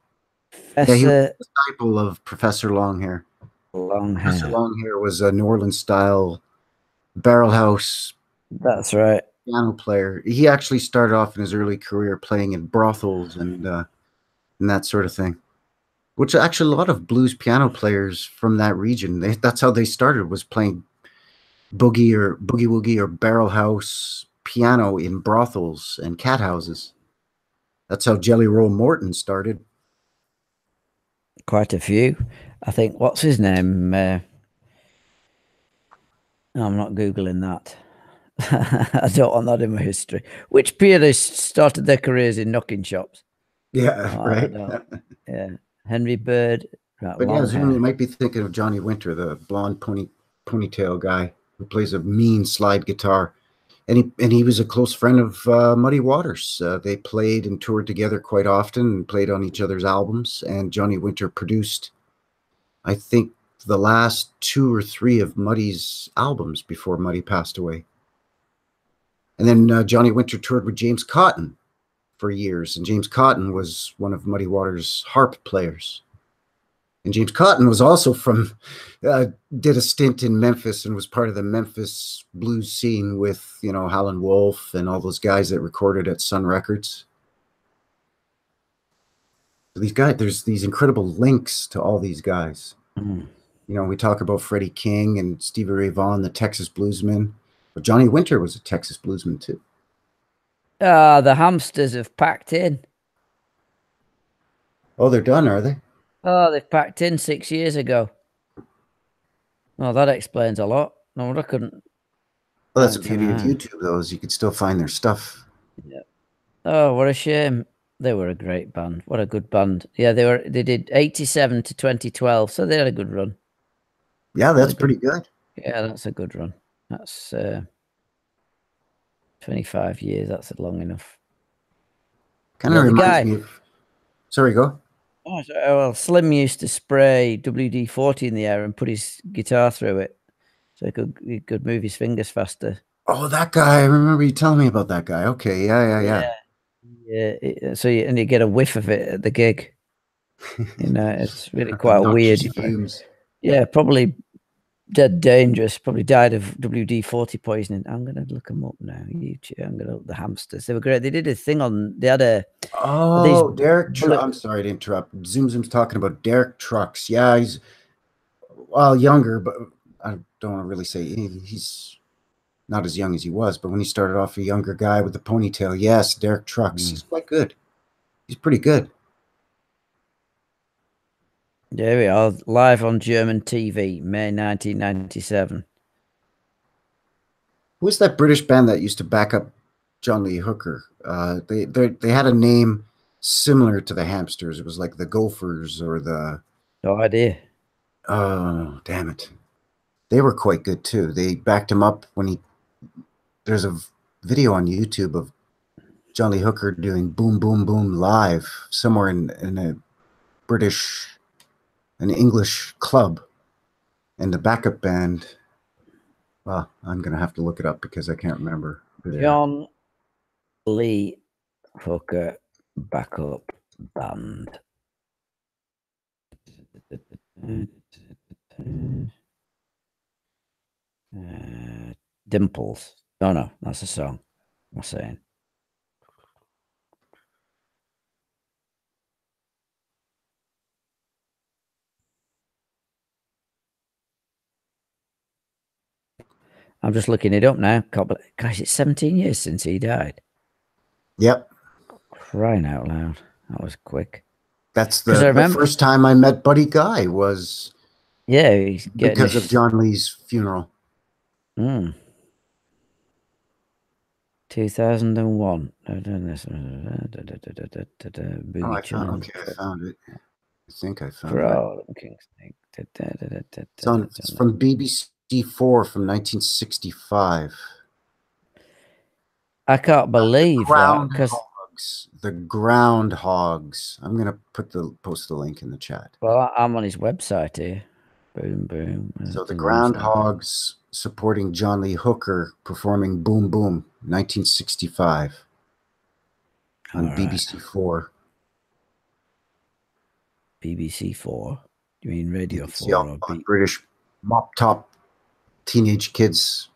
Professor, he was a disciple of Professor Longhair. Professor Longhair was a New Orleans style barrel house. That's right. Piano player. He actually started off in his early career playing in brothels and that sort of thing. Which actually a lot of blues piano players from that region, that's how they started, was playing boogie woogie or barrel house piano in brothels and cat houses. That's how Jelly Roll Morton started. Quite a few. I think, what's his name? I'm not Googling that. I don't want that in my history. Which pianists started their careers in knocking shops? Yeah, right. Yeah, Henry Bird. But yeah, Zoom, you might be thinking of Johnny Winter, the blonde ponytail guy who plays a mean slide guitar. And he was a close friend of Muddy Waters. They played and toured together quite often and played on each other's albums. And Johnny Winter produced, I think, the last 2 or 3 of Muddy's albums before Muddy passed away. And then Johnny Winter toured with James Cotton for years. And James Cotton was one of Muddy Waters' harp players. And James Cotton was also from, did a stint in Memphis and was part of the Memphis blues scene with, you know, Howlin' Wolf and all those guys that recorded at Sun Records. So these guys, there's these incredible links to all these guys. Mm. You know, we talk about Freddie King and Stevie Ray Vaughan, the Texas bluesmen, but Johnny Winter was a Texas bluesman too. The hamsters have packed in. Oh, they're done, are they? Oh, they've packed in 6 years ago. Well, that explains a lot. No, I couldn't. Well, that's the beauty of YouTube, though, is you could still find their stuff. Yeah. Oh, what a shame. They were a great band. What a good band. Yeah, they did 87 to 2012, so they had a good run. Yeah, that's pretty good. Yeah, that's a good run. That's 25 years. That's long enough. Kind of reminds me of... Sorry, go. Oh, well, Slim used to spray WD-40 in the air and put his guitar through it, so he could move his fingers faster. Oh, that guy! I remember you telling me about that guy. Okay, yeah. So you get a whiff of it at the gig. You know, it's really quite weird. Fumes. Yeah, probably dead dangerous. Probably died of WD-40 poisoning. I'm gonna look them up now. YouTube. I'm gonna look the hamsters. They were great. They did a thing on. They had a. Oh, Derek. I'm sorry to interrupt. Zoom's talking about Derek Trucks. Yeah, he's younger, but I don't want to really say he's not as young as he was. But when he started off, a younger guy with the ponytail. Yes, Derek Trucks. He's quite good. He's pretty good. There we are, live on German TV, May 1997. Who's that British band that used to back up John Lee Hooker? They had a name similar to the Hamsters. It was like the Gophers or the... No idea. Oh, damn it. They were quite good too. They backed him up when he... There's a video on YouTube of John Lee Hooker doing Boom Boom Boom live somewhere in a British... an English club, and the backup band, well, I'm going to have to look it up because I can't remember. John Lee Hooker backup band. Dimples. No, that's a song. I'm saying. I'm just looking it up now. Gosh, it's 17 years since he died. Yep. Crying out loud. That was quick. That's the first time I met Buddy Guy was because of John Lee's funeral. 2001. I found it. I think I found it. It's from BBC4 from 1965. I can't believe that, because the Groundhogs. I'm gonna post the link in the chat. Well, I'm on his website here. Boom boom. So the Groundhogs supporting John Lee Hooker performing Boom Boom 1965 on BBC4. BBC4? You mean Radio 4? Or British mop top teenage kids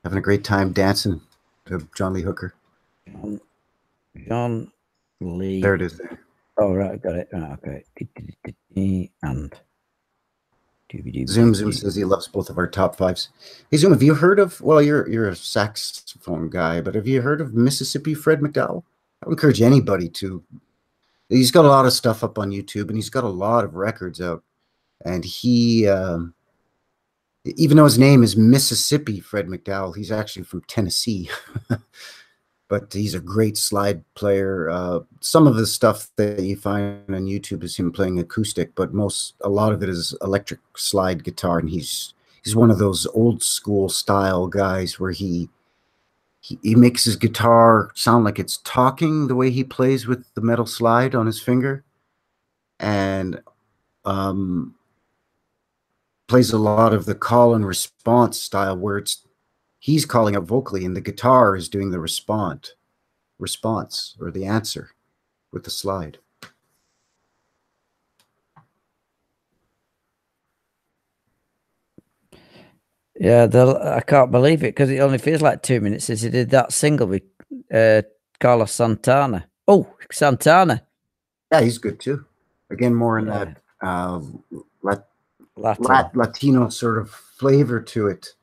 having a great time dancing to John Lee Hooker. John Lee. There it is. There. Oh, right, got it. Oh, okay. And Zoom says he loves both of our top fives. Hey, Zoom, have you heard of? Well, you're a saxophone guy, but have you heard of Mississippi Fred McDowell? I would encourage anybody to. He's got a lot of stuff up on YouTube, and he's got a lot of records out. And he, even though his name is Mississippi Fred McDowell, he's actually from Tennessee. But he's a great slide player. Some of the stuff that you find on YouTube is him playing acoustic, but a lot of it is electric slide guitar. And he's one of those old school style guys where he makes his guitar sound like it's talking the way he plays with the metal slide on his finger, and plays a lot of the call and response style where he's calling out vocally and the guitar is doing the response or the answer with the slide. Yeah, I can't believe it because it only feels like 2 minutes since he did that single with Carlos Santana. Oh, Santana. Yeah, he's good too. Again, more in Yeah, that Lat- Latin. Latino sort of flavor to it,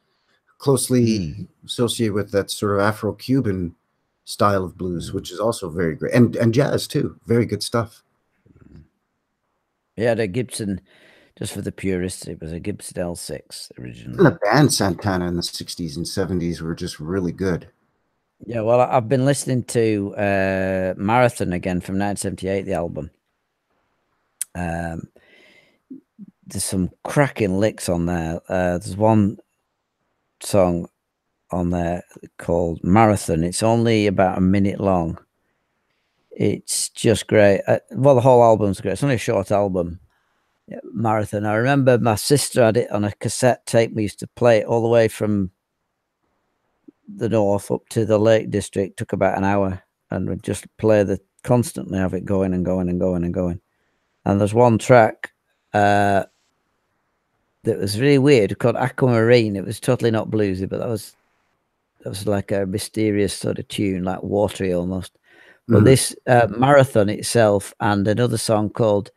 closely Mm. associated with that sort of Afro-Cuban style of blues, which is also very great, and jazz too. Very good stuff. Yeah, the Gibson, just for the purists, it was a Gibson L6 And the originally. band Santana in the 60s and 70s were just really good. Yeah, well, I've been listening to Marathon again from 1978, the album. Um, there's some cracking licks on there. There's one song on there called Marathon. It's only about a minute long. It's just great. Well, the whole album's great. It's only a short album. Yeah, Marathon. I remember my sister had it on a cassette tape. We used to play it all the way from the north up to the Lake District. Took about an hour, and we'd just play the constantly have it going and going and going and going. And there's one track that was really weird called Aquamarine. It was totally not bluesy, but that was like a mysterious sort of tune, like watery almost. But this Marathon itself and another song called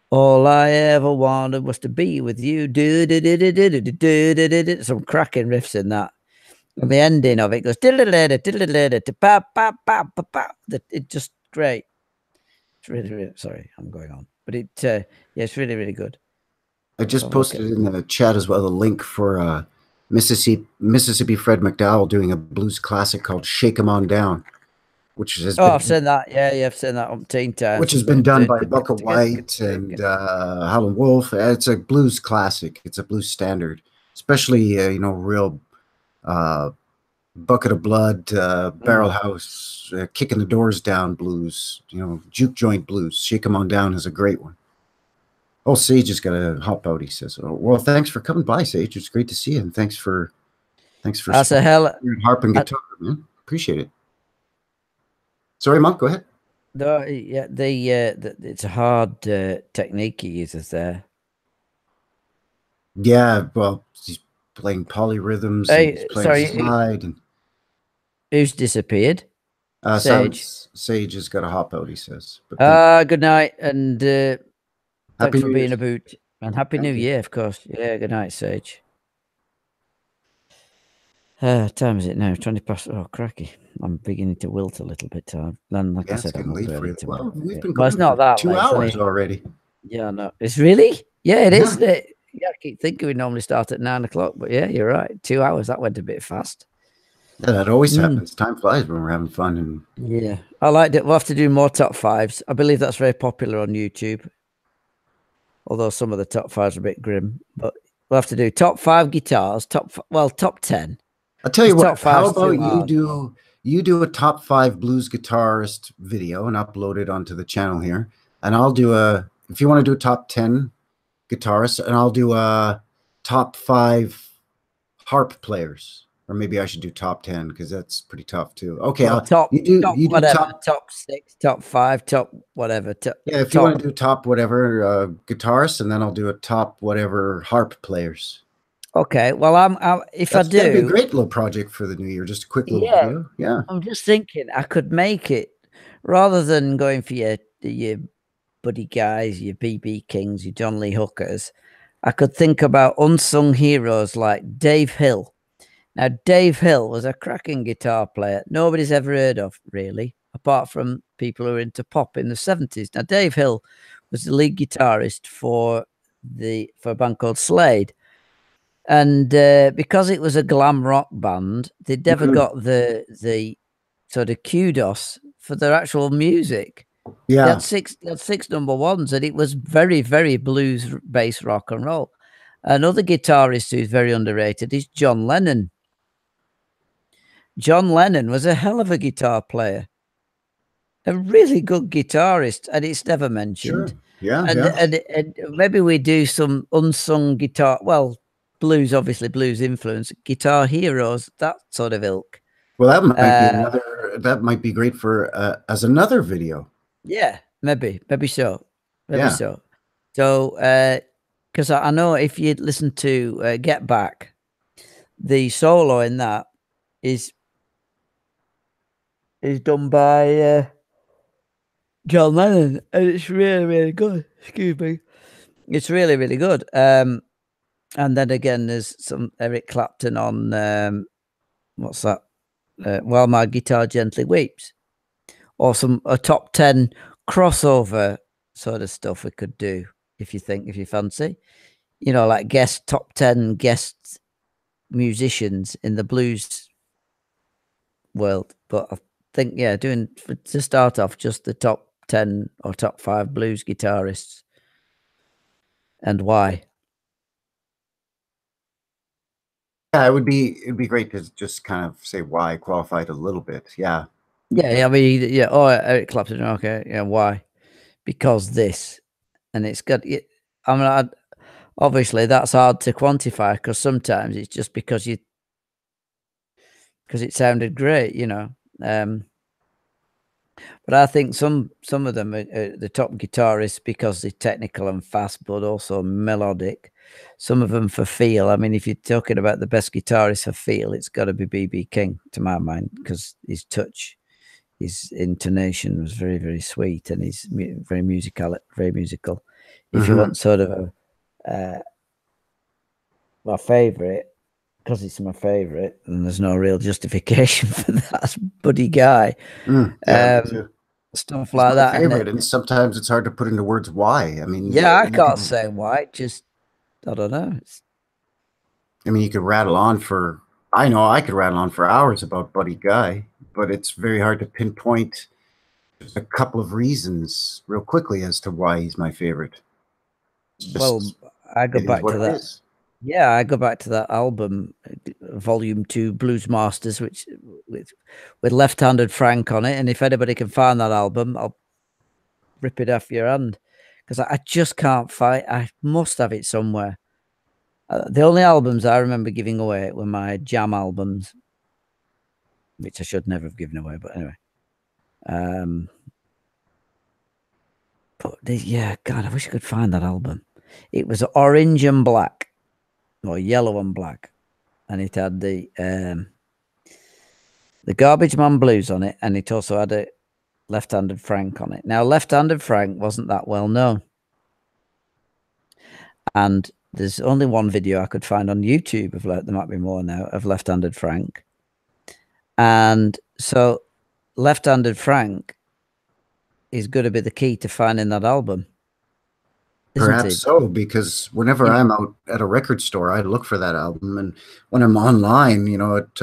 All I Ever Wanted Was to Be With You. Some cracking riffs in that. And the ending of it goes it's just great. It's really, really sorry, I'm going on. But yeah, it's really, really good. I just posted in the chat as well the link for Mississippi Fred McDowell doing a blues classic called "Shake 'Em On Down," which has I've been seen that. Yeah, I've seen that umpteen times. done by Bucka White and Howlin' Wolf. It's a blues classic. It's a blues standard, especially real bucket of blood, barrel house, kicking the doors down blues. Juke joint blues. "Shake 'Em On Down" is a great one. Oh, Sage has got a hop out. He says, "Oh, well, thanks for coming by, Sage. It's great to see you, and thanks for That's a hell. harp and guitar, man. Appreciate it." Sorry, Monk. Go ahead. Yeah, it's a hard technique he uses there. Yeah, well, he's playing polyrhythms and he's playing slide. And who's disappeared? Sage. Sage has got a hop out. He says. But good night, and thanks for being Year. a boot, and happy New Year, of course. Yeah, good night, Sage. Time is it now? 20 past. Oh, cracky! I'm beginning to wilt a little bit. Then, like I said, I'm late for it. Well, we've been going it's not that 2 hours already. Yeah, no, it's really. Yeah, it is. Yeah, I keep thinking we normally start at 9 o'clock, but yeah, you're right. 2 hours. That went a bit fast. Yeah, that always happens. Time flies when we're having fun. And yeah, I liked it. We'll have to do more top fives. I believe that's very popular on YouTube. Although some of the top fives are a bit grim, but we'll have to do top 5 guitars. Top 10. I'll tell you what. How about you do a top 5 blues guitarist video and upload it onto the channel here, and I'll do if you want to do a top 10 guitarists, and I'll do a top 5 harp players. Or maybe I should do top 10 because that's pretty tough too. Okay, you do top 6, top 5, top whatever. Yeah, if you want to do top whatever guitarists, and then I'll do a top whatever harp players. Okay, well, if I do, that'd be a great little project for the new year. Just a quick little video. Yeah, I'm just thinking I could make it rather than going for your Buddy Guys, your BB Kings, your John Lee Hookers. I could think about unsung heroes like Dave Hill. Now, Dave Hill was a cracking guitar player nobody's ever heard of, really, apart from people who are into pop in the 70s. Now, Dave Hill was the lead guitarist for a band called Slade. And because it was a glam rock band, they never got the sort of kudos for their actual music. Yeah, they had six number ones, and it was very, very blues based rock and roll. Another guitarist who's very underrated is John Lennon. John Lennon was a hell of a guitar player, a really good guitarist, and it's never mentioned. Sure. Yeah, and maybe we do some unsung guitar. Well, blues, obviously, blues influence, guitar heroes, that sort of ilk. Well, that might be another. That might be great for as another video. Yeah, maybe so. So, because I know if you listen to Get Back, the solo in that is done by John Lennon, and it's really, really good. Excuse me. It's really, really good. And then again, there's some Eric Clapton on what's that? While My Guitar Gently Weeps, or a top 10 crossover sort of stuff we could do if you fancy. You know, like top 10 guest musicians in the blues world. But I think, yeah, to start off, just the top 10 or top 5 blues guitarists and why. Yeah, it'd be great to just kind of say why, qualify it a little bit. Yeah. Yeah, I mean, yeah. Oh, Eric Clapton. Okay, yeah. Why? Because this, and it's got. I mean, obviously that's hard to quantify because sometimes it's just because it sounded great, you know. But I think some of them are the top guitarists because they're technical and fast, but also melodic. Some of them for feel. I mean, if you're talking about the best guitarist for feel, it's got to be B.B. King, to my mind, because his touch, his intonation was very, very sweet, and he's very musical. Very musical. If you want sort of my favorite, because it's my favorite, and there's no real justification for that. Buddy Guy, Yeah, stuff he's like my that, favorite, and sometimes it's hard to put into words why. I mean, yeah, I can't say why. Just I don't know. You could rattle on for. I know I could rattle on for hours about Buddy Guy, but it's very hard to pinpoint just a couple of reasons real quickly as to why he's my favorite. Well, I go back to that. Yeah, I go back to that album, Volume 2, Blues Masters, which with Left-Handed Frank on it. And if anybody can find that album, I'll rip it off your hand, because I just can't find. I must have it somewhere. The only albums I remember giving away were my Jam albums, which I should never have given away. But anyway, yeah, God, I wish I could find that album. It was orange and black, or yellow and black, and it had the Garbage Man Blues on it, and it also had a Left-Handed Frank on it. Now, Left-Handed Frank wasn't that well known, and there's only one video I could find on YouTube of there might be more now, of Left-Handed Frank. And so Left-Handed Frank is going to be the key to finding that album. Perhaps so, because whenever I'm out at a record store, I look for that album, and when I'm online, at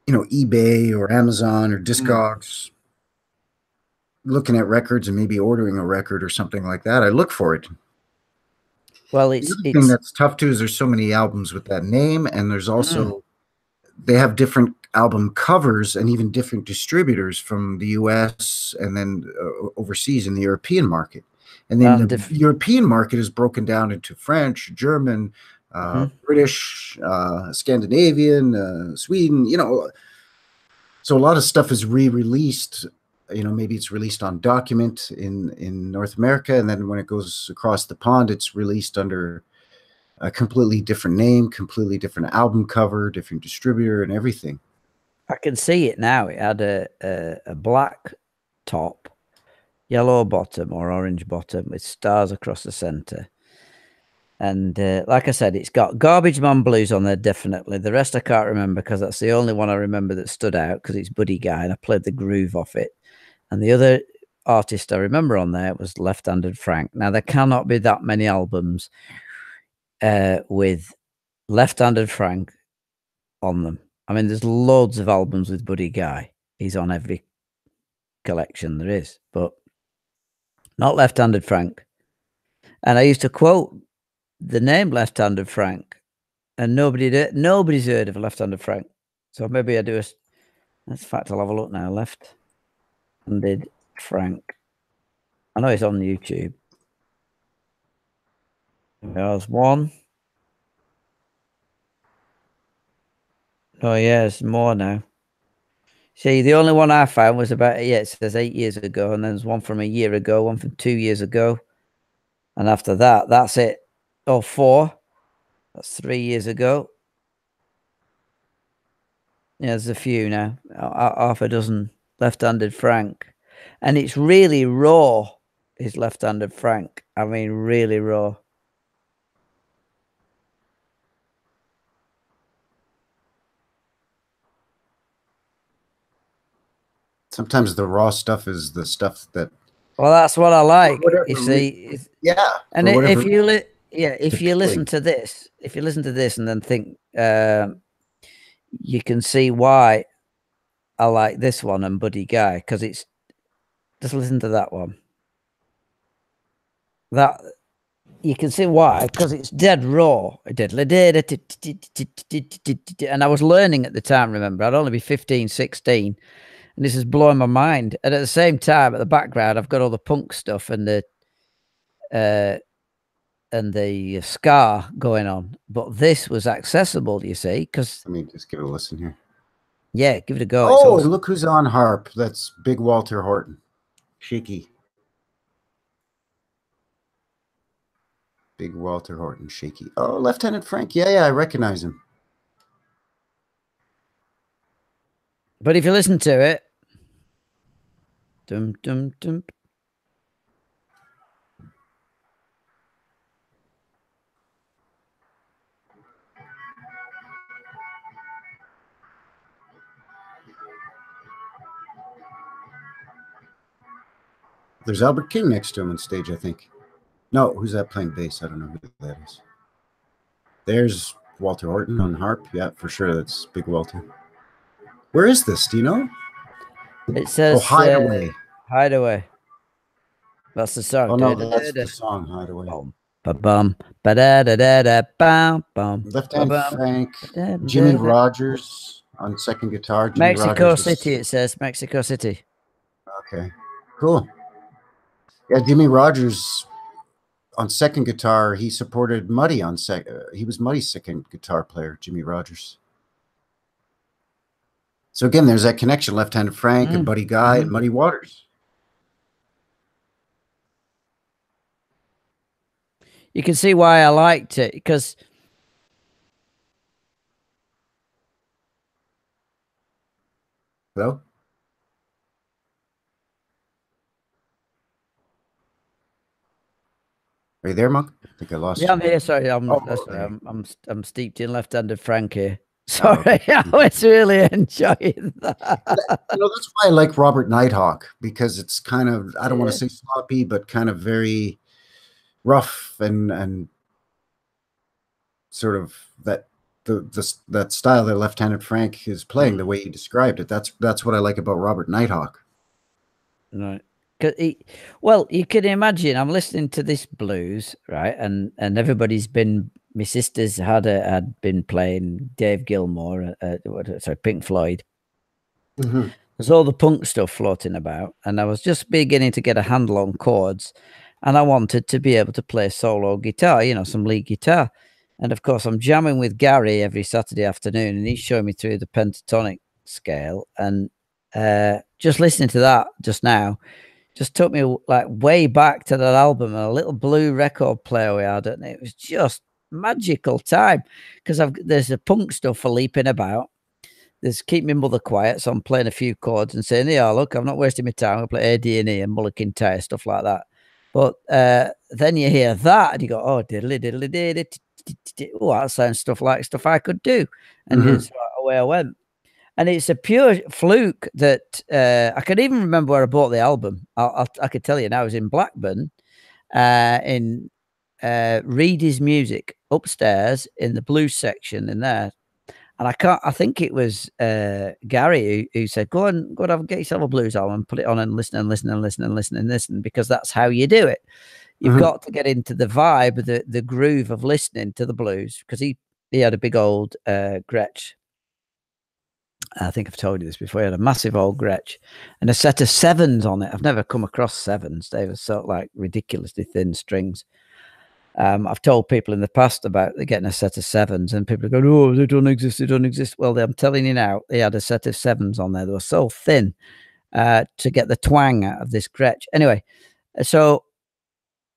eBay or Amazon or Discogs, looking at records and maybe ordering a record or something like that, I look for it. Well, the other thing that's tough too is there's so many albums with that name, and there's also they have different album covers and even different distributors from the US and then overseas in the European market. And then the European market is broken down into French, German, British, Scandinavian, Sweden, So a lot of stuff is re-released. Maybe it's released on document in North America, and then when it goes across the pond, it's released under a completely different name, completely different album cover, different distributor, and everything. I can see it now. It had a black top, yellow bottom or orange bottom with stars across the center. And like I said, it's got Garbage Man Blues on there, definitely. The rest I can't remember, because that's the only one I remember that stood out, because it's Buddy Guy, and I played the groove off it. And the other artist I remember on there was Left-Handed Frank. Now, there cannot be that many albums with Left-Handed Frank on them. I mean, there's loads of albums with Buddy Guy. He's on every collection there is, but not Left-Handed Frank. And I used to quote the name Left-Handed Frank, and nobody's heard of Left-Handed Frank. So maybe I do in fact, I'll have a look now. Left-Handed Frank. I know he's on YouTube. There's one. Oh yeah, there's more now. See, the only one I found was it says 8 years ago, and then there's one from a year ago, one from 2 years ago. And after that, that's it. Oh, 4. That's 3 years ago. Yeah, there's a few now. Half a dozen left-handed Frank, and it's really raw. His left-handed Frank. I mean, really raw. Sometimes the raw stuff is the stuff that. Well, that's what I like. You see, yeah. And if you listen to this, and then think, you can see why I like this one and Buddy Guy, because it's just listen to that one. That you can see why, because it's dead raw. And I was learning at the time, remember, I'd only be 15, 16, and this is blowing my mind. And at the same time, at the background, I've got all the punk stuff and the ska going on. But this was accessible, you see, because... Let me just give it a listen here. Yeah, give it a go. Oh, and look who's on harp. That's Big Walter Horton. Shaky. Big Walter Horton, Shaky. Oh, Lieutenant Frank. Yeah, I recognize him. But if you listen to it, dum dum dum. There's Albert King next to him on stage, I think. No, who's that playing bass? I don't know who that is. There's Walter Horton on harp. Yeah, for sure. That's Big Walter. Where is this? Do you know? It says Hideaway. Hideaway. That's the song. Oh, no, that's the song, Hideaway. Ba-bum, ba-da-da-da-da, bum. Left-hand Frank. Jimmy Rogers on second guitar. Mexico City, it says. Mexico City. Okay, cool. Yeah, Jimmy Rogers on second guitar. He supported Muddy on second. He was Muddy's second guitar player, Jimmy Rogers. So again, there's that connection: left-handed Frank and Buddy Guy and Muddy Waters. You can see why I liked it, because hello. Are you there, Monk? I think I lost you. I'm here. Sorry, I'm steeped in left-handed Frank here. Sorry, I was really enjoying that. That's why I like Robert Nighthawk, because it's kind of, I don't want to say sloppy, but kind of very rough and sort of that that style that left-handed Frank is playing, the way he described it. That's what I like about Robert Nighthawk. Right. Well, you can imagine, I'm listening to this blues, right? And everybody's been, my sisters had been playing Dave Gilmour, sorry, Pink Floyd. There's all the punk stuff floating about, and I was just beginning to get a handle on chords, and I wanted to be able to play solo guitar, some lead guitar. And of course, I'm jamming with Gary every Saturday afternoon, and he's showing me through the pentatonic scale. And just listening to that just now just took me like way back to that album and a little blue record player we had, and it was just magical time, because there's the punk stuff for leaping about. There's Keep Me Mother Quiet, so I'm playing a few chords and saying, yeah, look, I'm not wasting my time. I play AD&E and Mull Kintyre, stuff like that. But then you hear that and you go, oh, diddly diddly diddly, oh, that sounds stuff I could do. And it's away I went. And it's a pure fluke that I can even remember where I bought the album. I could tell you now. I was in Blackburn, in Reedy's Music upstairs in the blues section in there. And I think it was Gary who said, go on, get yourself a blues album, put it on and listen and listen and listen and listen and listen, because that's how you do it. You've got to get into the vibe, the groove of listening to the blues, because he had a big old Gretsch. I think I've told you this before. He had a massive old Gretsch and a set of sevens on it. I've never come across sevens. They were sort of like ridiculously thin strings. I've told people in the past about getting a set of sevens, and people go, oh, they don't exist. They don't exist. Well, I'm telling you now, he had a set of sevens on there. They were so thin to get the twang out of this Gretsch. Anyway, so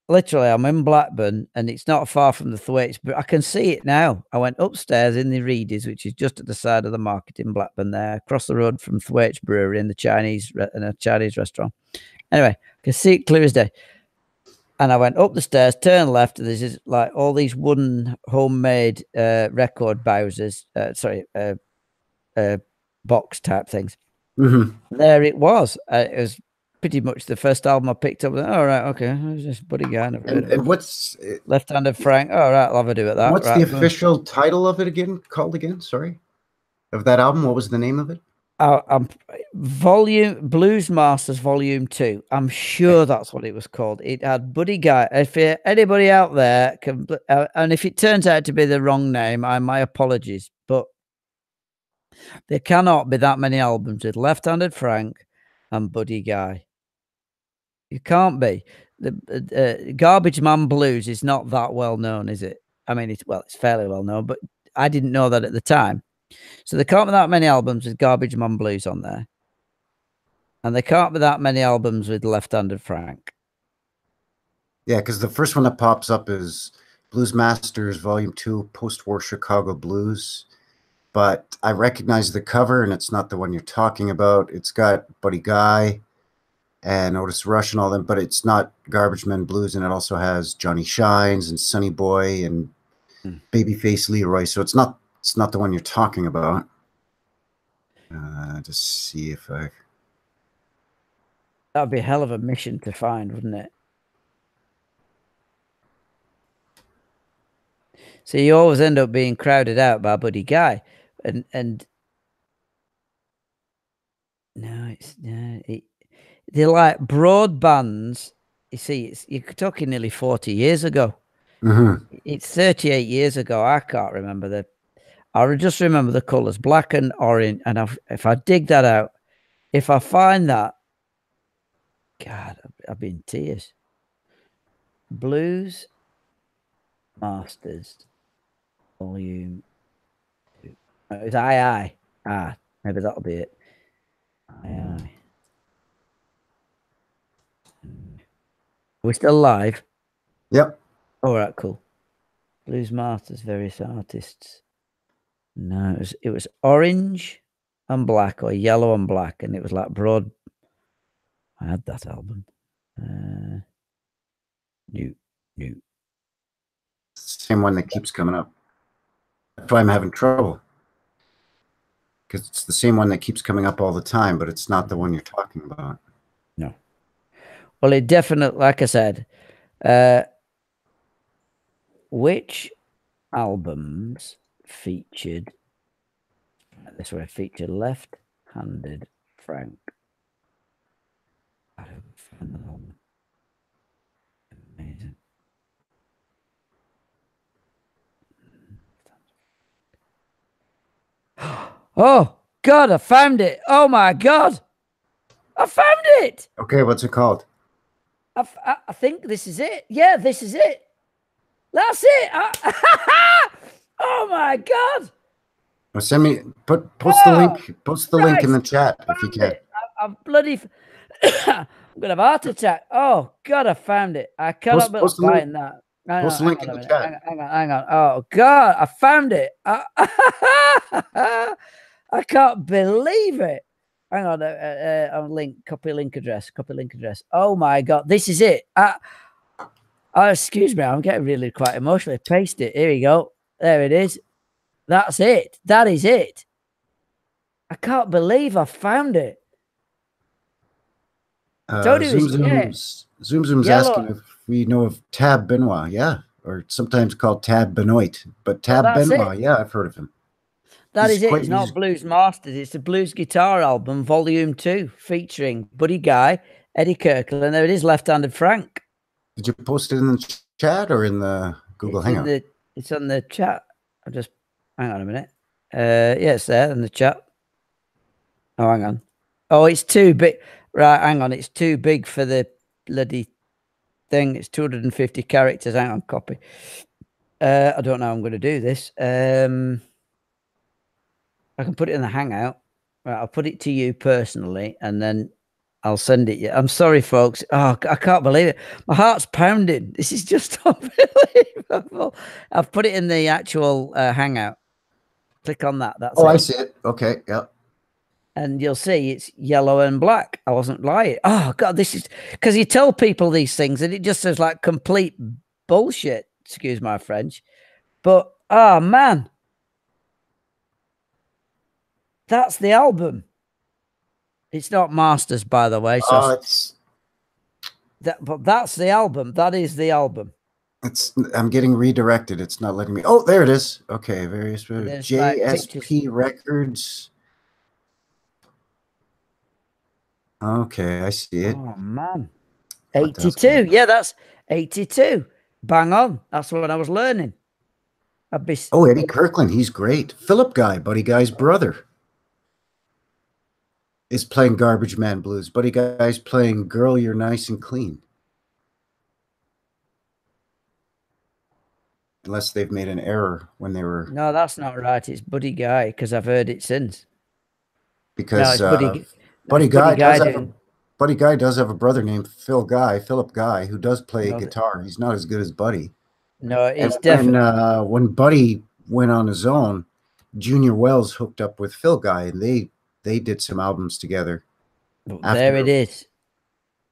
literally, I'm in Blackburn, and it's not far from the Thwaites, but I can see it now. I went upstairs in the Reedys, which is just at the side of the market in Blackburn there, across the road from Thwaites Brewery in a Chinese restaurant. Anyway, I can see it clear as day. And I went up the stairs, turned left, and there's like all these wooden homemade record bowsers, box type things. There it was. It was pretty much the first album I picked up. All right, okay, it's just Buddy Guy. And what's Left-handed Frank? All right, I'll have a do at that. What's the official title of it again? Called again? Sorry, of that album. What was the name of it? Volume Blues Masters Volume 2. I'm sure that's what it was called. It had Buddy Guy. If anybody out there can, and if it turns out to be the wrong name, my apologies. But there cannot be that many albums with Left-handed Frank and Buddy Guy. You can't be. The Garbage Man Blues is not that well known, is it? I mean, it's fairly well known, but I didn't know that at the time. So there can't be that many albums with Garbage Man Blues on there. And there can't be that many albums with Left-handed Frank. Yeah, because the first one that pops up is Blues Masters Volume 2, Post-War Chicago Blues. But I recognize the cover, and it's not the one you're talking about. It's got Buddy Guy and Otis Rush and all them, but it's not Garbage Men Blues, and it also has Johnny Shines and Sonny Boy and Babyface Leroy. So it's not the one you're talking about. Just see if I... That'd be a hell of a mission to find, wouldn't it? So you always end up being crowded out by Buddy Guy, and no, they're like broad bands. You see, you're talking nearly 40 years ago. It's 38 years ago. I can't remember I just remember the colours, black and orange. And if I dig that out, if I find that, God, I'd be in tears. Blues Masters Volume 2. It's I. Maybe that'll be it. I. We're still live? Yep. All right, cool. Blues Masters, various artists. No, it was orange and black, or yellow and black, and it was like broad. I had that album. New. Same one that keeps coming up. That's why I'm having trouble. Because it's the same one that keeps coming up all the time, but it's not the one you're talking about. No. Well, it definitely, like I said, which albums featured, this way, featured Left-handed Frank? I don't find the album. Amazing. Oh, God, I found it. Oh, my God. I found it. Okay, what's it called? I think this is it. Yeah, this is it. That's it. Oh, my God. Well, send me, post the link. Post the link in the chat if you can. I've bloody... I'm going to have a heart attack. Oh, God, I found it. I cannot believe buying that. Post the link in the chat. Hang on. Oh, God, I found it. I can't believe it. Hang on. Copy link address. Oh, my God. This is it. Excuse me. I'm getting really quite emotional. Paste it. Here we go. There it is. That's it. That is it. I can't believe I found it. Zoom Zoom's asking if we know of Tab Benoit. Yeah, or sometimes called Tab Benoit. But Tab Benoit, yeah, I've heard of him. That is it. It's not Blues Masters. It's a blues guitar album, Volume 2, featuring Buddy Guy, Eddie Kirkland, and there it is, Left-handed Frank. Did you post it in the chat or in the Google Hangout? It's on the chat. I'll just hang on a minute. Yeah, it's there in the chat. Oh, hang on. Oh, it's too big. Right, hang on. It's too big for the bloody thing. It's 250 characters. Hang on, copy. I don't know how I'm going to do this. I can put it in the Hangout. Right, I'll put it to you personally, and then I'll send it you. I'm sorry, folks. Oh, I can't believe it. My heart's pounding. This is just unbelievable. I've put it in the actual Hangout. Click on that. That's Oh, it. I see it. Okay, yeah. And you'll see it's yellow and black. I wasn't lying. Oh, God, this is... Because you tell people these things and it just says like complete bullshit. Excuse my French. But, oh, man. That's the album. It's not Masters, by the way. So It's... but that's the album. That is the album. I'm getting redirected. It's not letting me. Oh, there it is. Okay, various JSP like Records. Okay, I see it. Oh man, 82. Yeah, that's 82. Bang on. That's what I was learning. Oh, Eddie Kirkland. He's great. Philip Guy, Buddy Guy's brother, is playing Garbage Man Blues. Buddy Guy's playing Girl, You're Nice and Clean. Unless they've made an error when they were... No, that's not right. It's Buddy Guy, because I've heard it since. Because no, Buddy Guy does have a brother named Philip Guy, who does play guitar. He's not as good as Buddy. No, it's definitely... when Buddy went on his own, Junior Wells hooked up with Phil Guy, and they did some albums together. There it is.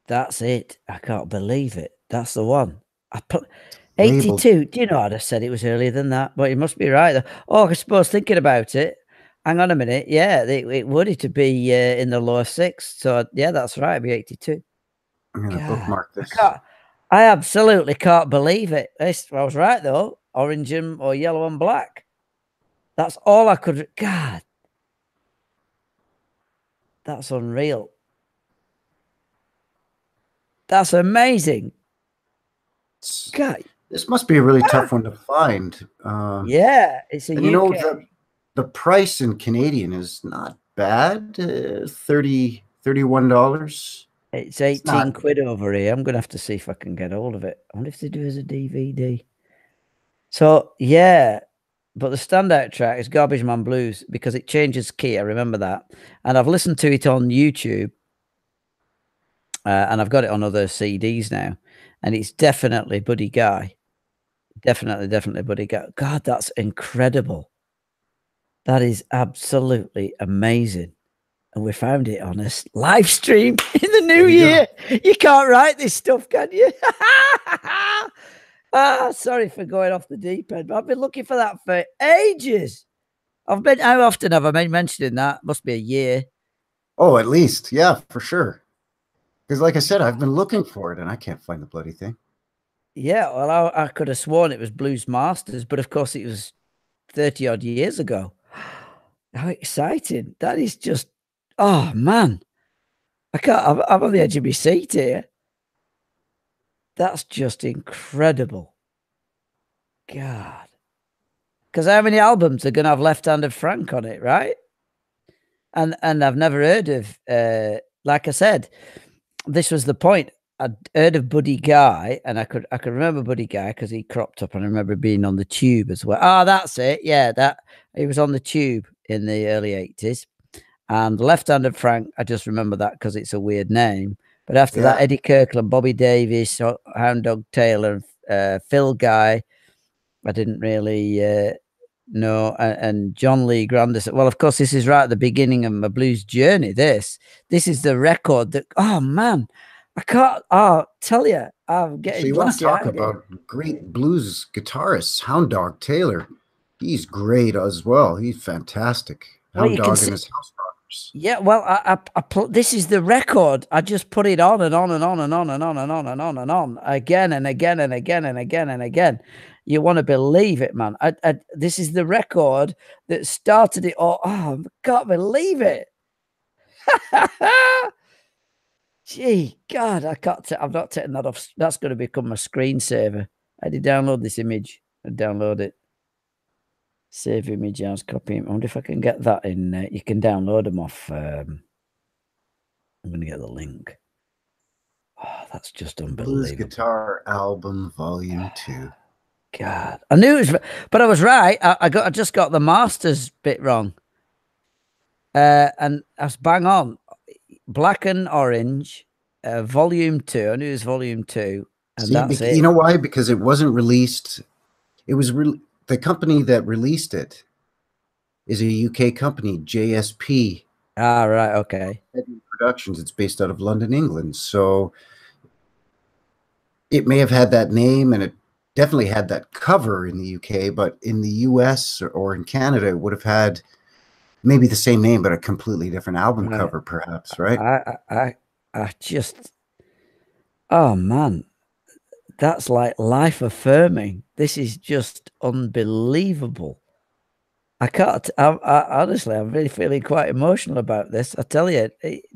That's it. I can't believe it. That's the one. I put 82. Do you know I'd have said it was earlier than that? But you must be right though. Oh, I suppose thinking about it. Hang on a minute. Yeah, it would it to be in the lower 6. So yeah, that's right. It'd be 82. I'm gonna bookmark this. I absolutely can't believe it. I was right though. Orange or yellow and black. That's all I could. God, that's unreal. That's amazing. God, this must be a really tough one to find. Yeah, it's a UK. You know, the price in Canadian is not bad. $31. It's 18 quid over here. I'm gonna have to see if I can get hold of it. I wonder if they do it as a DVD. So yeah, but the standout track is Garbage Man Blues because it changes key. I remember that, and I've listened to it on YouTube, and I've got it on other CDs now, and it's definitely Buddy Guy. Definitely Buddy Guy. God, that's incredible. That is absolutely amazing. And we found it on a live stream in the new year. You can't write this stuff, can you? Sorry for going off the deep end, but I've been looking for that for ages. How often have I been mentioning that? Must be a year. Oh, at least. Yeah, for sure. Because like I said, I've been looking for it and I can't find the bloody thing. Yeah, well, I could have sworn it was Blues Masters, but of course it was 30 odd years ago. How exciting. That is just, oh man. I'm on the edge of my seat here. That's just incredible. God. Because how many albums are going to have Left-Handed Frank on it, right? And I've never heard of, like I said, this was the point. I'd heard of Buddy Guy, and I could remember Buddy Guy because he cropped up, and I remember being on the Tube as well. Oh, that's it. Yeah, he was on the Tube in the early 80s. And Left-Handed Frank, I just remember that because it's a weird name. But after that, Eddie Kirkland, Bobby Davis, Hound Dog Taylor, Phil Guy, I didn't really know, and John Lee Grandis. Well, of course, this is right at the beginning of my blues journey. This is the record that, oh man, I can't. Oh, tell you, I'm getting. So you want to talk about great blues guitarists? Hound Dog Taylor, he's great as well. He's fantastic. Hound Dog and his House Rockers. Yeah, well, I this is the record. I just put it on and on and on and on and on and on and on and on again and again and again and again and again. You want to believe it, man. This is the record that started it all. Oh, I can't believe it. Gee, God, I can't. I'm not taking that off. That's going to become my screensaver. I did download this image. I download it. Save image as copy. I wonder if I can get that in. You can download them off. I'm going to get the link. Oh, that's just unbelievable. Blues Guitar Album Volume 2. God, I knew it was, but I was right. I just got the Masters bit wrong. And I was bang on. Black and Orange, Volume 2. I knew it was Volume 2, and See, that's you it. know why? Because it wasn't released. It was the company that released it is a UK company, JSP Ah, right, okay. Productions. It's based out of London, England. So it may have had that name and it definitely had that cover in the UK, but in the US or in Canada, it would have had maybe the same name, but a completely different album Right. cover, perhaps, right? I just, oh man, that's like life affirming. This is just unbelievable. I can't, honestly, I'm really feeling quite emotional about this. I tell you,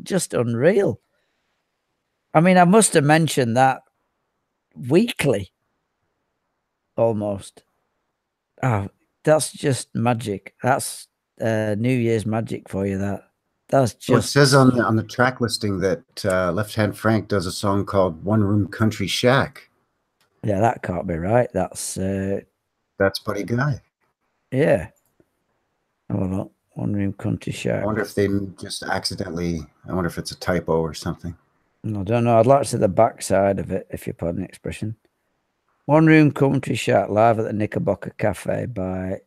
just unreal. I mean, I must have mentioned that weekly almost. Oh, that's just magic. That's New Year's magic for you. That's So it just, says on the track listing that Left Hand Frank does a song called One Room Country Shack. yeah, that can't be right. That's That's Buddy Guy. yeah. Hold on. One Room Country I Shack. wonder if they just accidentally, I wonder if it's a typo or something. I don't know. I'd like to see the backside of it, if you pardon the expression. One Room Country Shack live at the Knickerbocker Cafe by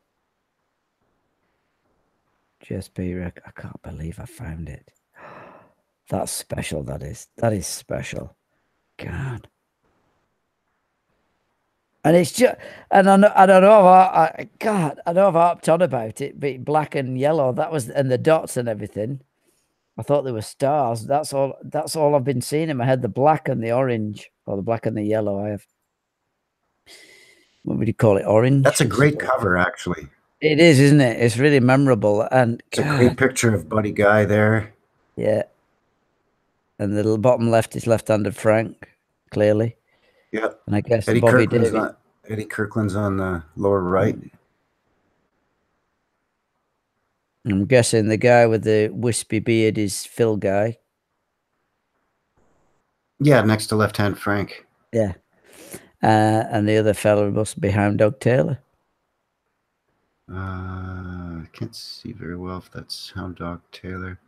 GSP Rec. I can't believe I found it. That's special. That is. That is special. God. And it's just, and I don't know. God, I know I've harped on about it, but black and yellow. That was, and the dots and everything. I thought they were stars. That's all. That's all I've been seeing in my head. The black and the orange, or the black and the yellow. I have. What would you call it? That's Orange. a great cover, actually. It is, isn't it? It's really memorable. And It's a great God, picture of Buddy Guy there. yeah. And the bottom left is left-handed Frank, clearly. Yeah. And I guess Eddie Bobby Kirkland's David. on Eddie Kirkland's on the lower right. I'm guessing the guy with the wispy beard is Phil Guy. Yeah, next to Left Hand Frank. Yeah. And the other fella must be Hound Dog Taylor. I can't see very well if that's Hound Dog Taylor.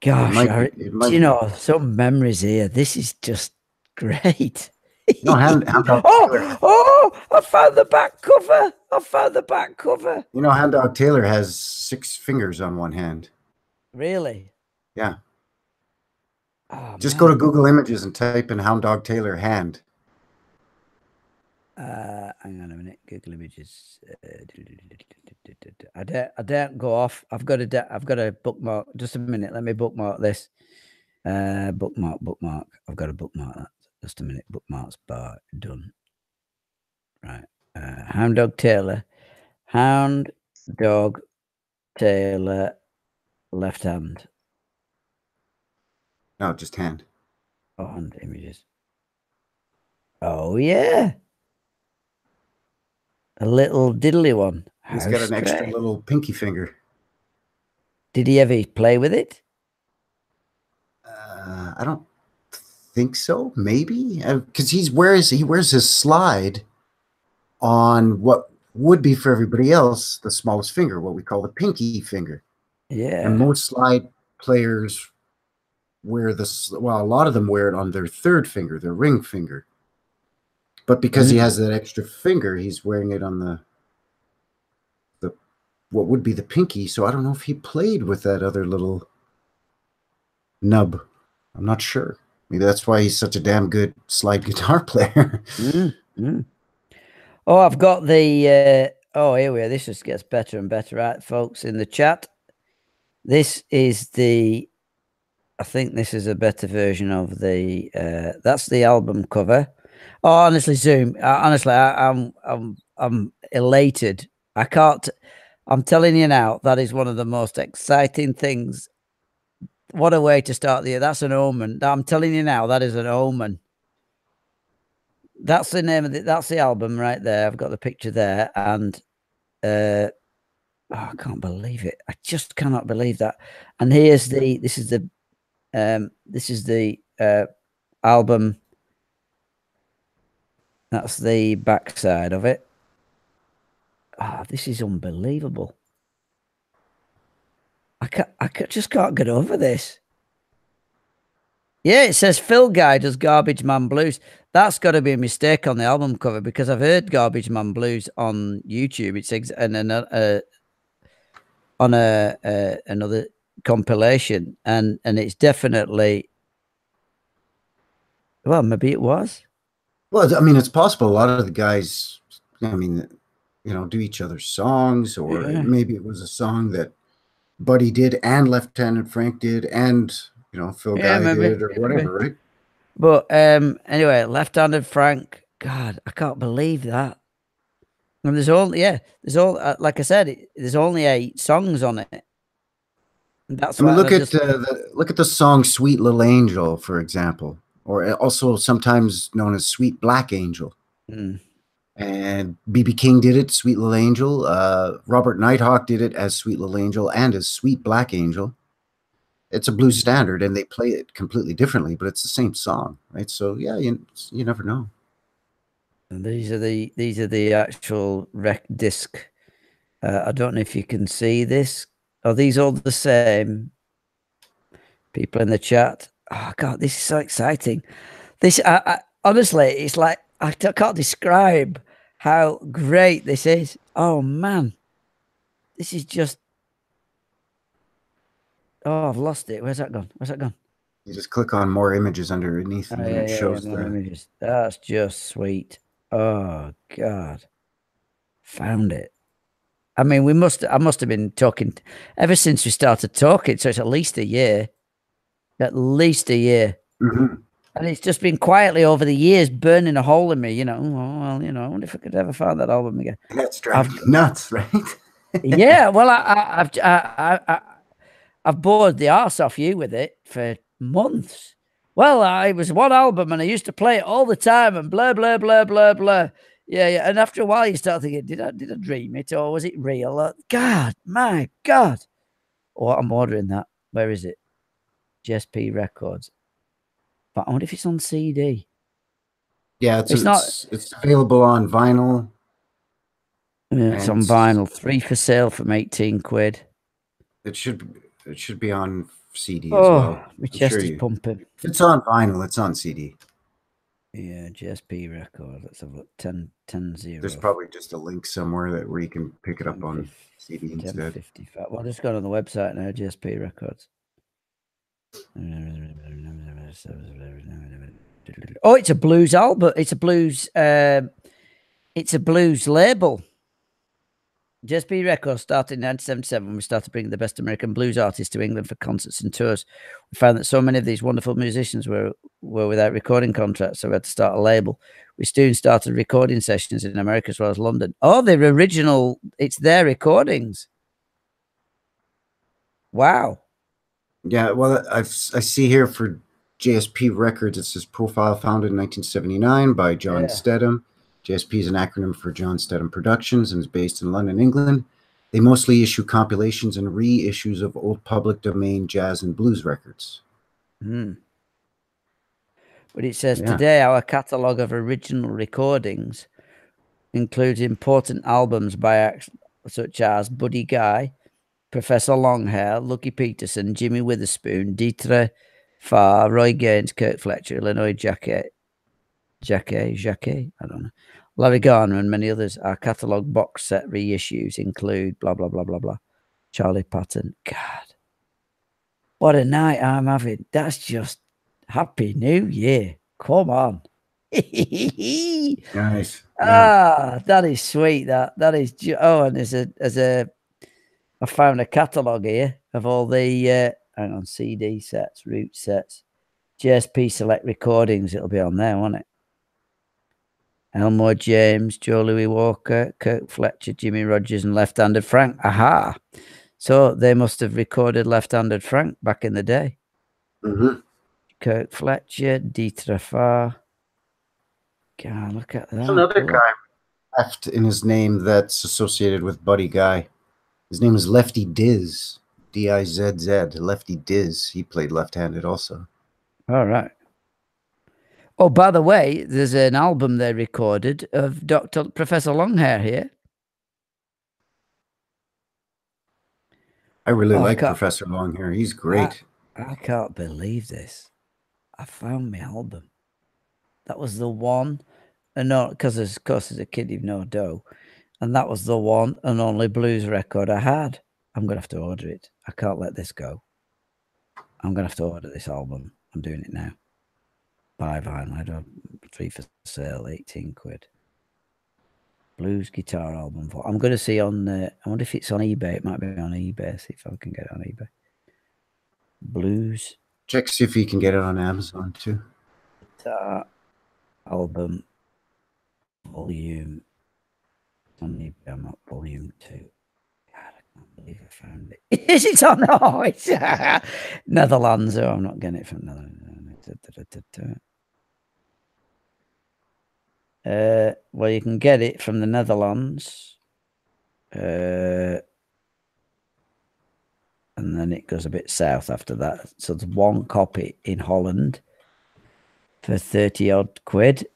Gosh, It do might you be. know, some memories here. This is just great. No, Hound Dog Taylor. Oh, I found the back cover. I found the back cover. You know, Hound Dog Taylor has 6 fingers on one hand. Really? Yeah. Oh, Just go to man. Google Images and type in Hound Dog Taylor hand. Hang on a minute. Google Images. I don't go off. I've got a bookmark. Just a minute. Let me bookmark this. Bookmark. I've got to bookmark that. Just a minute. Bookmarks bar done. Right. Hound Dog Taylor. Hound Dog Taylor. Left hand. No, just hand. Oh, hand images. Oh yeah. A little diddly one. He's How got an extra strange. little pinky finger. Did he ever play with it? I don't think so. Maybe because he wears his slide on what would be for everybody else the smallest finger, what we call the pinky finger. And Yeah. most slide players wear this. Well, a lot of them wear it on their third finger, their ring finger. But because he has that extra finger, he's wearing it on the what would be the pinky. So I don't know if he played with that other little nub. I'm not sure. Maybe that's why he's such a damn good slide guitar player. Oh, I've got the oh, here we are. This just gets better and better, right, folks, in the chat. This is the, I think this is a better version of the that's the album cover. Oh, honestly, Zoom. Honestly, I'm elated. I can't. I'm telling you now, that is one of the most exciting things. What a way to start the year. That's an omen. I'm telling you now, that is an omen. That's the name of that's the album right there. I've got the picture there. And oh, I can't believe it. I just cannot believe that. And here's this is the album. That's the backside of it. Ah, oh, this is unbelievable. just can't get over this. Yeah, it says Phil Guy does Garbage Man Blues. That's got to be a mistake on the album cover because I've heard Garbage Man Blues on YouTube. It's on another compilation, and it's definitely, well, maybe it was. Well, I mean, it's possible a lot of the guys, I mean, do each other's songs, or Yeah, maybe it was a song that Buddy did and Left-Handed Frank did and, Phil yeah, Guy maybe, did or maybe. whatever, right? But anyway, Left-Handed Frank. God, I can't believe that. And there's all like I said, there's only 8 songs on it. And that's I mean, why look I at just the song "Sweet Little Angel," for example, or also sometimes known as "Sweet Black Angel." mm, And BB King did it, "Sweet Little Angel." Robert Nighthawk did it as "Sweet Little Angel" and as "Sweet Black Angel." It's a blues standard, and they play it completely differently, but it's the same song, right? So yeah, you never know. and these are the actual rec disc. I don't know if you can see this. Are these all the same? People in the chat. Oh God, this is so exciting. This, honestly, it's like I can't describe how great this is. Oh man, this is just. Oh, I've lost it. Where's that gone? Where's that gone? You just click on more images underneath, Oh and then it yeah, shows more the. images. That's just sweet. Oh God, found it. I mean, I must have been talking ever since we started talking. So it's at least a year. At least a year. Mhm. And it's just been quietly over the years burning a hole in me, Oh, well, I wonder if I could ever find that album again. That's driving you nuts, right? Yeah, well, I've bored the arse off you with it for months. Well, it was one album and I used to play it all the time and blah, blah, blah, blah, blah. Yeah, yeah. And after a while, you start thinking, did I dream it or was it real? God, my God. Oh, I'm ordering that. Where is it? GSP Records. But I wonder if it's on CD. Yeah, It's not. it's available on vinyl, Yeah, it's and on vinyl. 3 for sale from 18 quid. it should be on CD as Oh, well. my I'm sure chest is you. pumping. If it's on vinyl, it's on CD. Yeah, GSP Records. Let's have a look. 10, 10 0. There's probably just a link somewhere where you can pick it up 10, on CD instead. 1055. Well, just going on the website now, GSP Records. Oh, it's a blues album. It's a blues. It's a blues label. GSP Records started in 1977 when we started bringing the best American blues artists to England for concerts and tours. We found that so many of these wonderful musicians were without recording contracts, so we had to start a label. We soon started recording sessions in America as well as London. Oh, the original, it's their recordings. Wow. Yeah, well, I see here for JSP Records, it says profile founded in 1979 by John Stedham. JSP is an acronym for John Stedham Productions and is based in London, England. They mostly issue compilations and reissues of old public domain jazz and blues records. But it says, today our catalogue of original recordings includes important albums by acts such as Buddy Guy, Professor Longhair, Lucky Peterson, Jimmy Witherspoon, Dieter Farr, Roy Gaines, Kirk Fletcher, Illinois Jacquet, I don't know, Larry Garner, and many others. Our catalogue box set reissues include blah, blah, blah, blah, blah. Charlie Patton. God, what a night I'm having. That's just Happy New Year. Come on. Nice. Ah, that is sweet. That is. Oh, and I found a catalogue here of all the hang on, CD sets, root sets, JSP Select Recordings. It'll be on there, won't it? Elmore James, Joe Louis Walker, Kirk Fletcher, Jimmy Rogers, and Left-Handed Frank. Aha! So they must have recorded Left-Handed Frank back in the day. Kirk Fletcher, Dieter Farr. God, look at that. There's another guy left in his name that's associated with Buddy Guy. His name is Lefty Diz, D-I-Z-Z, Lefty Diz. He played left-handed also. All right. Oh, by the way, there's an album they recorded of Professor Longhair here. I really like Professor Long here. He's great. I can't believe this. I found my album. That was the one, and no, because of course as a kid you've no dough, and that was the one and only blues record I had. I'm gonna have to order it. I can't let this go. I'm gonna have to order this album. I'm doing it now. Buy vinyl. I don't 3 for sale, 18 quid. Blues guitar album. I'm going to see on. I wonder if it's on eBay. It might be on eBay. See if I can get it on eBay. Blues. Check see if you can get it on Amazon too. Guitar album volume on eBay. I'm at volume 2. God, I can't believe I found it. Is it on? Oh, it's Netherlands. Oh, I'm not getting it from Netherlands. Well, you can get it from the Netherlands. And then it goes a bit south after that. So there's one copy in Holland for 30 odd quid.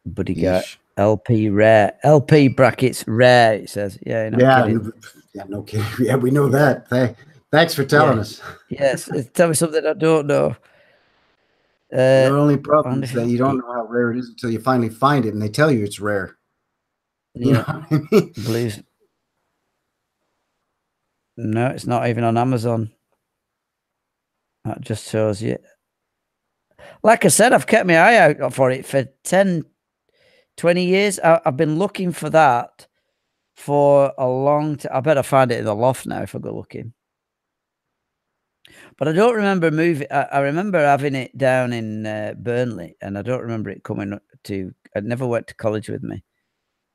But he got LP rare, LP brackets rare. It says, yeah, no kidding. Yeah, we know that. Thanks for telling us. Yes, tell me something I don't know. The only problem is that you don't know how rare it is until you finally find it, and they tell you it's rare. You know what I mean? Blues. No, it's not even on Amazon. That just shows you. Like I said, I've kept my eye out for it for 10, 20 years. I've been looking for that for a long time. I better find it in the loft now if I go looking. But I don't remember moving. I remember having it down in Burnley, and I don't remember it coming to. It never went to college with me.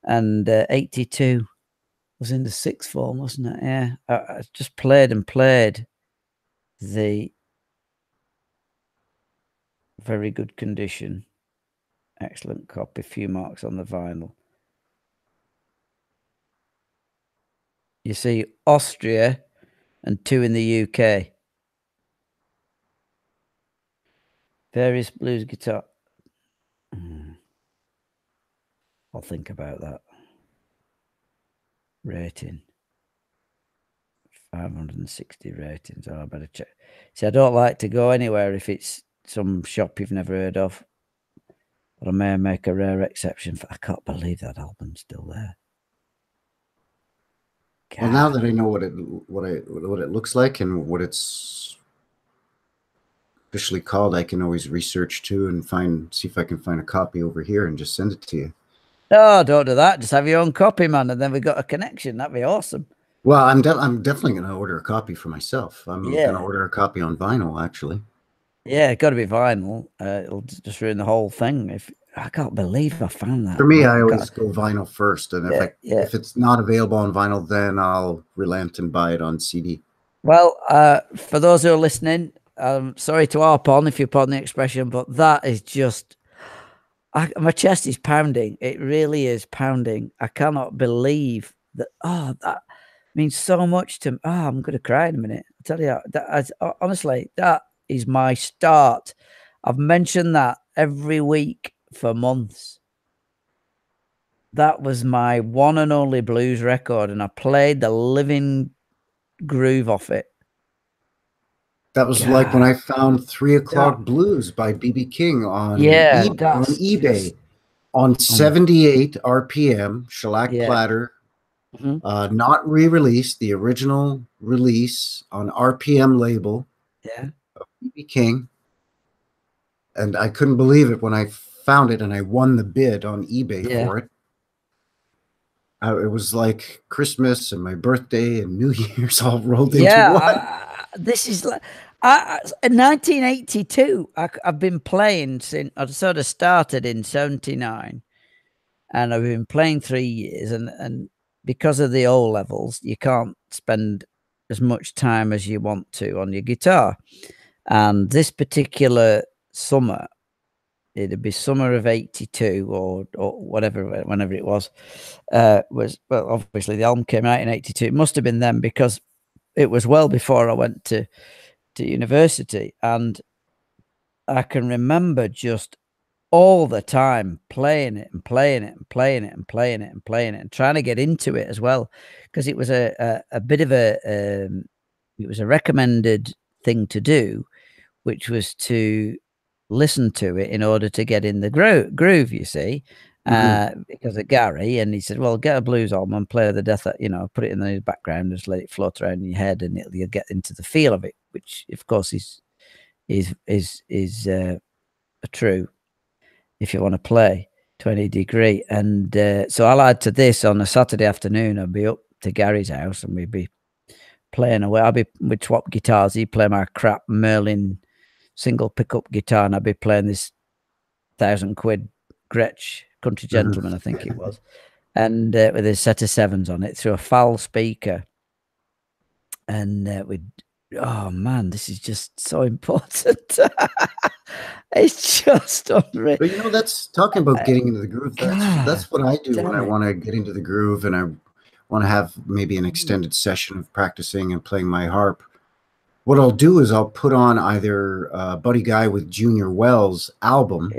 And 82 was in the 6th form, wasn't it? Yeah, I just played and played the very good condition, excellent copy, few marks on the vinyl. You see Austria and 2 in the UK. Various blues guitar. I'll think about that. Rating. 560 ratings. Oh, I better check. See, I don't like to go anywhere if it's some shop you've never heard of. But I may make a rare exception. I can't believe that album's still there. God. Well, now that I know what it looks like and what it's officially called, I can always research too and see if I can find a copy over here and just send it to you. No, don't do that. Just have your own copy, man, and then we got a connection. That'd be awesome. Well, I'm definitely going to order a copy for myself. I'm going to order a copy on vinyl, actually. Yeah, it got to be vinyl. It'll just ruin the whole thing. I can't believe I found that. For me, I always go vinyl first, and if it's not available on vinyl, then I'll relent and buy it on CD. Well, for those who are listening, sorry to harp on, if you pardon the expression, but that is just. My chest is pounding. It really is pounding. I cannot believe that. Oh, that means so much to me. Oh, I'm going to cry in a minute. I tell you, honestly, that is my start. I've mentioned that every week for months. That was my one and only blues record, and I played the living groove off it. That was like when I found 3 O'Clock Blues by B.B. King on eBay on 78 RPM, shellac platter, not re-released, the original release on RPM label of B.B. King. And I couldn't believe it when I found it and I won the bid on eBay for it. It was like Christmas and my birthday and New Year's all rolled into one. This is like in 1982. I've been playing since I sort of started in 79, and I've been playing 3 years. And because of the O levels, you can't spend as much time as you want to on your guitar. And this particular summer, it'd be summer of 82 or whatever, whenever it was well, obviously the album came out in 82. It must have been then, because it was well before I went to university. And I can remember just all the time, playing it and playing it and playing it and playing it and playing it and trying to get into it as well, because it was a bit of it was a recommended thing to do, which was to listen to it in order to get in the groove, you see, because of Gary, and he said, "Well, get a blues album and play the death, put it in the background, just let it float around in your head, and you'll get into the feel of it," which, of course, is true if you want to play to any degree. And so I'll add to this on a Saturday afternoon. I'll be up to Gary's house and we'd be playing away. We'd swap guitars. He'd play my crap Merlin single pickup guitar, and I'd be playing this £1,000 Gretsch Country Gentleman, I think it was, and with a set of sevens on it through a foul speaker. And oh man, this is just so important. It's just unreal. But that's talking about getting into the groove. That's what I do when I want to get into the groove and I want to have maybe an extended session of practicing and playing my harp. What I'll do is I'll put on either Buddy Guy with Junior Wells album,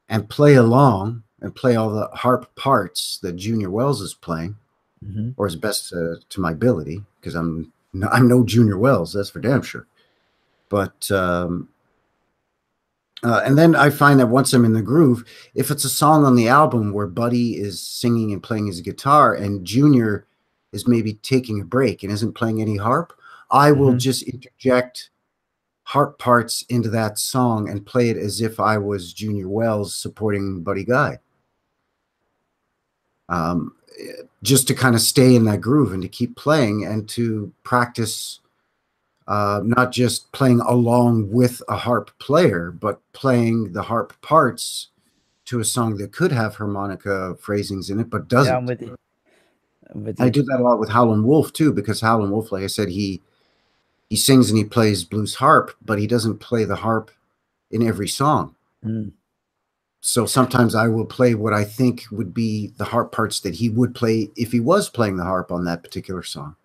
and play along and play all the harp parts that Junior Wells is playing, or as best to my ability, because I'm no Junior Wells, that's for damn sure. But and then I find that once I'm in the groove, if it's a song on the album where Buddy is singing and playing his guitar and Junior is maybe taking a break and isn't playing any harp, I will just interject harp parts into that song and play it as if I was Junior Wells supporting Buddy Guy. Just to kind of stay in that groove and to keep playing and to practice not just playing along with a harp player, but playing the harp parts to a song that could have harmonica phrasings in it, but doesn't. Yeah, I'm with you. I do that a lot with Howlin' Wolf too, because Howlin' Wolf, like I said, he sings and he plays blues harp, but he doesn't play the harp in every song. So sometimes I will play what I think would be the harp parts that he would play if he was playing the harp on that particular song.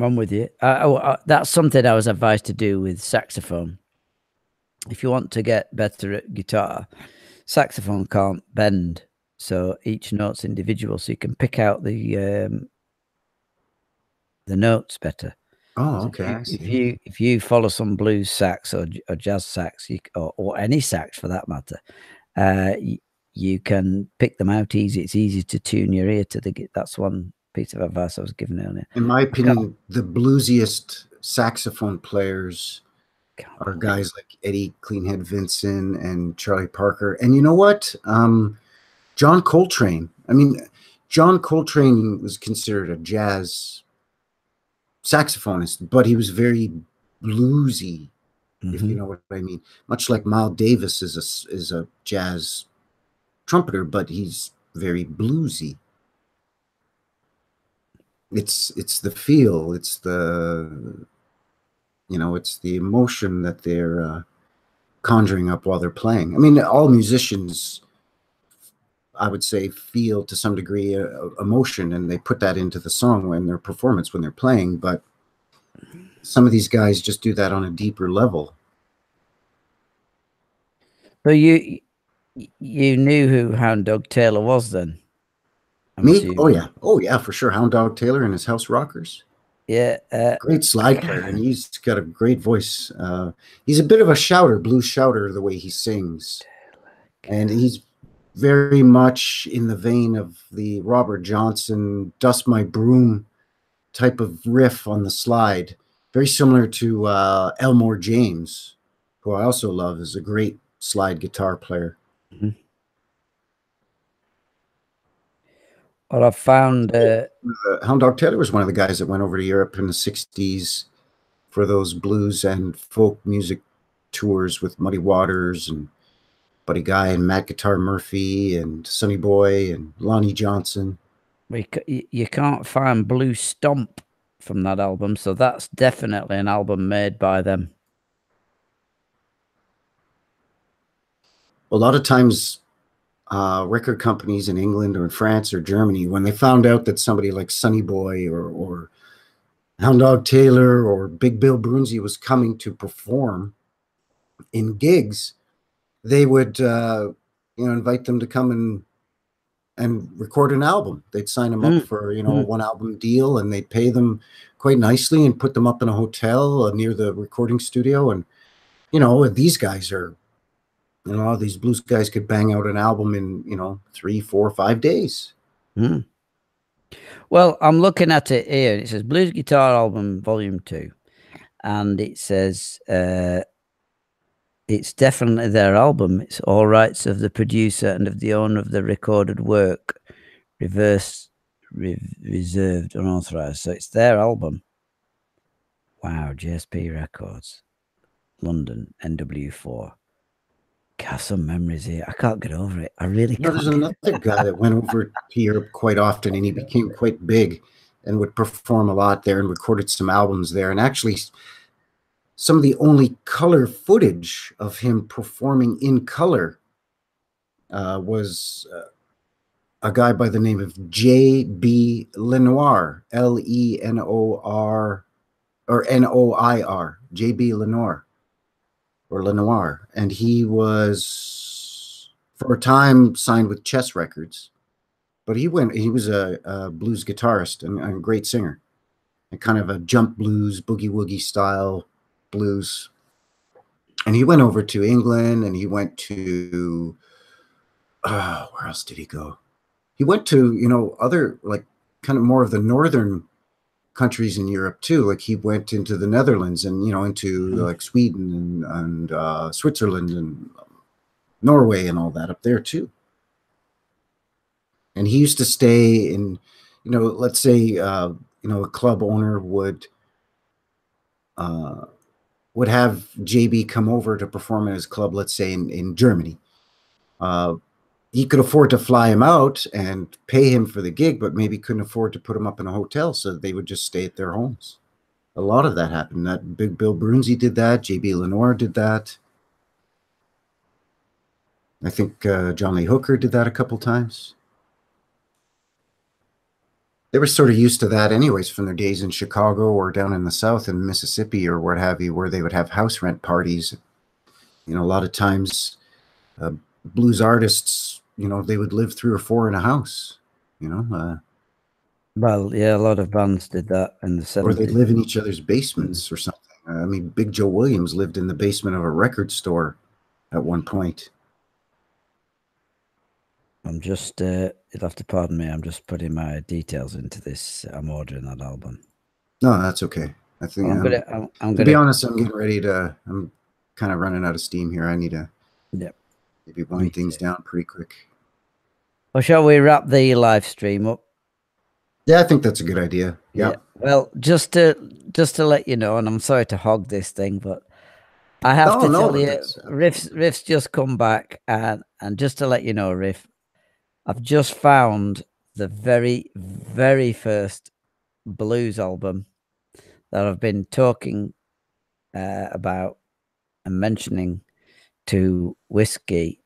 I'm with you. That's something I was advised to do with saxophone. If you want to get better at guitar, saxophone can't bend, so each note's individual, so you can pick out the notes better. Oh, okay. So if you follow some blues sax or jazz sax, or any sax for that matter, you can pick them out easy. It's easy to tune your ear to the. That's one piece of advice I was given earlier. In my opinion, the bluesiest saxophone players are guys like Eddie Cleanhead Vinson and Charlie Parker. And you know what? John Coltrane. I mean, John Coltrane was considered a jazz saxophonist, but he was very bluesy, if you know what I mean. Much like Miles Davis is a jazz trumpeter, but he's very bluesy. It's the feel, it's the it's the emotion that they're conjuring up while they're playing. I mean, all musicians, I would say, feel to some degree emotion, and they put that into the song when their performance, when they're playing. But some of these guys just do that on a deeper level. So you knew who Hound Dog Taylor was then? Me? Oh yeah, for sure. Hound Dog Taylor and his House Rockers. Yeah, great slide player, and he's got a great voice. He's a bit of a shouter, blues shouter, the way he sings, and he's very much in the vein of the Robert Johnson "Dust My Broom" type of riff on the slide, very similar to Elmore James, who I also love, is a great slide guitar player. Well, I found Hound Dog Taylor was one of the guys that went over to Europe in the 60s for those blues and folk music tours with Muddy Waters and Buddy Guy and Matt Guitar Murphy and Sonny Boy and Lonnie Johnson. You can't find Blue Stomp from that album, so that's definitely an album made by them. A lot of times record companies in England or in France or Germany, when they found out that somebody like Sonny Boy or Hound Dog Taylor or Big Bill Brunzi was coming to perform in gigs, they would invite them to come and record an album. They'd sign them up for a one album deal, and they'd pay them quite nicely and put them up in a hotel near the recording studio. And these guys are, these blues guys could bang out an album in 3, 4, 5 days. Well, I'm looking at it here. It says Blues Guitar Album Volume 2, and it says it's definitely their album. It's all rights of the producer and of the owner of the recorded work, reserved, unauthorized. So it's their album. Wow, JSP Records, London, NW4. God, some memories here. I can't get over it. I really can't. There's another guy that went over to Europe quite often, and he became quite big and would perform a lot there and recorded some albums there. And actually, some of the only color footage of him performing in color was a guy by the name of J.B. Lenoir, Lenor, or Noir, J.B. Lenoir, or Lenoir. And he was, for a time, signed with Chess Records. But he was a blues guitarist and a great singer. And kind of a jump blues, boogie-woogie style blues. And he went over to England, and he went to where else did he go? He went to other, like, kind of more of the northern countries in Europe too. Like, he went into the Netherlands and into like Sweden and Switzerland and Norway and all that up there too. And he used to stay in, let's say a club owner would have JB come over to perform in his club, let's say in Germany. He could afford to fly him out and pay him for the gig, but maybe couldn't afford to put him up in a hotel, so they would just stay at their homes. A lot of that happened. That Big Bill Brunzi did that. J.B. Lenoir did that. I think John Lee Hooker did that a couple times. They were sort of used to that anyways from their days in Chicago or down in the South in Mississippi or what have you, where they would have house rent parties. A lot of times blues artists, they would live 3 or 4 in a house, Well, yeah, a lot of bands did that in the 70s. Or they'd live in each other's basements or something. I mean, Big Joe Williams lived in the basement of a record store at one point. I'm just, you'll have to pardon me, I'm just putting my details into this. I'm ordering that album. No, that's okay. I think I'm gonna, to be honest, I'm getting ready to, I'm kind of running out of steam here. I need to maybe wind things down pretty quick. Well, shall we wrap the live stream up? Yeah, I think that's a good idea. Yeah. Well, just to let you know, and I'm sorry to hog this thing, but I have to tell you, Riff's just come back, and just to let you know, Riff, I've just found the very, very first blues album that I've been talking about and mentioning to Whiskey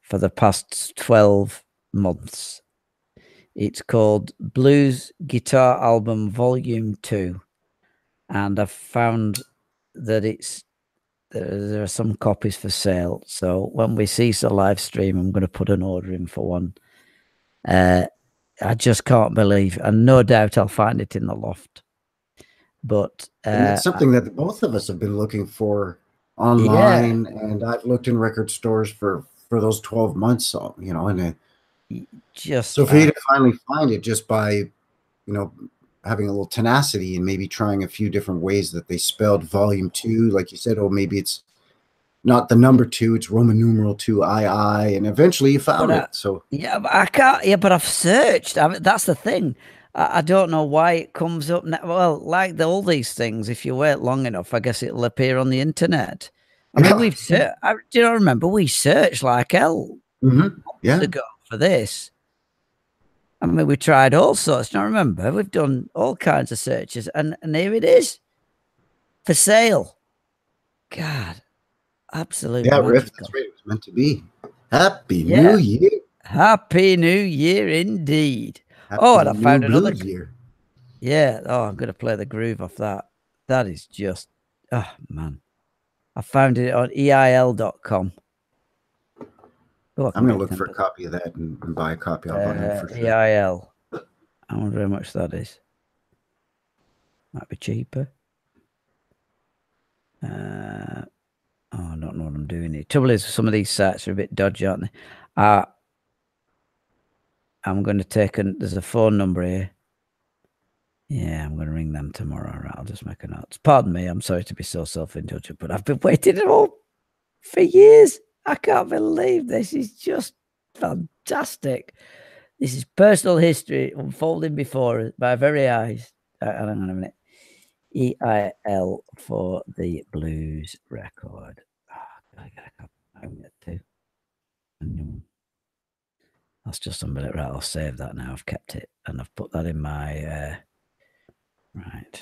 for the past 12 months. It's called Blues Guitar Album Volume 2. And I've found that there are some copies for sale. So when we cease the live stream, I'm going to put an order in for one. I just can't believe, and no doubt I'll find it in the loft. But and it's something that both of us have been looking for online, and I've looked in record stores for those 12 months, and so for you to finally find it just by, having a little tenacity and maybe trying a few different ways that they spelled Volume 2, like you said, maybe it's not the number 2, it's Roman numeral 2 I, and eventually you found it. So yeah, but I can't. Yeah, but I've searched. That's the thing. I don't know why it comes up now. Well, like all these things, if you wait long enough, I guess it'll appear on the internet. I mean, we've searched. Do you remember we searched like hell months ago for this? I mean, we tried all sorts. Do you remember? We've done all kinds of searches, and here it is for sale. God, absolutely. Yeah, Riff, that's right. It was meant to be. Happy New Year. Happy New Year indeed. Happy and I found another year. Yeah. Oh, I'm going to play the groove off that. That is just, oh, man. I found it on EIL.com. Oh, I I'm can going to get look for a 10%. copy of that and buy a copy. I'll buy them for sure. EIL. I wonder how much that is. Might be cheaper. Oh, I don't know what I'm doing here. Trouble is, some of these sites are a bit dodgy, aren't they? I'm going to take there's a phone number here. Yeah, I'm going to ring them tomorrow. Right, I'll just make a note. Pardon me, I'm sorry to be so self-indulgent, but I've been waiting for years. I can't believe this is just fantastic. This is personal history unfolding before us by our very eyes. Hang on a minute. EIL for the blues record. I get to. That's just unbelievable. Right, I'll save that now. I've kept it and I've put that in my right.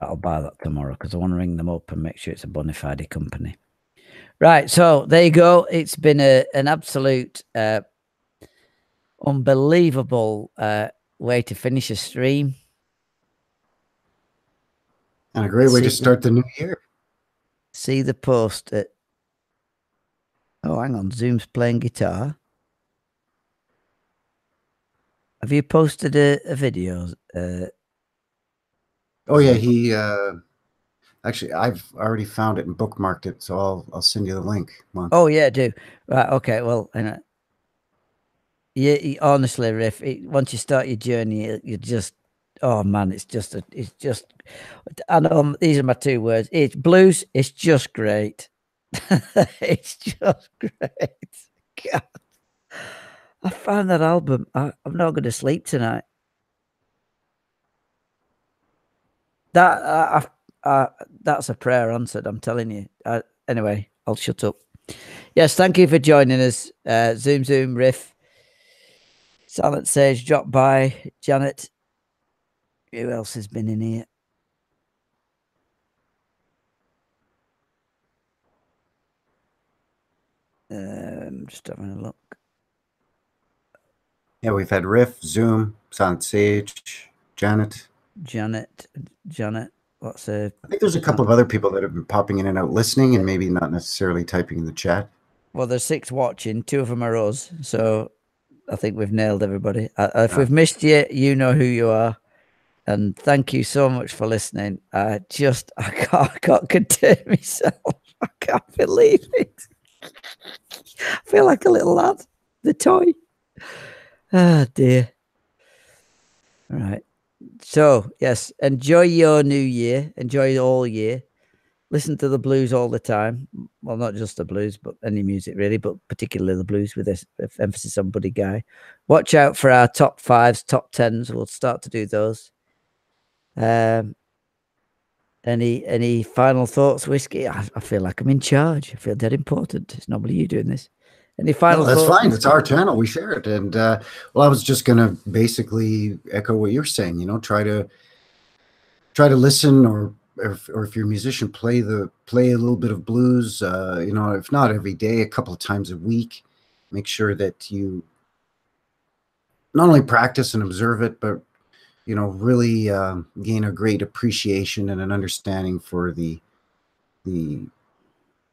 I'll buy that tomorrow because I want to ring them up and make sure it's a bona fide company. Right, so there you go. It's been an absolute unbelievable way to finish a stream. And a great way to start the new year. See the post at... Oh, hang on. Zoom's playing guitar. Have you posted a video? Oh, yeah. He actually, I've already found it and bookmarked it, so I'll send you the link. Oh, yeah, do. Right, okay. Well, yeah, honestly, Riff, once you start your journey, you just... Oh, man, it's just... I know these are my two words. It's blues. It's just great. It's just great. God. I found that album. I'm not going to sleep tonight. That's a prayer answered. I'm telling you. Anyway, I'll shut up. Yes, thank you for joining us. Zoom, Riff, Silent Sage dropped by. Janet. Who else has been in here? Just having a look. Yeah, we've had Riff, Zoom, Silent Sage, Janet. What's I think there's a couple of other people that have been popping in and out listening and maybe not necessarily typing in the chat. Well, there's 6 watching. 2 of them are us. So I think we've nailed everybody. If we've missed you, you know who you are. And thank you so much for listening. I can't contain myself. I can't believe it. I feel like a little lad. The toy. Ah, dear. All right. So, yes, enjoy your new year. Enjoy all year. Listen to the blues all the time. Well, not just the blues, but any music really, but particularly the blues with this emphasis on Buddy Guy. Watch out for our top 5s, top 10s. We'll start to do those. Any final thoughts, Whiskey? I feel like I'm in charge. I feel dead important. It's normally you doing this. Any final thoughts? That's fine. It's our channel. We share it. And well, I was just going to basically echo what you're saying. You know, try to listen, or if you're a musician, play a little bit of blues. You know, if not every day, a couple of times a week. Make sure that you not only practice and observe it, but you know, really gain a great appreciation and an understanding for the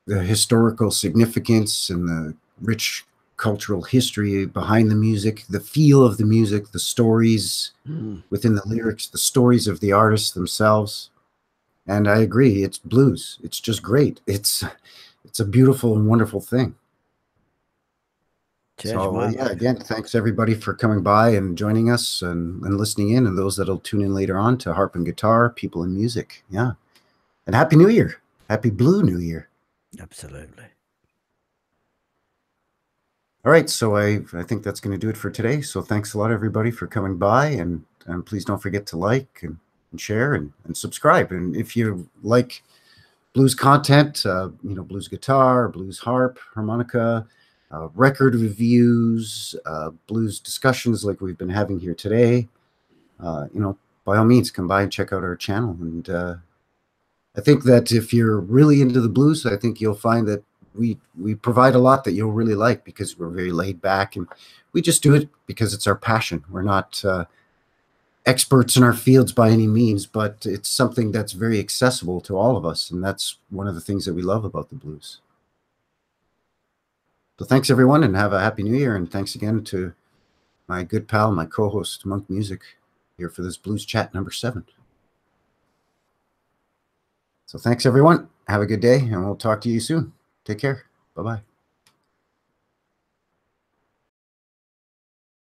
historical significance and the rich cultural history behind the music, the feel of the music, the stories within the lyrics, the stories of the artists themselves. And I agree, it's blues. It's just great. It's a beautiful and wonderful thing. So yeah, again, thanks everybody for coming by and joining us and listening in, and those that'll tune in later on to Harp and Guitar, People in Music. Yeah. And Happy New Year. Happy Blue New Year. Absolutely. All right, so I think that's going to do it for today. So thanks a lot, everybody, for coming by, and please don't forget to like and share and subscribe. And if you like blues content, you know, blues guitar, blues harp, harmonica, record reviews, blues discussions like we've been having here today, you know, by all means, come by and check out our channel. And I think that if you're really into the blues, I think you'll find that we provide a lot that you'll really like, because we're very laid back and we just do it because it's our passion. We're not experts in our fields by any means, but it's something that's very accessible to all of us, and that's one of the things that we love about the blues. So thanks, everyone, and have a happy new year, and thanks again to my good pal, my co-host, Monk Music, here for this Blues Chat number 7. So thanks, everyone. Have a good day, and we'll talk to you soon. Take care. Bye-bye.